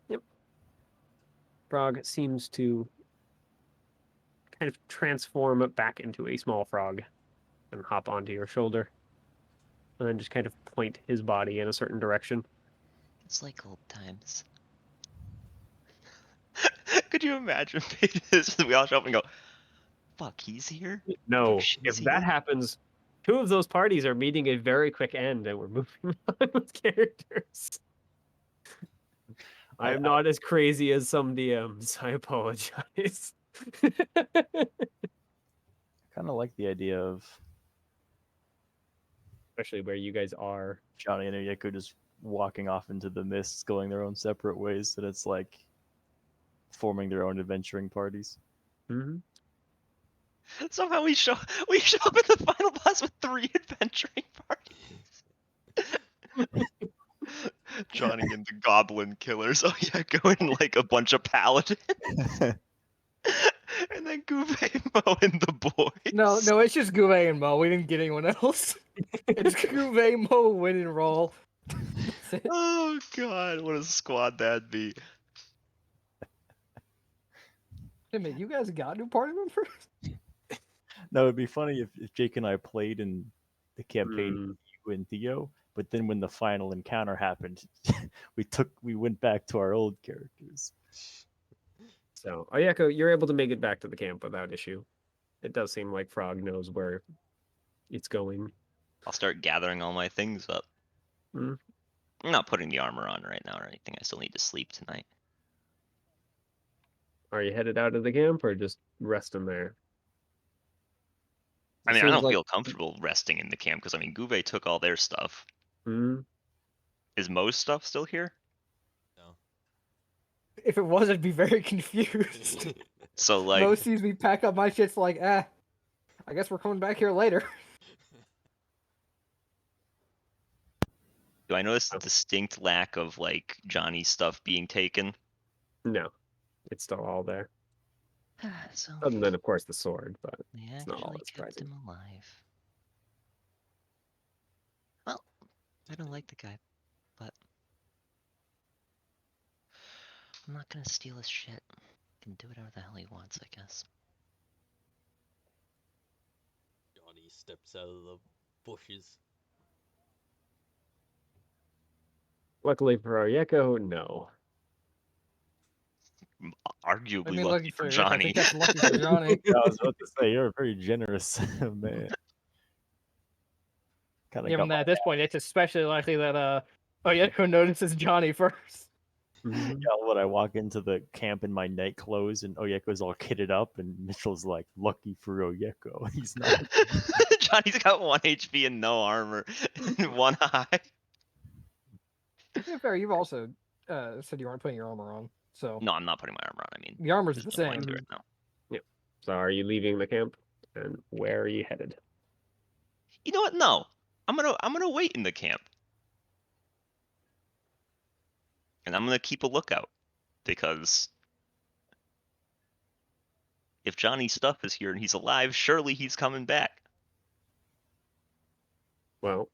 S1: Yep. Frog seems to kind of transform back into a small frog and hop onto your shoulder. And then just kind of point his body in a certain direction.
S2: It's like old times.
S10: Could you imagine this? We all show up and go, fuck, he's here?
S1: No,
S10: Fuck, she's
S1: if
S10: here?
S1: that happens, 2 of those parties are meeting a very quick end and we're moving on with characters. I am not as crazy as some DMs. I apologize.
S3: Kind of like the idea of
S1: Especially where you guys are.
S3: Johnny and Oyeko just walking off into the mists, going their own separate ways, and it's like forming their own adventuring parties.
S1: Mm-hmm.
S10: Somehow we show up in the final boss with 3 adventuring parties. Johnny and the Goblin Killers. Oh yeah, going like a bunch of paladins. And then Guve, Mo, and the boys.
S6: No, it's just Guve and Mo. We didn't get anyone else. It's Guve, Mo, Win, and Roll. That's it.
S10: Oh god, what a squad that'd be.
S6: Hey, man, you guys got new party members?
S3: No, it'd be funny if Jake and I played in the campaign
S1: Mm.
S3: with you and Theo, but then when the final encounter happened, we went back to our old characters.
S1: So, Oyeko, you're able to make it back to the camp without issue. It does seem like Frog knows where it's going.
S10: I'll start gathering all my things up.
S1: Mm.
S10: I'm not putting the armor on right now or anything. I still need to sleep tonight.
S1: Are you headed out of the camp or just resting there?
S10: I
S1: It
S10: mean, I
S1: seems
S10: don't
S1: like-
S10: feel comfortable resting in the camp because I mean, Guve took all their stuff.
S1: Mm.
S10: Is Mo's stuff still here?
S8: No.
S6: If it was, I'd be very confused.
S10: So like,
S6: Mo sees me pack up my shit's like, I guess we're coming back here later.
S10: do I notice a distinct lack of like Johnny's stuff being taken?
S1: No, it's still all there.
S10: So
S1: Other than, of course, the sword, but
S10: they
S1: it's not all
S10: actually
S1: that
S10: kept
S1: surprising.
S10: him alive. Well, I don't like the guy, but I'm not gonna steal his shit. He can do whatever the hell he wants, I guess.
S4: Johnny steps out of the bushes.
S1: Luckily for Oyeko, no.
S10: Arguably
S6: I mean,
S10: lucky
S6: lucky
S10: for
S6: for Rick, I
S10: Johnny.
S6: think that's lucky for Johnny.
S3: I was about to say you're a very generous man. Kind of
S6: Given that at this point, it's especially likely that Oyeko notices Johnny first.
S1: Mhm.
S3: Yeah, when I walk into the camp in my night clothes and Oyeko's all kitted up, and Mitchell's like, "Lucky for Oyeko, he's not."
S10: Johnny's got 1 HP and no armor and 1 eye.
S6: Yeah, fair. You've also said you aren't putting your armor on, so
S10: No, I'm not putting my armor on. I mean,
S6: the armor's
S10: there's
S6: the
S10: no point
S6: same.
S10: to it now.
S1: So, are you leaving the camp? And where are you headed?
S10: You know what? No, I'm gonna wait in the camp, and I'm gonna keep a lookout because if Johnny's stuff is here and he's alive, surely he's coming back.
S1: Well,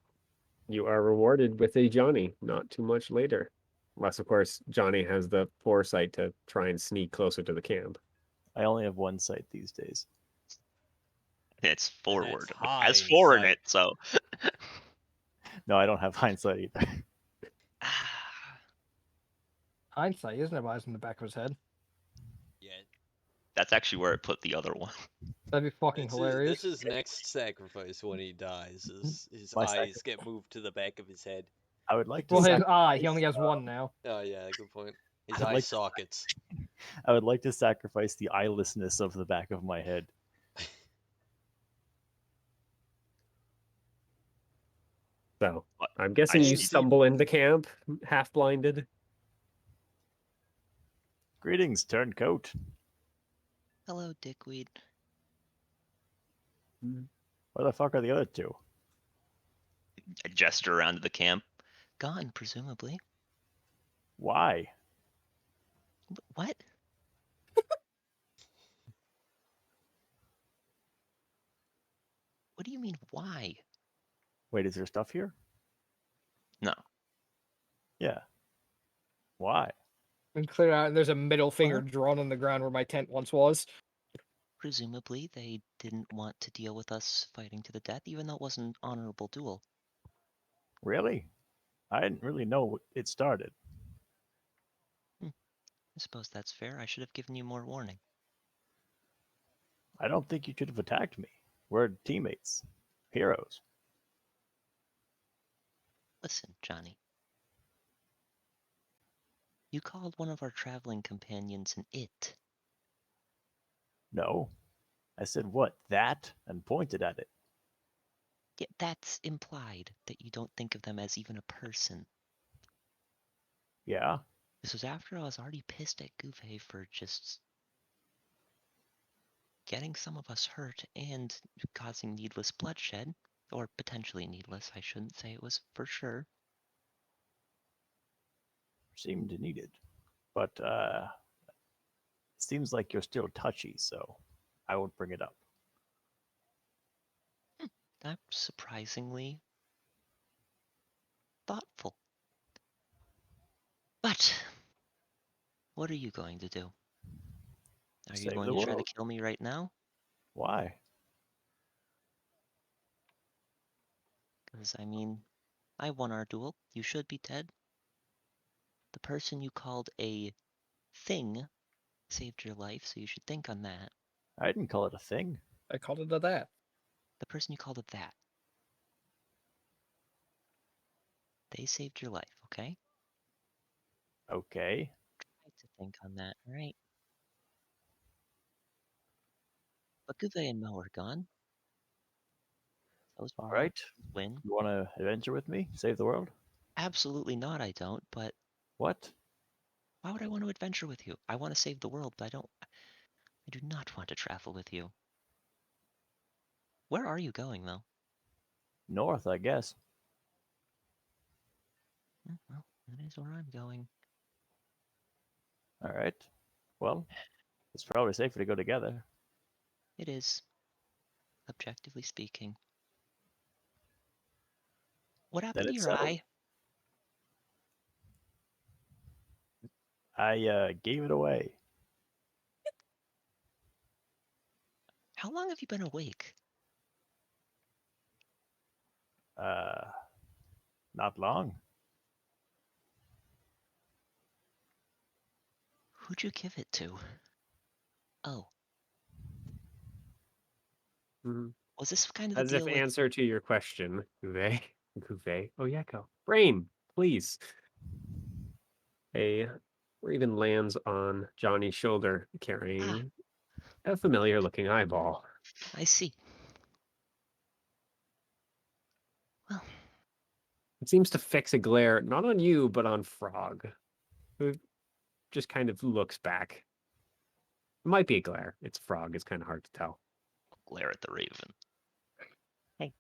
S1: you are rewarded with a Johnny not too much later. Unless, of course, Johnny has the foresight to try and sneak closer to the camp.
S3: I only have one sight these days.
S10: It's forward.
S8: That's
S10: It has forward in
S8: hindsight.
S10: it, so.
S3: No, I don't have hindsight either.
S6: Hindsight, he doesn't have eyes in the back of his head.
S8: Yeah.
S10: That's actually where I put the other one.
S6: That'd be fucking hilarious.
S4: This is next sacrifice when he dies. His
S3: My
S4: eyes get moved to the back of his head.
S3: I would like to.
S6: Well, his
S3: sacrifice,
S6: eye, he only has one now.
S4: Oh yeah, good point. His
S3: I'd
S4: eye
S3: like-
S4: sockets.
S3: I would like to sacrifice the eyelessness of the back of my head.
S1: So,
S10: What?
S1: I'm guessing
S10: I
S1: you
S10: see.
S1: stumble into camp, half blinded.
S3: Greetings, turncoat.
S10: Hello, dickweed.
S3: Where the fuck are the other two?
S10: I gesture around to the camp. Gone, presumably.
S3: Why?
S10: What? What do you mean, why?
S3: Wait, is there stuff here?
S10: No.
S3: Yeah. Why?
S6: And clear out, and there's a middle finger drawn on the ground where my tent once was.
S10: Presumably, they didn't want to deal with us fighting to the death, even though it wasn't an honorable duel.
S3: Really? I didn't really know it started.
S10: I suppose that's fair. I should have given you more warning.
S3: I don't think you should have attacked me. We're teammates. Heroes.
S10: Listen, Johnny. You called one of our traveling companions an it.
S3: No. I said, what, that? And pointed at it.
S10: Yeah, that's implied that you don't think of them as even a person.
S3: Yeah.
S2: This was after I was already pissed at Gouvet for just getting some of us hurt and causing needless bloodshed. Or potentially needless, I shouldn't say it was for sure.
S3: Seemed needed. But it seems like you're still touchy, so I won't bring it up.
S2: That's surprisingly thoughtful. But what are you going to do? Are you
S3: Save
S2: going
S3: the
S2: to try to
S3: world.
S2: kill me right now?
S3: Why?
S2: Because, I mean, I won our duel. You should be dead. The person you called a thing saved your life, so you should think on that.
S3: I didn't call it a thing.
S6: I called it a that.
S2: The person you called it that. They saved your life, okay?
S3: Okay.
S2: Try to think on that, alright? But Gouvet and Mo are gone. Those
S3: All right.
S2: win.
S3: You want to adventure with me? Save the world?
S2: Absolutely not, I don't, but
S3: What?
S2: why would I want to adventure with you? I want to save the world, but I do not want to travel with you. Where are you going, though?
S3: North, I guess.
S2: Well, that is where I'm going.
S3: All right. Well, it's probably safer to go together.
S2: It is, objectively speaking. What
S3: Then
S2: happened to
S3: it's
S2: your
S3: settled.
S2: eye?
S3: I gave it away.
S2: How long have you been awake?
S3: Uh, not long.
S2: Who'd you give it to? Oh,
S1: Mhm.
S2: was this kind of the
S1: As if
S2: deal with...
S1: answer to your question, Gouvet. Gouvet. Oh, yeah, go. Brain, please. A Raven lands on Johnny's shoulder, carrying a familiar-looking eyeball.
S2: I see. Well,
S1: It seems to fix a glare, not on you, but on Frog, who just kind of looks back. It might be a glare. It's Frog. It's kind of hard to tell.
S10: Glare at the Raven.
S2: hey.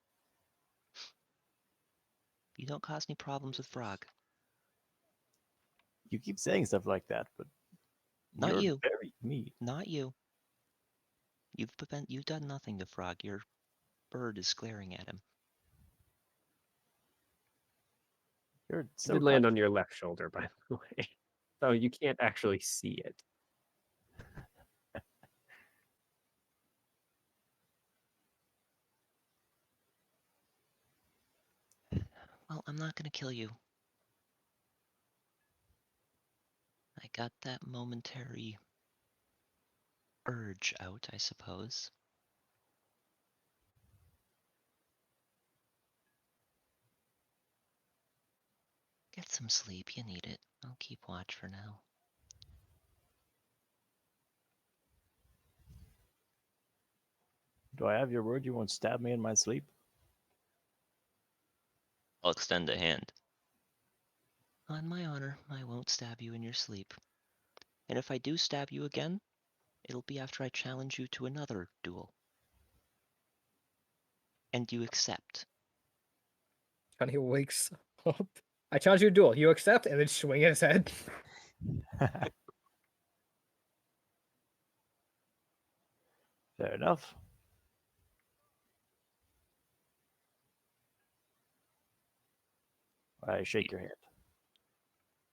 S2: You don't cause any problems with Frog.
S3: You keep saying stuff like that, but
S2: Not
S3: you're
S2: you.
S3: very mean.
S2: Not you. You've done nothing to Frog. Your bird is glaring at him.
S3: You're
S1: It
S3: so
S1: did land
S3: touchy.
S1: on your left shoulder, by the way. So you can't actually see it.
S2: Well, I'm not gonna kill you. I got that momentary urge out, I suppose. Get some sleep, you need it. I'll keep watch for now.
S3: Do I have your word you won't stab me in my sleep?
S10: I'll extend a hand.
S2: On my honor, I won't stab you in your sleep. And if I do stab you again, it'll be after I challenge you to another duel. And you accept.
S6: Johnny wakes up. I challenge you to duel. You accept, and then swing at his head.
S3: Fair enough. I shake your hand.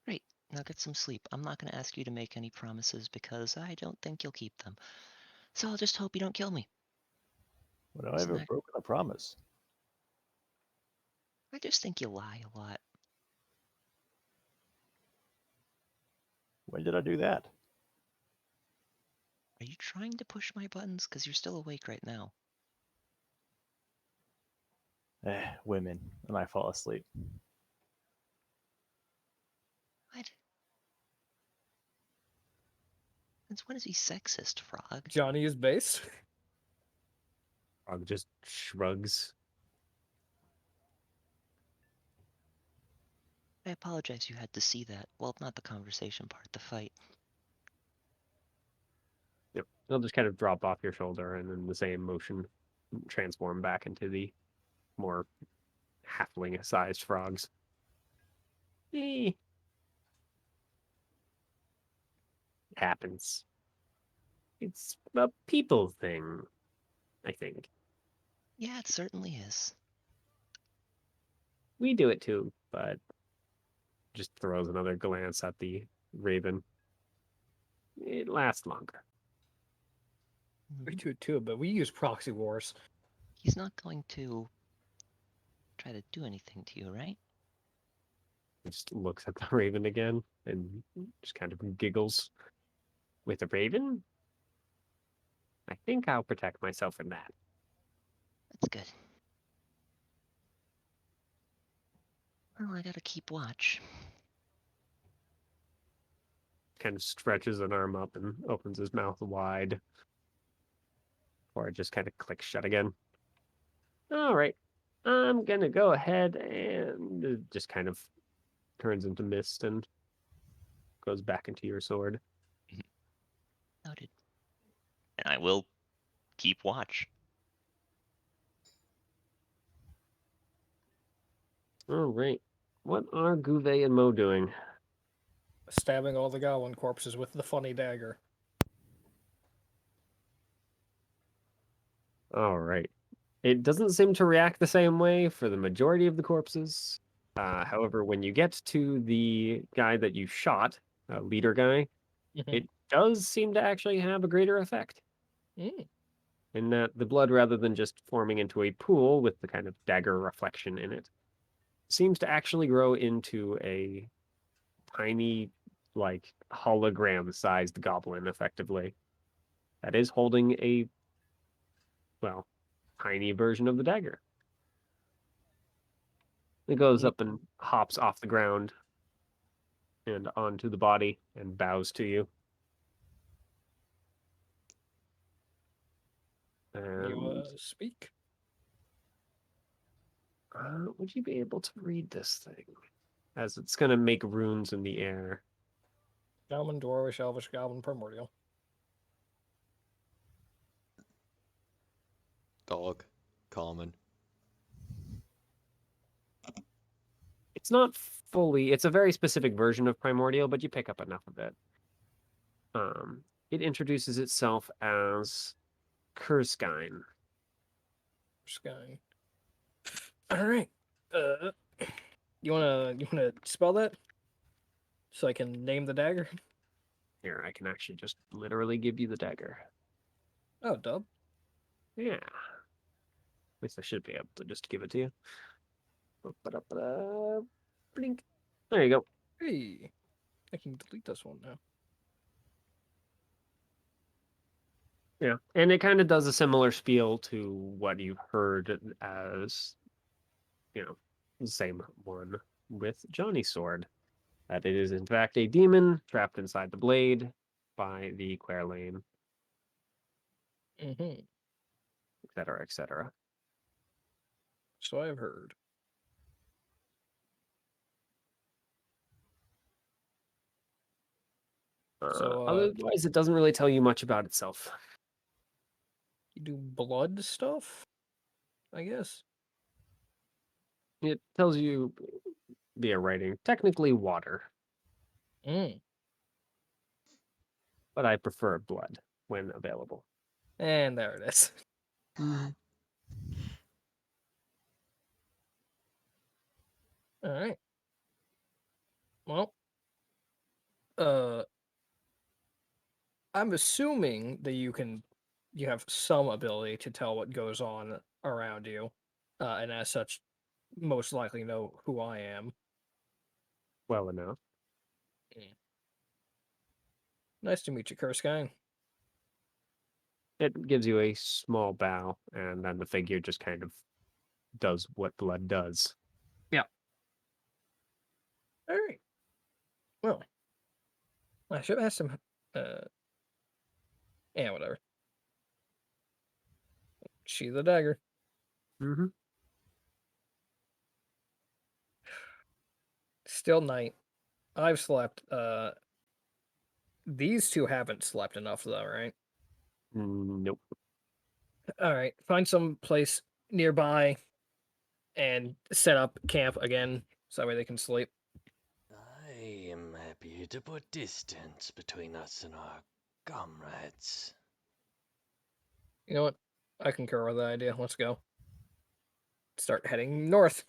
S2: Great. Now get some sleep. I'm not going to ask you to make any promises because I don't think you'll keep them. So I'll just hope you don't kill me.
S3: When have I
S2: Isn't
S3: ever
S2: that...
S3: broken a promise?
S2: I just think you lie a lot.
S3: When did I do that?
S2: Are you trying to push my buttons? Because you're still awake right now.
S3: Women. And I fall asleep.
S2: What? Since when is he sexist, Frog?
S6: Johnny is base.
S1: Frog just shrugs.
S2: I apologize you had to see that. Well, not the conversation part, the fight.
S1: Yep. They'll just kind of drop off your shoulder and in the same motion transform back into the more halfling-sized frogs. Eh. It happens. It's a people thing, I think.
S2: Yeah, it certainly is.
S1: We do it too, but just throws another glance at the raven. It lasts longer.
S6: We do it too, but we use proxy wars.
S2: He's not going to try to do anything to you, right?
S1: He just looks at the raven again and just kind of giggles. With a raven? I think I'll protect myself from that.
S2: That's good. Well, I gotta keep watch.
S1: Kind of stretches an arm up and opens his mouth wide. Before it just kind of clicks shut again. All right. I'm going to go ahead and it just kind of turns into mist and goes back into your sword.
S2: Noted.
S10: And I will keep watch.
S1: All right. What are Gouvet and Mo doing?
S6: Stabbing all the goblin corpses with the funny dagger.
S1: All right. It doesn't seem to react the same way for the majority of the corpses. However, when you get to the guy that you shot, leader guy, it does seem to actually have a greater effect. In that the blood, rather than just forming into a pool with the kind of dagger reflection in it, seems to actually grow into a tiny, like, hologram-sized goblin, effectively. That is holding a, well, tiny version of the dagger. It goes up and hops off the ground and onto the body and bows to you.
S6: You
S1: And
S6: speak?
S1: would you be able to read this thing? As it's going to make runes in the air.
S6: Shaman, Dwarvish, Elvish, Goblin, Primordial.
S4: Dog. Common.
S1: It's not fully, it's a very specific version of Primordial, but you pick up enough of it. It introduces itself as Kurskine.
S6: Sky. Alright. You wanna spell that? So I can name the dagger?
S1: Here, I can actually just literally give you the dagger.
S6: Oh, dub.
S1: Yeah. At least I should be able to just give it to you. Blink. There you go.
S6: Hey. I can delete this one now.
S1: Yeah, and it kind of does a similar spiel to what you've heard as, the same one with Johnny's sword. That it is, in fact, a demon trapped inside the blade by the Querlane,
S6: Mm-hmm.
S1: etc., etc.
S6: So I've heard. So,
S1: Otherwise, it doesn't really tell you much about itself.
S6: You do blood stuff? I guess.
S1: It tells you via writing, technically water, but I prefer blood when available.
S6: And there it is. Alright. Well, I'm assuming that you have some ability to tell what goes on around you, and as such, most likely know who I am.
S1: Well enough.
S6: Nice to meet you, Kurskine.
S1: It gives you a small bow, and then the figure just kind of does what blood does. Yeah.
S6: Alright. Well, I should ask him. Yeah, whatever. Sheath the dagger. Still night. I've slept. These two haven't slept enough though, right?
S1: Nope.
S6: All right. Find some place nearby and set up camp again, so that way they can sleep.
S8: I am happy to put distance between us and our comrades.
S6: You know what? I concur with that idea. Let's go. Start heading north.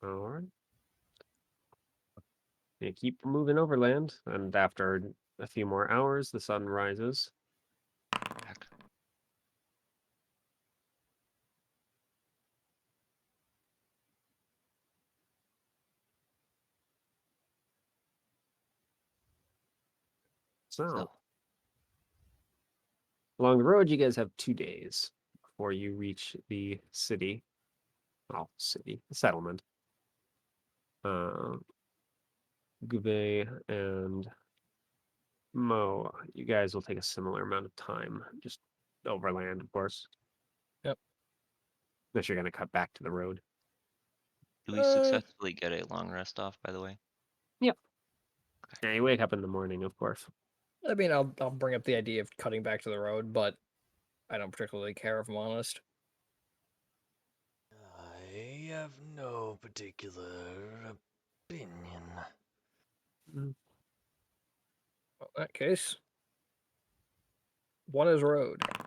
S1: All right. You keep moving overland, and after a few more hours, the sun rises.
S10: Heck.
S1: So,
S10: So,
S1: along the road, you guys have 2 days before you reach the city. Well, city, settlement. Gouvet and Mo, you guys will take a similar amount of time, just overland, of course.
S6: Yep.
S1: Unless you're going to cut back to the road.
S10: do we successfully get a long rest off, by the way?
S1: Yep. Yeah, you wake up in the morning, of course.
S6: I mean, I'll bring up the idea of cutting back to the road, but I don't particularly care if I'm honest.
S8: I have no particular opinion.
S1: Mm.
S6: Well, in that case, one is road. All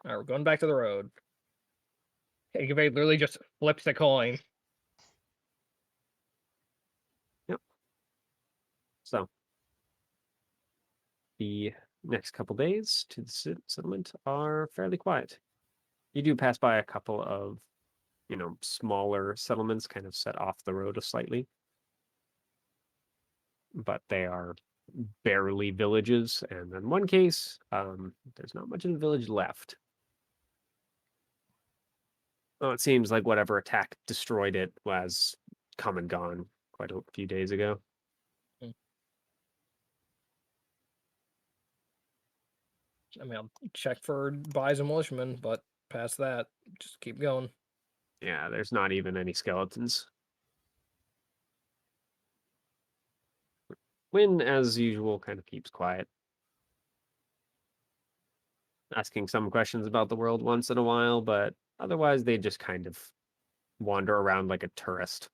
S6: right, we're going back to the road. Hey, Gouvet literally just flips the coin.
S1: Yep. So, the next couple days to the settlement are fairly quiet. You do pass by a couple of, smaller settlements kind of set off the road slightly. But they are barely villages. And in one case, there's not much of the village left. Well, it seems like whatever attack destroyed it was come and gone quite a few days ago.
S6: I mean, I'll check for buys and militiamen, but past that, just keep going.
S1: Yeah, there's not even any skeletons. Wynn, as usual, kind of keeps quiet. Asking some questions about the world once in a while, but otherwise they just kind of wander around like a tourist,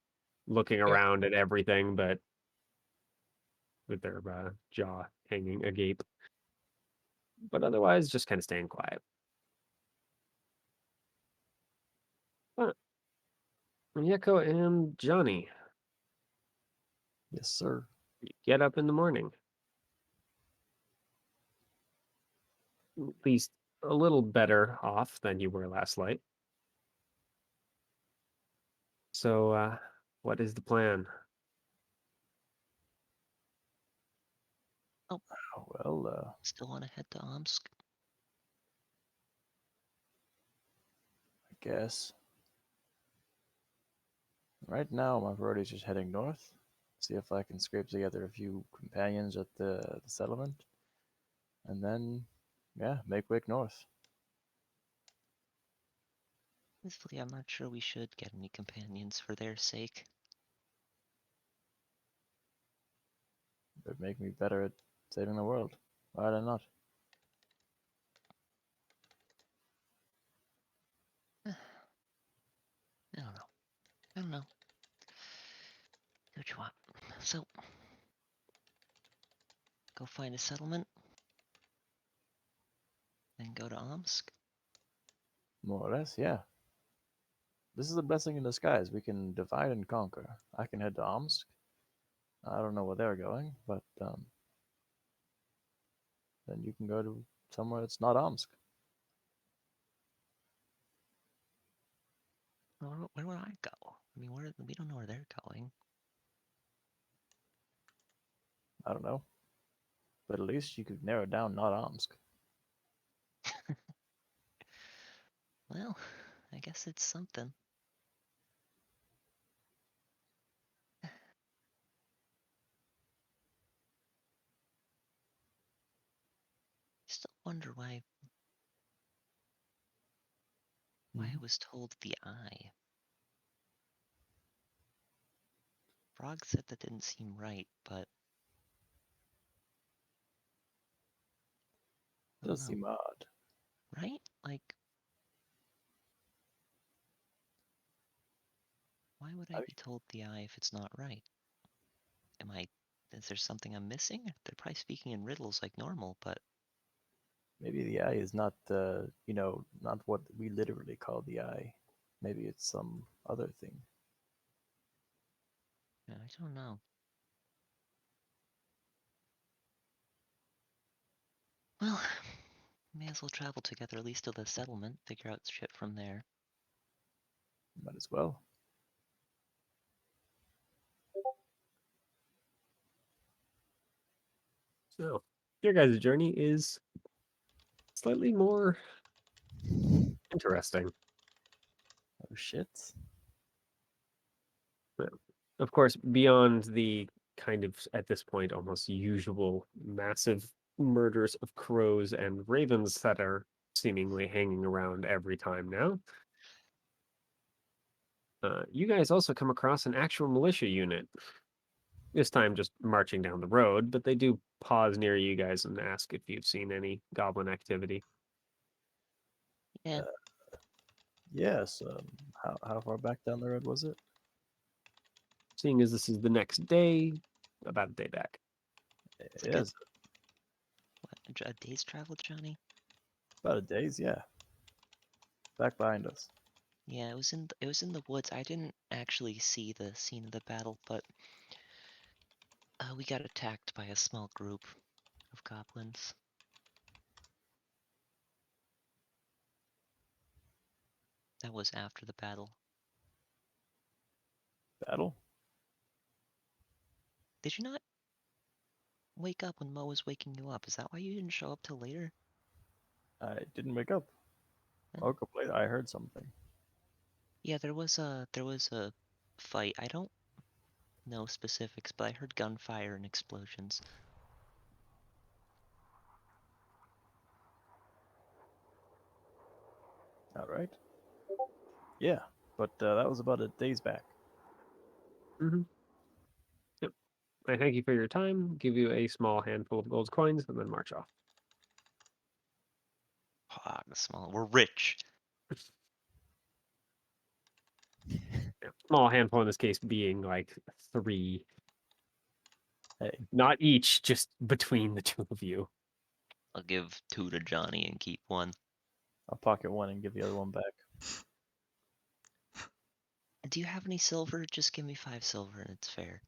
S1: looking around at everything, but with their jaw hanging agape. But otherwise, just kind of staying quiet. But Yeko and Johnny,
S3: Yes, sir.
S1: you get up in the morning. At least a little better off than you were last night. So, what is the plan?
S3: Oh, well,
S10: Still want to head to Omsk?
S3: I guess. Right now, my priority is just heading north. See if I can scrape together a few companions at the settlement. And then, yeah, make way north.
S10: Honestly, I'm not sure we should get any companions for their sake.
S3: It would make me better at saving the world. Why not?
S10: I don't know. I don't know. Do what you want. So, go find a settlement, then go to Omsk.
S3: More or less, yeah. This is a blessing in disguise. We can divide and conquer. I can head to Omsk. I don't know where they're going, but then you can go to somewhere that's not Omsk.
S10: Where would I go? I mean, we don't know where they're going.
S3: I don't know. But at least you could narrow down not Omsk.
S10: Well, I guess it's something. Still wonder why I was told the eye.
S2: Frog said that didn't seem right, but I don't
S3: Does
S2: know.
S3: seem odd.
S2: Right? Like, why would I be told the eye if it's not right? Is there something I'm missing? They're probably speaking in riddles like normal, but
S3: Maybe the eye is not, not what we literally call the eye. Maybe it's some other thing.
S2: I don't know. Well, may as well travel together at least to the settlement, figure out shit from there.
S3: Might as well.
S1: So, your guys' journey is slightly more interesting.
S3: Oh shit.
S1: Of course, beyond the kind of, at this point, almost usual massive murders of crows and ravens that are seemingly hanging around every time now. You guys also come across an actual militia unit. This time just marching down the road, but they do pause near you guys and ask if you've seen any goblin activity.
S2: Yeah.
S3: Yes. How far back down the road was it?
S1: Seeing as this is the next day, about a day back.
S2: It's like
S3: Yes.
S2: a day's travel, Johnny?
S3: About a day's, yeah. Back behind us.
S2: Yeah, it was in the woods. I didn't actually see the scene of the battle, but we got attacked by a small group of goblins. That was after the battle.
S3: Battle?
S2: Did you not wake up when Mo was waking you up? Is that why you didn't show up till later?
S3: I didn't wake up. I woke up late. I heard something.
S2: Yeah, there was a fight. I don't know specifics, but I heard gunfire and explosions.
S3: All right. Yeah, but that was about a day's back.
S1: Mm-hmm. Yep. I thank you for your time, give you a small handful of gold coins, and then march off.
S2: We're rich.
S1: Yeah. Small handful in this case being like 3.
S3: Hey,
S1: not each, just between the two of you.
S2: I'll give 2 to Johnny and keep 1.
S3: I'll pocket 1 and give the other 1 back.
S2: Do you have any silver? Just give me 5 silver and it's fair.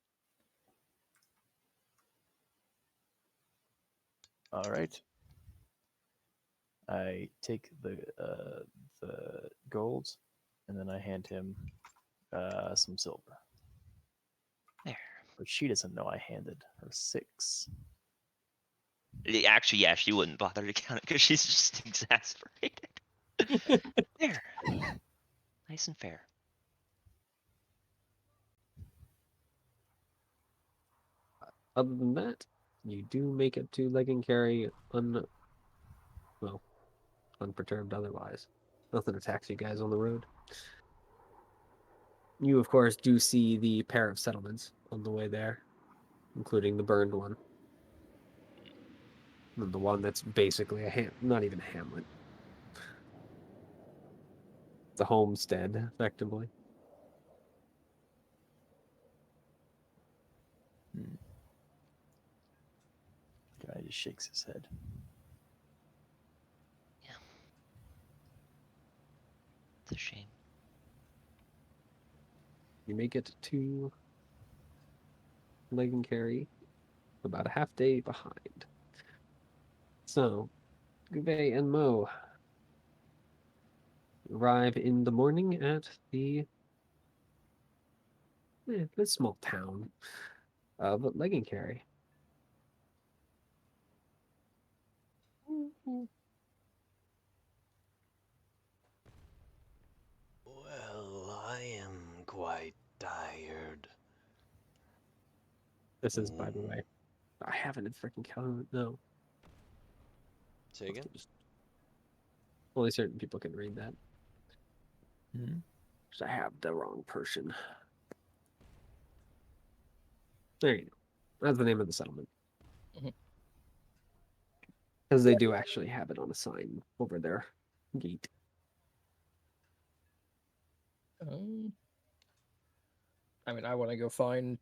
S3: All right. I take the gold, and then I hand him some silver.
S2: There.
S3: But she doesn't know I handed her 6.
S2: Actually, yeah, she wouldn't bother to count it because she's just exasperated. There. Nice and fair.
S1: Other than that, you do make it to Leg and Carry unperturbed otherwise. Nothing attacks you guys on the road. You, of course, do see the pair of settlements on the way there, including the burned one. And the one that's basically not even a hamlet. It's a homestead, effectively.
S3: Guy just shakes his head.
S2: Yeah. It's a shame.
S1: You make it to Leg and Carry about a half day behind. So, Gubei and Mo arrive in the morning at the small town of Leg and Carry.
S8: Well, I am quite tired.
S1: This is, by the way, I have it in freaking calendar. No,
S4: Say again?
S1: only certain people can read that.
S3: Mm-hmm.
S1: Because I have the wrong person. There you go. That's the name of the settlement.
S6: Mhm.
S1: Because they do actually have it on a sign over their gate.
S6: I mean, I want to go find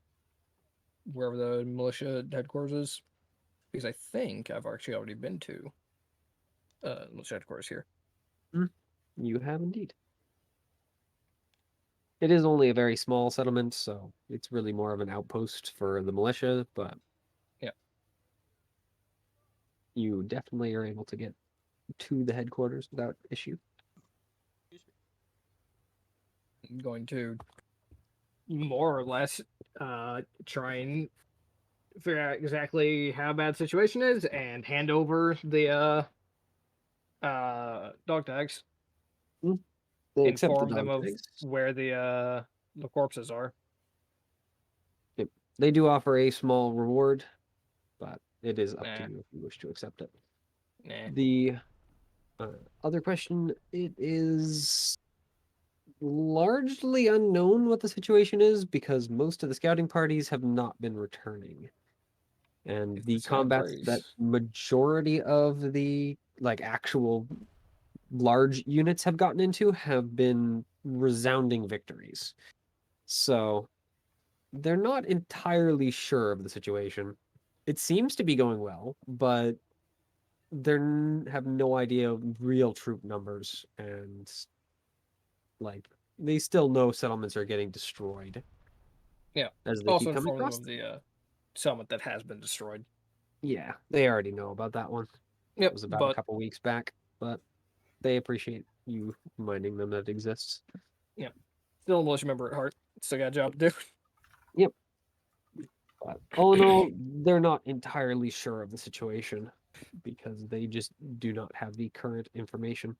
S6: wherever the militia headquarters is, because I think I've actually already been to militia headquarters here.
S1: You have indeed. It is only a very small settlement, so it's really more of an outpost for the militia, but
S6: Yeah.
S1: you definitely are able to get to the headquarters without issue.
S6: I'm going to more or less try and figure out exactly how bad the situation is and hand over the dog tags.
S1: They accept the
S6: Inform them
S1: dog
S6: of
S1: tags.
S6: where the corpses are.
S1: Yep. They do offer a small reward, but it is up to
S6: Nah.
S1: you if you wish to accept it.
S6: Nah.
S1: The other question, it is largely unknown what the situation is because most of the scouting parties have not been returning. And the combats that majority of the like actual large units have gotten into have been resounding victories. So they're not entirely sure of the situation. It seems to be going well, but they have no idea of real troop numbers, and like they still know settlements are getting destroyed.
S6: Yeah.
S1: As they
S6: Also
S1: keep coming
S6: inform them
S1: across.
S6: of the settlement that has been destroyed.
S1: Yeah, they already know about that one.
S6: Yep.
S1: It was about a
S6: But
S1: couple weeks back, but they appreciate you reminding them that it exists.
S6: yeah, still a militia member at heart. Still got a job to do.
S1: Yep. But all in all, they're not entirely sure of the situation because they just do not have the current information.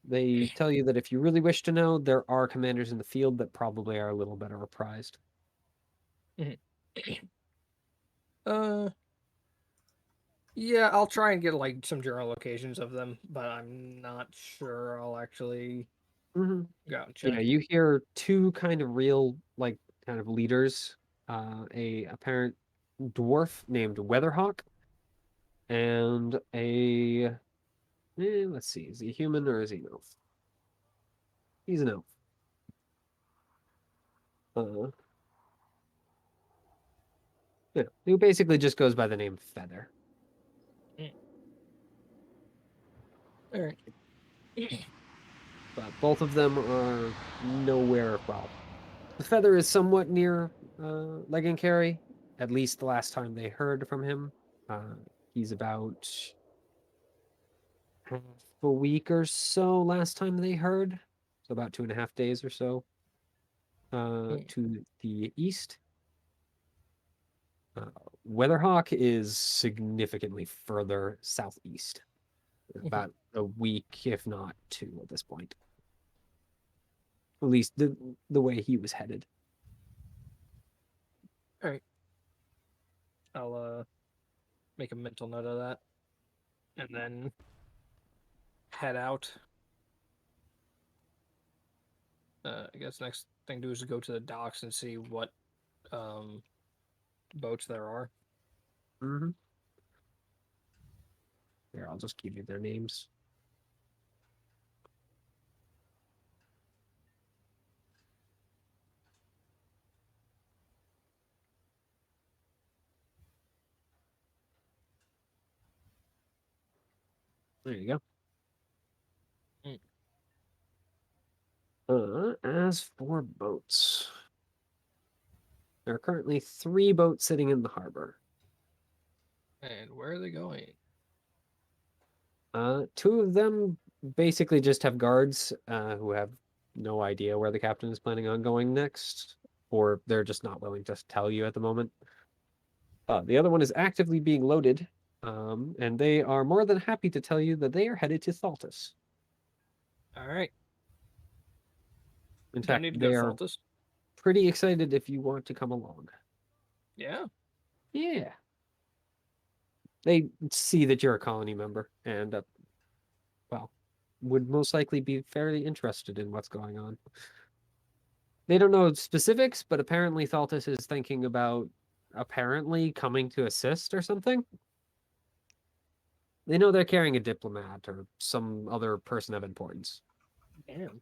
S1: They tell you that if you really wish to know, there are commanders in the field that probably are a little better apprised.
S6: Uh, yeah, I'll try and get like some general locations of them, but I'm not sure I'll actually
S1: Mhm.
S6: go out and
S1: Yeah,
S6: check.
S1: you hear two kind of real, like, kind of leaders. A apparent dwarf named Weatherhawk, and let's see, is he a human or is he an elf? He's an elf. Yeah, who basically just goes by the name Feather.
S6: All right.
S1: But both of them are nowhere. Well, the Feather is somewhat near Leg and Carry. At least the last time they heard from him, uh, he's about half a week or so. Last time they heard, so about 2.5 days or so to the east. Weatherhawk is significantly further southeast, about a week, if not two, at this point. At least the way he was headed.
S6: All right. I'll make a mental note of that, and then head out. I guess next thing to do is go to the docks and see what boats there are.
S1: Mm-hmm. Here, I'll just give you their names. There you go. As for boats, there are currently 3 boats sitting in the harbor.
S6: And where are they going?
S1: 2 of them basically just have guards who have no idea where the captain is planning on going next, or they're just not willing to tell you at the moment. The other one is actively being loaded, and they are more than happy to tell you that they are headed to Thaltus.
S6: All right.
S1: In
S6: Don't
S1: fact,
S6: need to go
S1: they
S6: to
S1: are
S6: Thaltus.
S1: pretty excited if you want to come along.
S6: Yeah.
S1: Yeah. They see that you're a colony member and, well, would most likely be fairly interested in what's going on. They don't know specifics, but apparently Thaltis is thinking about coming to assist or something. They know they're carrying a diplomat or some other person of importance.
S6: Damn.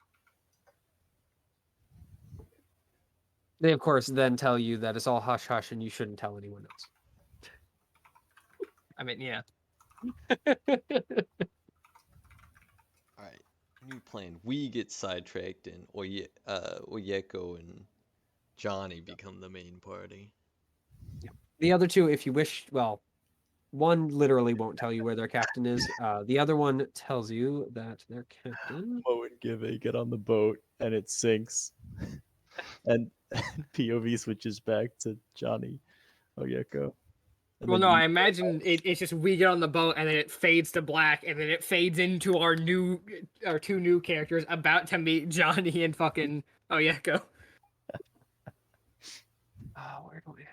S1: They, of course, then tell you that it's all hush-hush and you shouldn't tell anyone else.
S6: I mean, yeah.
S4: Alright, new plan. We get sidetracked and Oyeko and Johnny become the main party.
S1: The other two, if you wish, well, one literally won't tell you where their captain is. The other one tells you that their captain...
S3: Mo and Give get on the boat and it sinks. And POV switches back to Johnny Oyeko. And
S6: Well,
S3: then
S6: no,
S3: you
S6: I imagine it's just we get on the boat and then it fades to black and then it fades into our two new characters about to meet Johnny and fucking Oyeko.
S1: Oh, where do I have...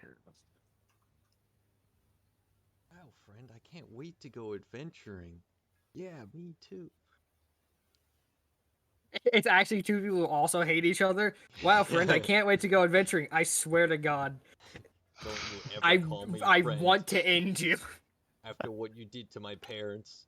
S4: Wow, friend, I can't wait to go adventuring. Yeah, me too.
S6: It's actually two people who also hate each other. Wow, friend, I can't wait to go adventuring. I swear to God.
S4: Don't you ever call me
S6: I
S4: friend
S6: want to end you.
S4: after what you did to my parents.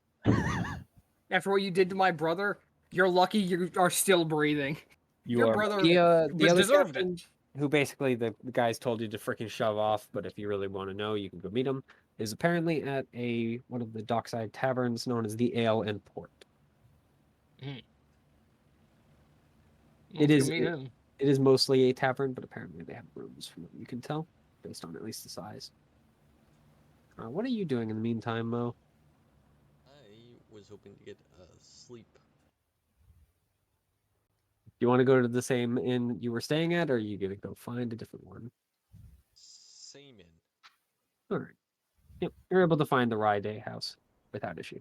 S6: After what you did to my brother, you're lucky you are still breathing. Your brother
S1: The other
S6: deserved
S1: captain,
S6: it.
S1: who basically the guys told you to freaking shove off, but if you really want to know, you can go meet him, is apparently at one of the dockside taverns known as the Ale and Port. It is mostly a tavern, but apparently they have rooms from what you can tell, based on at least the size. What are you doing in the meantime, Mo?
S4: I was hoping to get sleep.
S1: Do you want to go to the same inn you were staying at, or are you going to go find a different one?
S4: Same in.
S1: All right. Yep, you're able to find the Rye Day house without issue.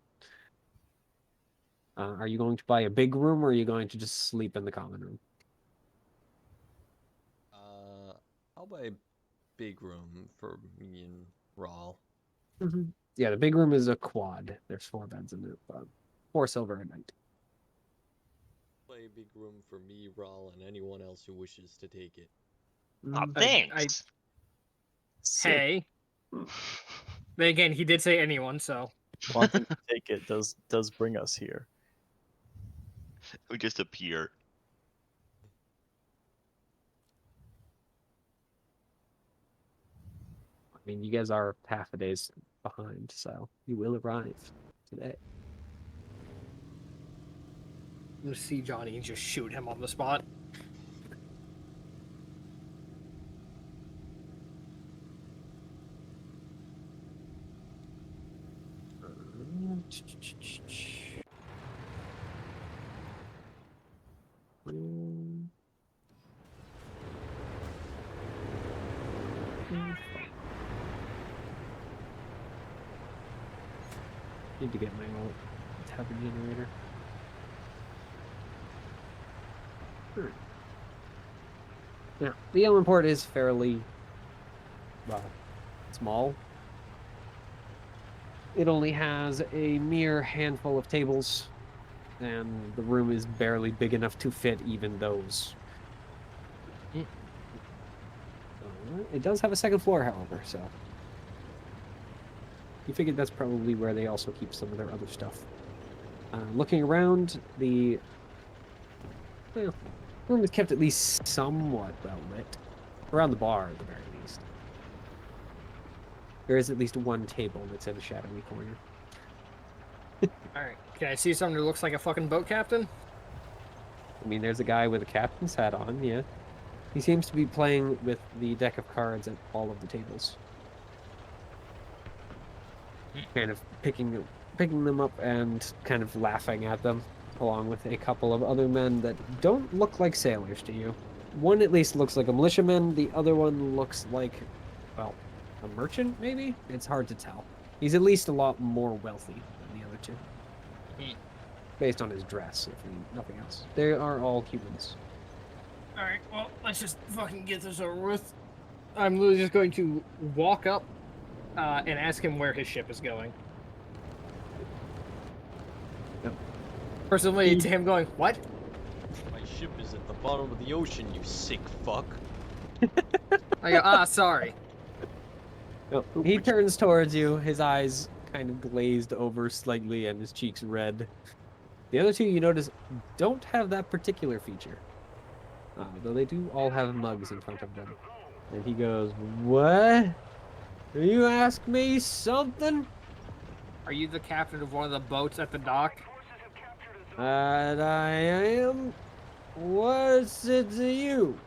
S1: Are you going to buy a big room, or are you going to just sleep in the common room?
S4: I'll buy a big room for me and Rawl.
S1: Yeah, the big room is a quad. There's 4 beds in it, 4 silver a night.
S4: Play a big room for me, Rawl, and anyone else who wishes to take it.
S10: Oh, thanks.
S6: Hey. Then again, he did say anyone, so.
S3: Wanting to take it does bring us here.
S10: We just appear.
S1: I mean, you guys are half a day's behind, so you will arrive today.
S6: I'm gonna see Johnny and just shoot him on the spot.
S1: Need to get my old tavern generator. Now, the Ellen Port is fairly, well, small. It only has a mere handful of tables, and the room is barely big enough to fit even those. It does have a second floor, however, so you figured that's probably where they also keep some of their other stuff. Looking around, the room is kept at least somewhat well lit. Around the bar, at the very least. There is at least one table that's in a shadowy corner.
S6: Alright, can I see something that looks like a fucking boat captain?
S1: I mean, there's a guy with a captain's hat on, yeah. He seems to be playing with the deck of cards at all of the tables. Kind of picking them up and kind of laughing at them, along with a couple of other men that don't look like sailors to you. One at least looks like a militiaman, the other one looks like, well, a merchant, maybe? It's hard to tell. He's at least a lot more wealthy than the other two. Based on his dress, if nothing else. They are all humans.
S6: Alright, well, let's just fucking get this over with. I'm literally just going to walk up and ask him where his ship is going.
S1: Yep.
S6: Personally, to him going, what?
S4: My ship is at the bottom of the ocean, you sick fuck.
S6: I go, sorry.
S1: No, he turns towards you, his eyes kind of glazed over slightly and his cheeks red. The other two, you notice, don't have that particular feature. Though they do all have mugs in front of them. And he goes, "What? You ask me something?"
S6: Are you the captain of one of the boats at the dock?
S1: And I am. What's it to you?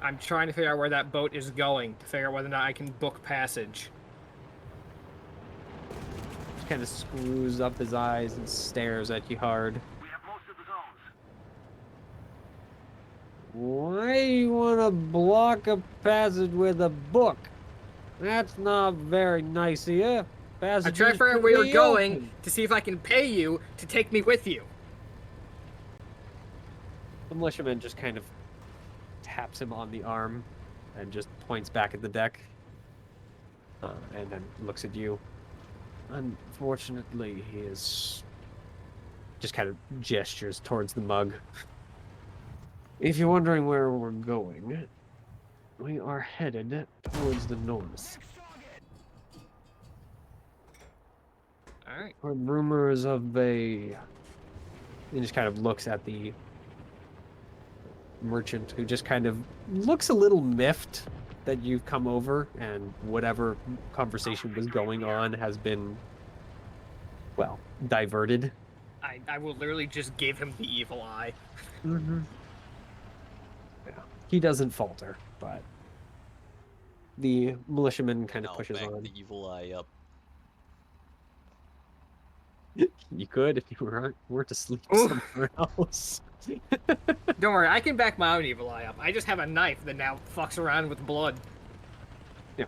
S6: I'm trying to figure out where that boat is going to figure out whether or not I can book passage.
S1: Just kind of screws up his eyes and stares at you hard. Why do you want to block a passage with a book? That's not very nice of you.
S6: I'm trying to
S1: Passages
S6: figure out
S1: should
S6: where you're
S1: be
S6: going
S1: open.
S6: to see if I can pay you to take me with you.
S1: The militiaman just kind of taps him on the arm and just points back at the deck. And then looks at you. Unfortunately, he is just kind of gestures towards the mug. If you're wondering where we're going, we are headed towards the north.
S6: Alright.
S1: Heard rumors of a... He just kind of looks at the merchant who just kind of looks a little miffed that you've come over and whatever conversation was going on has been, well, diverted.
S6: I will literally just give him the evil eye.
S1: Mm-hmm. Yeah. He doesn't falter, but the militiaman kind of
S4: I'll
S1: pushes
S4: back
S1: on.
S4: the evil eye up.
S1: You could if you weren't asleep
S6: Oof.
S1: somewhere else.
S6: Don't worry, I can back my own evil eye up. I just have a knife that now fucks around with blood.
S1: Yeah.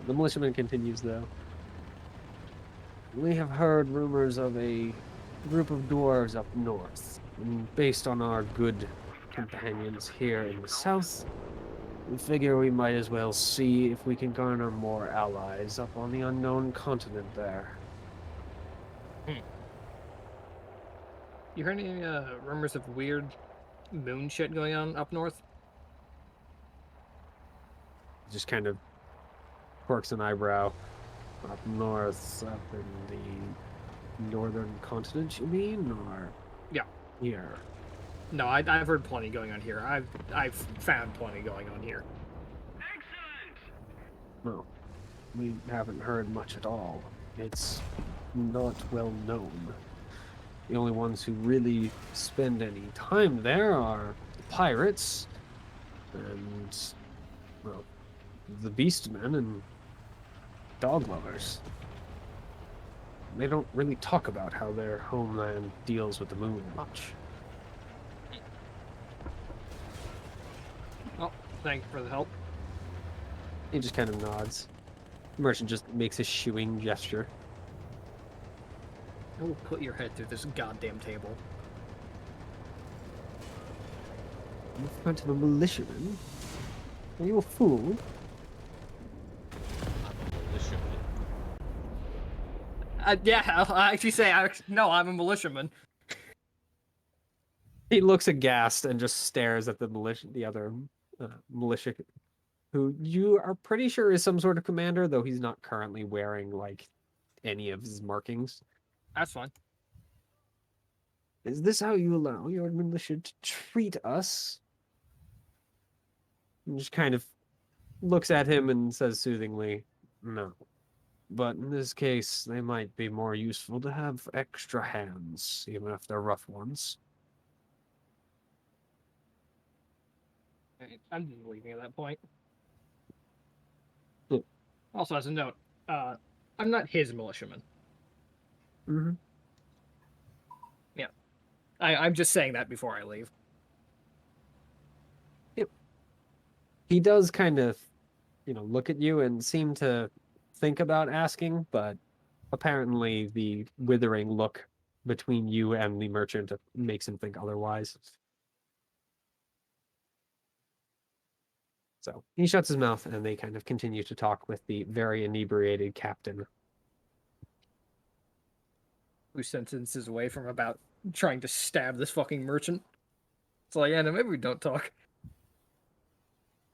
S1: The militiaman continues, though. We have heard rumors of a group of dwarves up north. And based on our good companions here in the south, we figure we might as well see if we can garner more allies up on the unknown continent there.
S6: You heard any rumors of weird moon shit going on up north?
S1: Just kind of quirks an eyebrow. Up north, up in the northern continent, you mean? Or
S6: Yeah.
S1: here?
S6: No, I've heard plenty going on here. I've found plenty going on here.
S1: No, we haven't heard much at all. It's not well known. The only ones who really spend any time there are the pirates and, well, the beastmen and dog lovers. They don't really talk about how their homeland deals with the moon much.
S6: Well, thank you for the help.
S1: He just kind of nods. The merchant just makes a shooing gesture.
S6: I will put your head through this goddamn table.
S1: In front of a militiaman? Are you a fool?
S4: I'm a militiaman.
S6: Yeah, I'll actually say, no, I'm a militiaman.
S1: He looks aghast and just stares at the other militia, who you are pretty sure is some sort of commander, though he's not currently wearing, like, any of his markings.
S6: That's fine.
S1: Is this how you allow your militia to treat us? And just kind of looks at him and says soothingly, "No. But in this case, they might be more useful to have extra hands, even if they're rough ones."
S6: I'm just leaving at that point.
S1: Yeah.
S6: Also, as a note, I'm not his militiaman.
S1: Mm-hmm.
S6: Yeah. I'm just saying that before I leave.
S1: Yep. He does kind of, look at you and seem to think about asking, but apparently the withering look between you and the merchant makes him think otherwise. So he shuts his mouth and they kind of continue to talk with the very inebriated captain.
S6: Who sentences away from about trying to stab this fucking merchant. It's like, yeah, no, maybe we don't talk.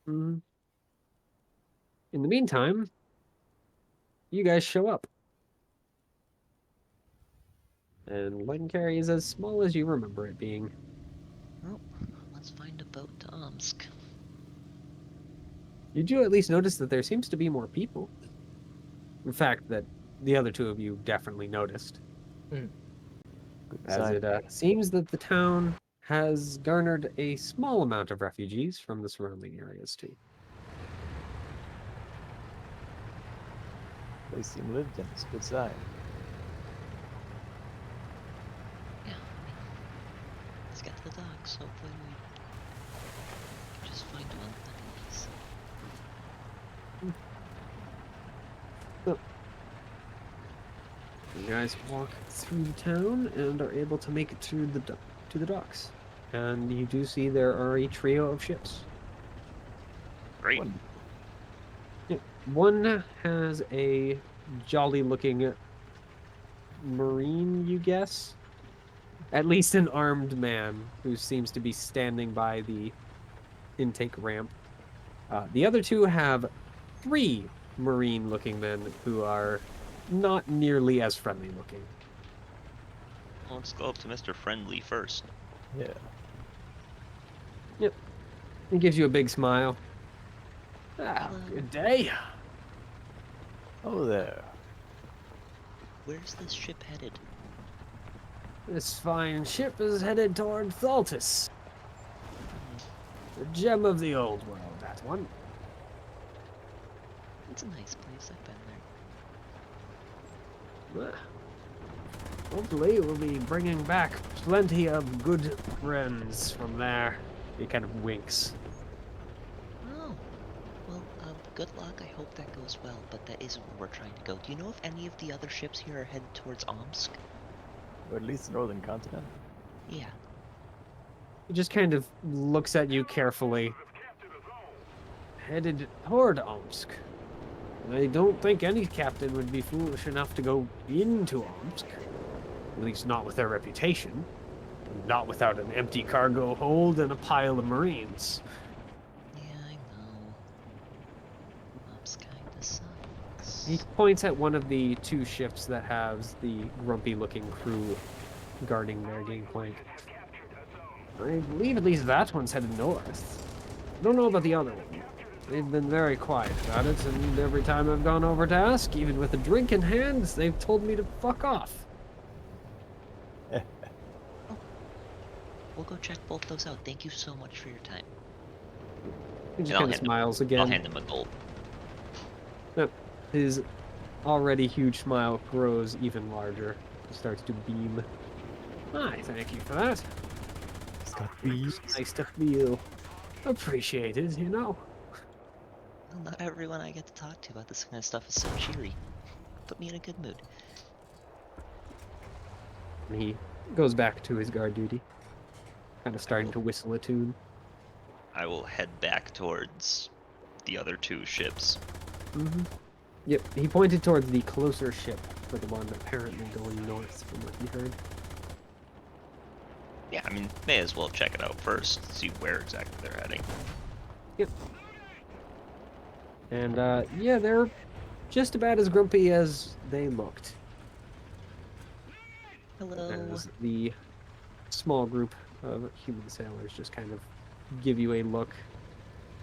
S1: In the meantime, you guys show up. And Lencarry is as small as you remember it being.
S2: Well, let's find a boat to Omsk.
S1: You do at least notice that there seems to be more people. In fact, that the other two of you definitely noticed.
S3: Good
S1: As
S3: sign.
S1: it seems that the town has garnered a small amount of refugees from the surrounding areas too.
S3: They seem lived in. It's a good sign.
S2: Yeah, I mean, let's get to the docks. Hopefully we can just find one. That'd be nice.
S1: You guys walk through the town and are able to make it to the docks. And you do see there are a trio of ships.
S10: Great.
S1: One has a jolly-looking marine, you guess? At least an armed man who seems to be standing by the intake ramp. The other two have 3 marine-looking men who are not nearly as friendly-looking.
S10: Well, let's go up to Mr. Friendly first.
S3: Yeah.
S1: Yep. He gives you a big smile. Ah, good day.
S3: Oh, there.
S2: Where's this ship headed?
S1: This fine ship is headed toward Thaltis. The gem of the old world, that one.
S2: It's a nice place. I've been there.
S1: Hopefully we'll be bringing back plenty of good friends from there. He kind of winks.
S2: Oh, well, good luck. I hope that goes well, but that isn't where we're trying to go. Do you know if any of the other ships here are headed towards Omsk?
S3: Or at least the northern continent.
S2: Yeah.
S1: He just kind of looks at you carefully. Headed toward Omsk. I don't think any captain would be foolish enough to go into Omsk. At least not with their reputation. Not without an empty cargo hold and a pile of marines.
S2: Yeah, I know. Omsk kinda sucks.
S1: He points at one of the 2 ships that has the grumpy-looking crew guarding their gangplank. I believe at least that one's headed north. Don't know about the other one. They've been very quiet about it, and every time I've gone over to ask, even with a drink in hand, they've told me to fuck off.
S2: We'll go check both those out. Thank you so much for your time.
S1: He just
S10: I'll
S1: kind of
S10: hand him-
S1: smiles
S10: I'll
S1: again.
S10: hand him a gold.
S1: His already huge smile grows even larger. He starts to beam. Hi, thank you for that.
S3: It's got bees.
S1: Nice to feel appreciated, you know.
S2: Well, not everyone I get to talk to about this kind of stuff is so cheery. Put me in a good mood.
S1: And he goes back to his guard duty, kind of starting to whistle a tune.
S10: I will head back towards the other 2 ships.
S1: Yep, he pointed towards the closer ship for the one apparently going north from what he heard.
S10: Yeah, I mean, may as well check it out first, see where exactly they're heading.
S1: Yep. And, yeah, they're just about as grumpy as they looked.
S2: Hello.
S1: As the small group of human sailors just kind of give you a look.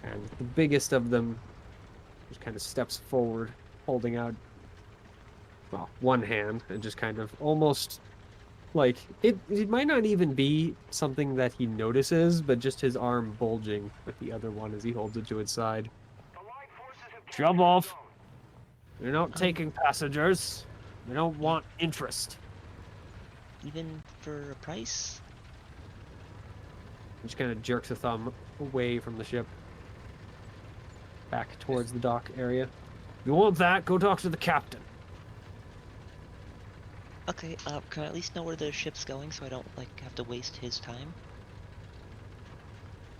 S1: And the biggest of them just kind of steps forward, holding out, well, one hand, and just kind of almost like, it might not even be something that he notices, but just his arm bulging with the other one as he holds it to its side. Jump off! You're not taking passengers. We don't want interest.
S2: Even for a price?
S1: He just kind of jerks a thumb away from the ship. Back towards the dock area. If you want that, go talk to the captain.
S2: Okay, can I at least know where the ship's going so I don't, like, have to waste his time?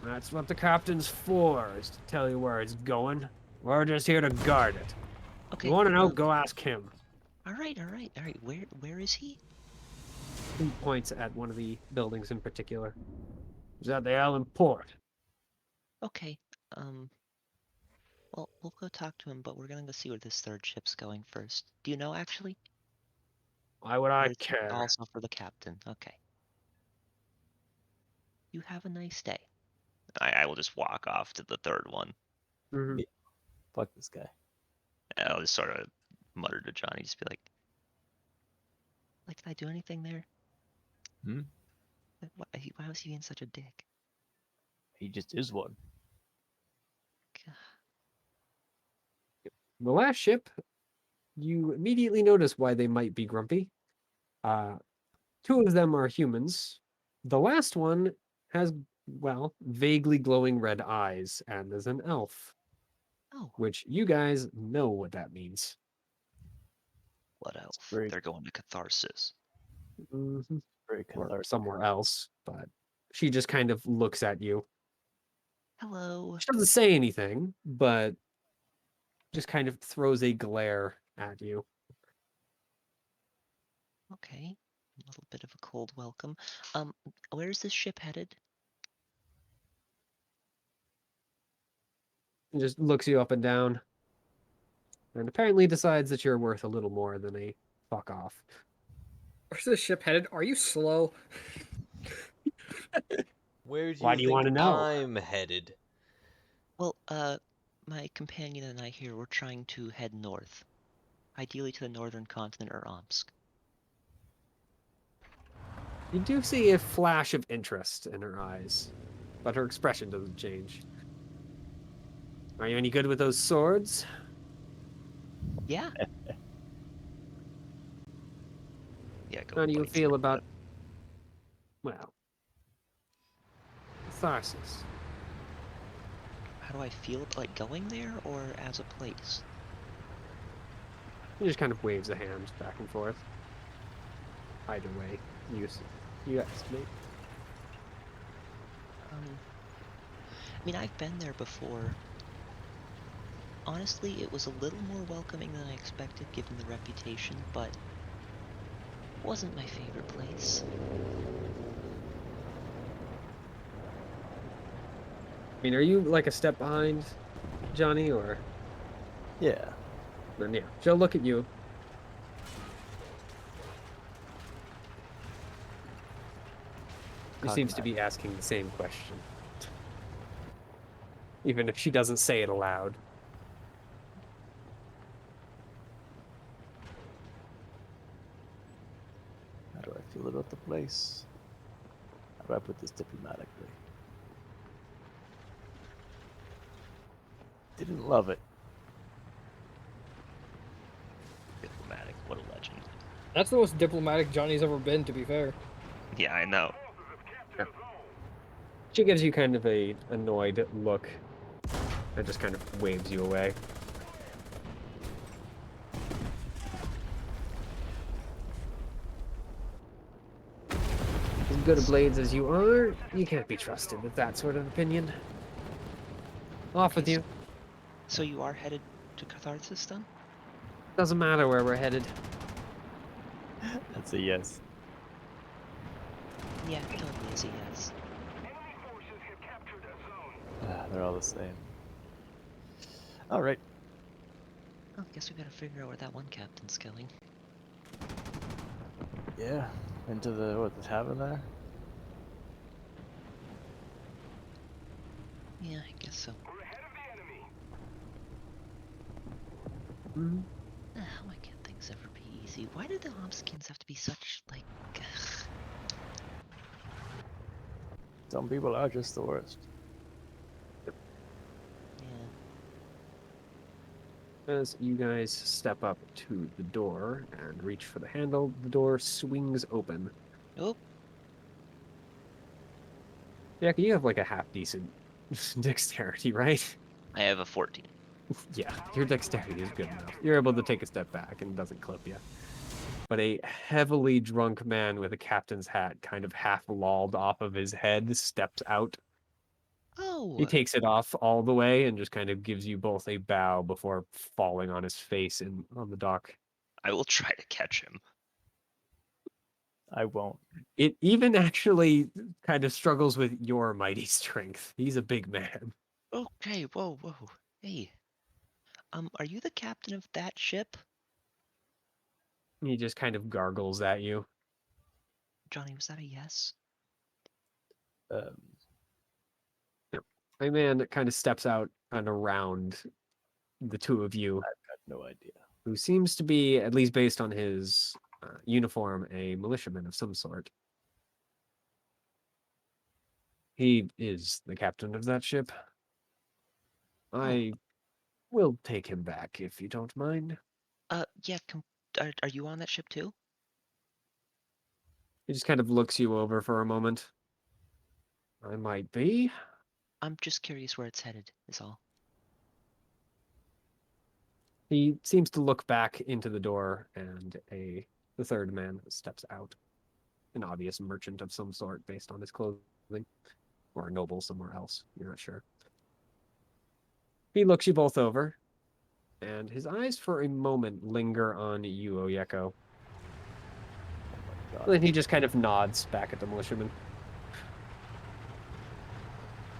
S1: That's what the captain's for, is to tell you where it's going. We're just here to guard it.
S2: Okay.
S1: You want to know? Go ask him.
S2: Alright. Where is he?
S1: He points at one of the buildings in particular. It's at the island port.
S2: Okay. Well, we'll go talk to him, but we're gonna go see where this third ship's going first. Do you know, actually?
S1: Why would
S2: Or
S1: I
S2: is it
S1: care?
S2: also for the captain? Okay. You have a nice day.
S10: I will just walk off to the third one.
S1: Mhm.
S3: Yeah. Fuck this guy.
S10: And I'll just sort of mutter to Johnny, just be
S2: Like, did I do anything there?
S3: Hmm?
S2: Like, why was he being such a dick?
S3: He just is one.
S2: Gah.
S1: The last ship, you immediately notice why they might be grumpy. Two of them are humans. The last one has, well, vaguely glowing red eyes and is an elf,
S2: Oh,
S1: which you guys know what that means.
S2: what elf?
S3: very-
S2: They're going to Catharsis.
S1: Mhm.
S3: Very
S1: Or
S3: cathartic.
S1: somewhere else, but she just kind of looks at you.
S2: Hello.
S1: She doesn't say anything, but just kind of throws a glare at you.
S2: Okay. A little bit of a cold welcome. Where's this ship headed?
S1: And just looks you up and down. And apparently decides that you're worth a little more than a fuck off.
S6: Where's this ship headed? Are you slow?
S8: Where do
S1: Why
S8: you
S1: do you
S8: think
S1: want to know?
S8: I'm headed?
S2: Well, my companion and I here, we're trying to head north. Ideally to the northern continent or Omsk.
S1: You do see a flash of interest in her eyes, but her expression doesn't change. Are you any good with those swords?
S2: Yeah. Yeah, go
S1: How do you
S2: blades
S1: feel
S2: like
S1: about,
S2: that.
S1: well, Tharsis?
S2: How do I feel like going there or as a place?
S1: He just kind of waves a hand back and forth. Either way, you estimate.
S2: I mean, I've been there before. Honestly, it was a little more welcoming than I expected given the reputation, but it wasn't my favorite place.
S1: I mean, are you like a step behind Johnny, or
S3: Yeah.
S1: then yeah, she'll look at you. She
S3: Cock
S1: seems to
S3: back.
S1: be asking the same question, even if she doesn't say it aloud.
S3: How do I feel about the place? How do I put this diplomatically? Didn't love it.
S10: diplomatic. What a legend.
S6: That's the most diplomatic Johnny's ever been, to be fair.
S10: Yeah, I know.
S1: She gives you kind of a annoyed look and just kind of waves you away. As good at blades as you are, you can't be trusted with that sort of opinion. Off with
S2: Okay,
S1: you.
S2: So you are headed to Catharsis then?
S1: Doesn't matter where we're headed.
S3: That's a yes.
S2: Yeah, totally is a yes.
S3: They're all the same. All right.
S2: Well, I guess we gotta figure out where that one captain's going.
S3: Yeah. Into the the tavern there.
S2: Yeah, I guess so.
S1: Mhm.
S2: Why can't things ever be easy? Why do the Omskins have to be such, like, ugh.
S3: Some people are just the worst.
S2: Yeah.
S1: As you guys step up to the door and reach for the handle, the door swings open.
S2: Oh,
S1: Yeah, you have like a half decent dexterity, right?
S10: I have a 14.
S1: Yeah, your dexterity is good enough. You're able to take a step back and it doesn't clip you. But a heavily drunk man with a captain's hat kind of half lolled off of his head steps out. He
S2: oh!
S1: takes it off all the way and just kind of gives you both a bow before falling on his face on the dock.
S10: I will try to catch him.
S3: I won't.
S1: It even actually kind of struggles with your mighty strength. He's a big man.
S2: Okay, whoa, whoa. Hey, are you the captain of that ship?
S1: He just kind of gargles at you.
S2: Johnny, was that a yes?
S3: Um,
S1: A man that kind of steps out and around the two of you,
S3: I've got no idea.
S1: who seems to be, at least based on his uniform, a militiaman of some sort. He is the captain of that ship. I will take him back if you don't mind.
S2: Yeah, are you on that ship too?
S1: He just kind of looks you over for a moment. I might be.
S2: I'm just curious where it's headed, is all.
S1: He seems to look back into the door, and the third man steps out. An obvious merchant of some sort based on his clothing, or a noble somewhere else. You're not sure. He looks you both over, and his eyes for a moment linger on you, Oyeko.
S3: God.
S1: Then he just kind of nods back at the militiaman.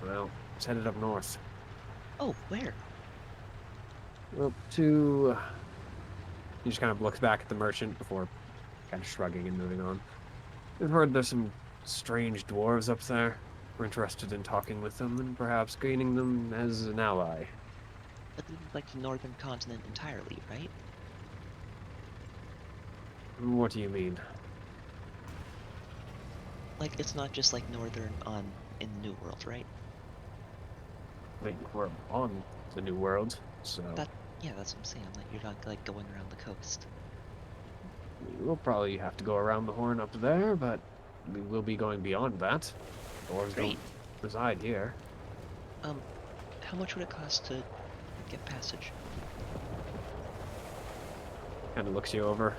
S1: Well, it's headed up north.
S2: Oh, where?
S1: Up to... He just kind of looks back at the merchant before kind of shrugging and moving on. I've heard there's some strange dwarves up there. We're interested in talking with them and perhaps gaining them as an ally.
S2: But this is like the northern continent entirely, right?
S1: What do you mean?
S2: Like, it's not just like northern in the New World, right?
S1: Wait, we're on the New World, so
S2: Yeah, that's what I'm saying. Like, you're not like going around the coast.
S1: we'll probably have to go around the horn up there, but we will be going beyond that. Dwarves
S2: Great.
S1: don't reside here.
S2: How much would it cost to get passage?
S1: Kind of looks you over.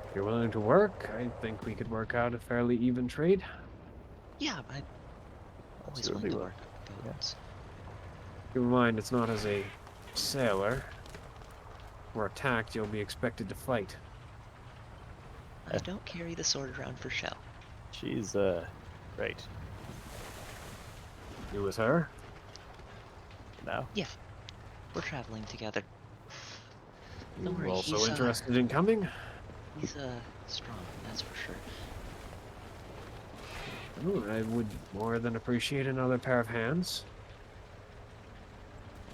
S1: If you're willing to work, I think we could work out a fairly even trade.
S2: Yeah, I'm always willing to work on boats.
S1: Keep in mind, it's not as a sailor. If we're attacked, you'll be expected to fight.
S2: I don't carry the sword around for show.
S3: She's, right.
S1: You with her?
S3: Now?
S2: Yeah, we're traveling together.
S1: You
S2: Don't worry,
S1: also
S2: he's,
S1: interested in coming?
S2: He's, strong, that's for sure.
S1: Oh, I would more than appreciate another pair of hands.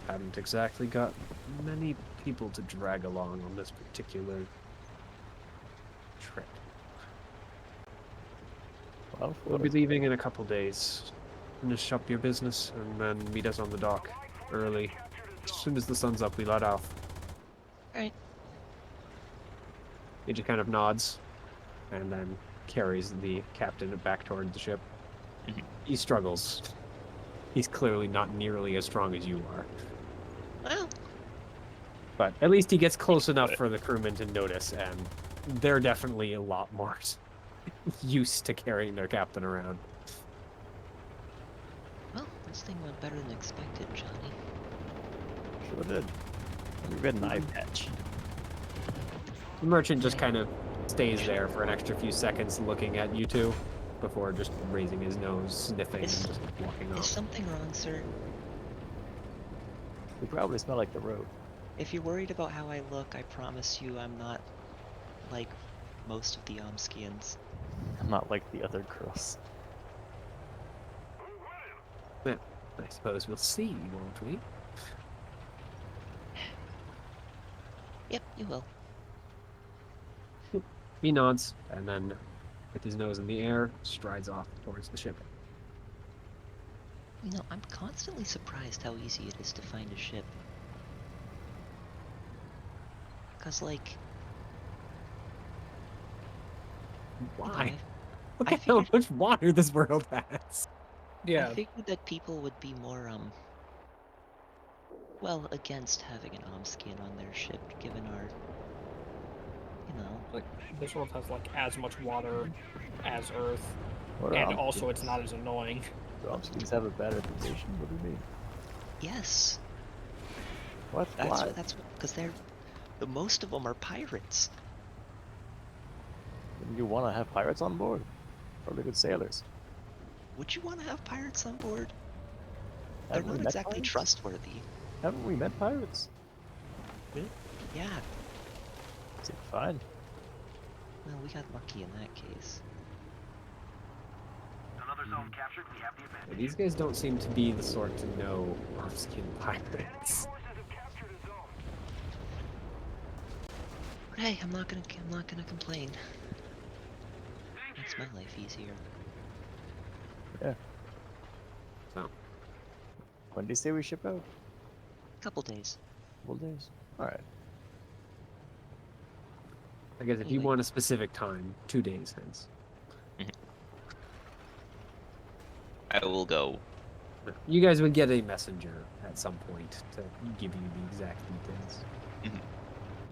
S1: Haven't exactly got many people to drag along on this particular trip.
S3: Well,
S1: We'll be leaving in a couple days. Finish up your business and then meet us on the dock early. As soon as the sun's up, we let off.
S2: Alright.
S1: He just kind of nods and then carries the captain back toward the ship. He struggles. He's clearly not nearly as strong as you are.
S2: Well,
S1: But at least he gets close enough for the crewmen to notice, and they're definitely a lot more used to carrying their captain around.
S2: well, this thing went better than expected, Johnny.
S3: Sure did. We've got an eye patch.
S1: The merchant just kind of stays there for an extra few seconds looking at you two before just raising his nose, sniffing, and just walking
S2: Is
S1: off.
S2: something wrong, sir?
S3: We probably smell like the road.
S2: If you're worried about how I look, I promise you I'm not like most of the Omskians.
S3: I'm not like the other girls.
S1: Well, I suppose we'll see, won't we?
S2: Yep, you will.
S1: He nods, and then, with his nose in the air, strides off towards the ship.
S2: You know, I'm constantly surprised how easy it is to find a ship. 'Cause, like...
S1: Why?
S2: I
S1: Look at how
S2: figured,
S1: much water this world has.
S6: Yeah,
S2: I figured that people would be more, well, against having an Omskian on their ship, given our... You know...
S6: like this world has like as much water as Earth,
S3: What
S6: and
S3: are
S6: also
S3: Omskins?
S6: it's not as annoying.
S3: Do Omskins have a bad reputation? What do you mean?
S2: Yes!
S3: What? Why?
S2: That's because they're... Most of them are pirates.
S3: Wouldn't you want to have pirates on board? Probably good sailors.
S10: Would you want to have pirates on board? They're
S3: Haven't we
S10: not
S3: met
S10: exactly
S3: pirates?
S10: trustworthy.
S3: Haven't we met pirates?
S10: Yeah.
S3: Seems fine.
S2: Well, we got lucky in that case.
S1: Yeah, these guys don't seem to be the sort to know off-skin pirates.
S2: But hey, I'm not gonna complain. Makes my life easier.
S3: Yeah.
S1: So,
S3: When do you say we ship out?
S2: Couple days.
S3: Couple days. All right.
S1: I guess if you
S2: Anyway.
S1: want a specific time, 2 days hence.
S10: I will go.
S1: You guys would get a messenger at some point to give you the exact details,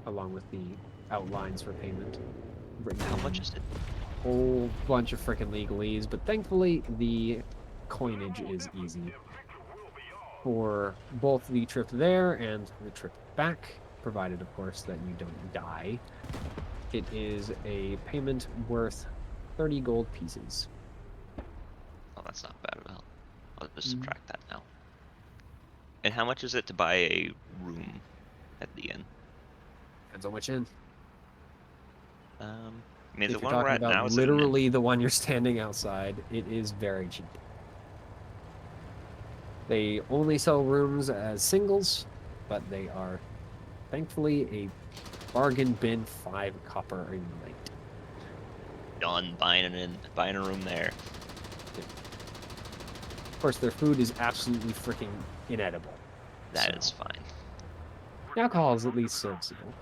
S1: along with the outlines for payment. Written
S10: How
S1: in
S10: much is it?
S1: a whole bunch of freaking legalese, but thankfully the coinage is easy for both the trip there and the trip back, provided, of course, that you don't die. It is a payment worth 30 gold pieces.
S10: Oh, that's not bad at all. I'll just subtract that now. And how much is it to buy a room at the inn?
S1: Depends on which inn.
S10: I mean,
S1: If
S10: the
S1: you're
S10: one we're
S1: talking
S10: at now
S1: about
S10: is it an inn?
S1: literally the one you're standing outside, it is very cheap. They only sell rooms as singles, but they are thankfully a bargain bin 5 copper a night.
S10: Done buying a room there.
S1: Of course, their food is absolutely freaking inedible.
S10: That
S1: so
S10: is fine.
S1: the alcohol is at least serviceable,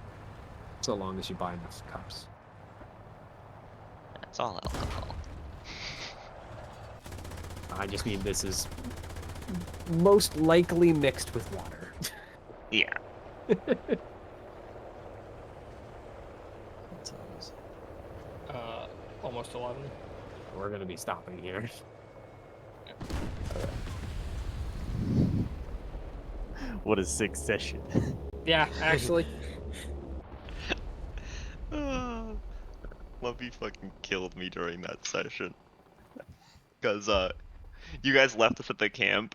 S1: so long as you buy enough cups.
S10: That's all alcohol.
S1: I just mean this is most likely mixed with water.
S10: Yeah.
S6: Almost 11.
S1: We're gonna be stopping here.
S3: What a sick session.
S6: Yeah, actually.
S10: Lovey fucking killed me during that session. Because, you guys left us at the camp.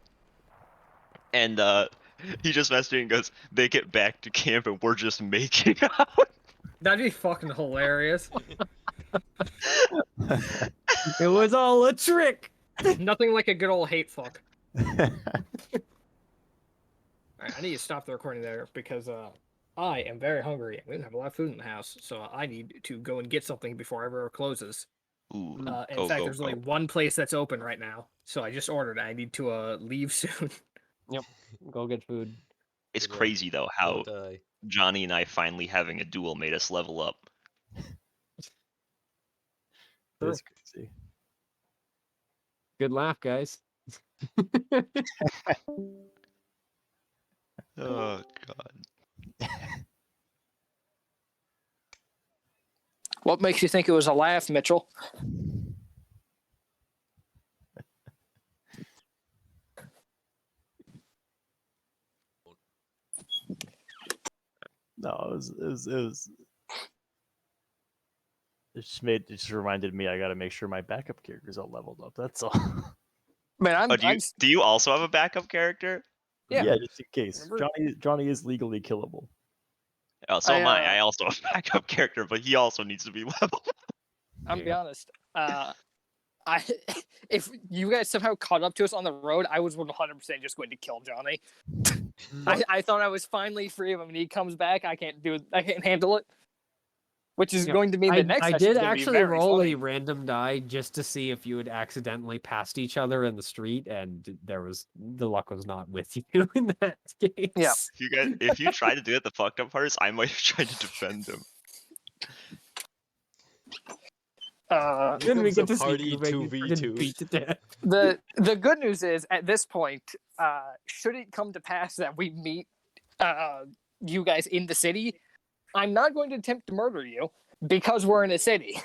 S10: And, he just messaged me and goes, they get back to camp and we're just making out.
S6: That'd be fucking hilarious.
S1: It was all a trick!
S6: Nothing like a good old hate fuck. Alright, I need to stop the recording there because I am very hungry. We don't have a lot of food in the house, so I need to go and get something before everywhere closes.
S10: Ooh,
S6: In fact, there's only one place that's open right now, so I just ordered. I need to leave soon.
S1: Yep, go get food.
S10: It's
S4: Good luck.
S10: crazy, though, how
S4: Don't die.
S10: Johnny and I finally having a duel made us level up.
S3: That's crazy.
S1: Good laugh, guys.
S10: Oh, God.
S6: What makes you think it was a laugh, Mitchell?
S3: No, it just reminded me I gotta make sure my backup characters are leveled up. That's all.
S6: Man,
S10: Do you also have a backup character?
S6: Yeah.
S3: Just in case. Johnny is legally killable.
S10: Oh, so am I. I also have a backup character, but he also needs to be leveled.
S6: I'm gonna be honest. If you guys somehow caught up to us on the road, I was 100% just going to kill Johnny. I thought I was finally free of him, and he comes back. I can't handle it. Which is going to mean the next.
S1: I
S6: session's
S1: did
S6: gonna be
S1: actually
S6: very
S1: roll
S6: funny.
S1: a random die just to see if you had accidentally passed each other in the street, and the luck was not with you in that case.
S6: Yeah.
S10: If you try to do it, the fucked up part is I might have tried to defend him.
S1: Then we
S4: Becomes
S1: get
S4: a
S1: to see
S4: party
S1: you being
S4: 2v2.
S1: beat to death.
S6: The good news is at this point, should it come to pass that we meet you guys in the city, I'm not going to attempt to murder you because we're in a city.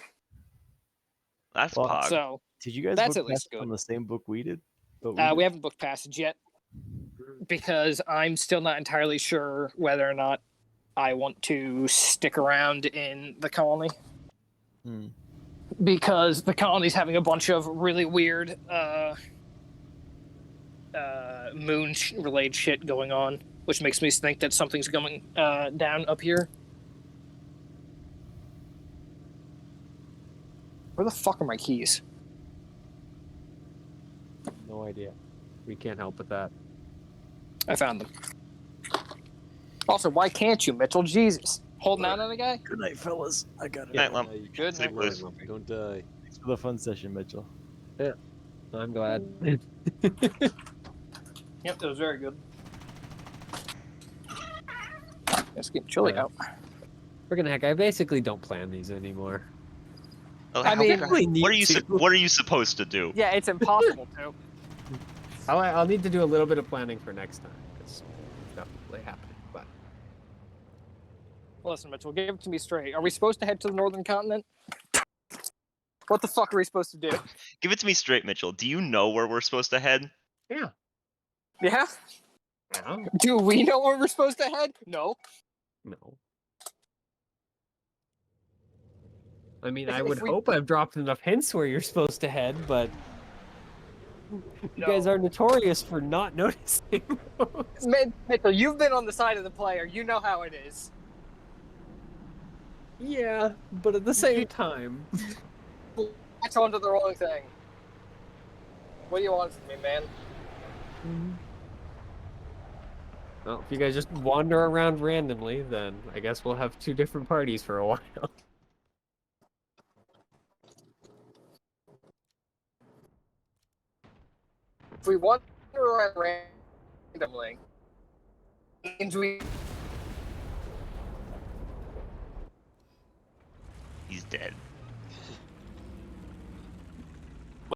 S10: That's
S3: Well,
S10: pog.
S6: So
S3: Did you guys
S6: that's
S3: book
S6: at least
S3: passage on
S6: good.
S3: the same book we did?
S6: We haven't booked passage yet because I'm still not entirely sure whether or not I want to stick around in the colony. because the colony's having a bunch of really weird moon-related shit going on, which makes me think that something's going down up here. Where the fuck are my keys?
S1: No idea. We can't help with that.
S6: I found them. Also, why can't you, Mitchell? Jesus. Holding out on a guy?
S3: Good night, fellas. I got it.
S10: Night, Lump.
S6: Good
S10: Sleep
S6: night.
S10: loose.
S4: Don't die.
S3: Thanks for the fun session, Mitchell.
S1: I'm glad.
S6: Yep, it was very good. It's getting chilly out.
S1: Friggin' heck, I basically don't plan these anymore.
S10: Oh,
S6: I mean-
S10: what are you supposed to do?
S6: Yeah, it's impossible to.
S1: I'll need to do a little bit of planning for next time, because stuff really happening. But
S6: Listen, Mitchell, give it to me straight. Are we supposed to head to the northern continent? What the fuck are we supposed to do?
S10: Give it to me straight, Mitchell. Do you know where we're supposed to head?
S1: yeah.
S6: Yeah?
S1: Yeah.
S6: Do we know where we're supposed to head? No.
S1: No. I mean,
S6: If-
S1: I
S6: if
S1: would
S6: we-
S1: hope I've dropped enough hints where you're supposed to head, but you guys
S6: No.
S1: are notorious for not noticing.
S6: Mitchell, you've been on the side of the player. You know how it is.
S1: Yeah, but at the same time,
S6: Latch onto the wrong thing. What do you want from me, man?
S1: well, if you guys just wander around randomly, then I guess we'll have two different parties for a while.
S6: If we wander around randomly, means we
S10: He's dead.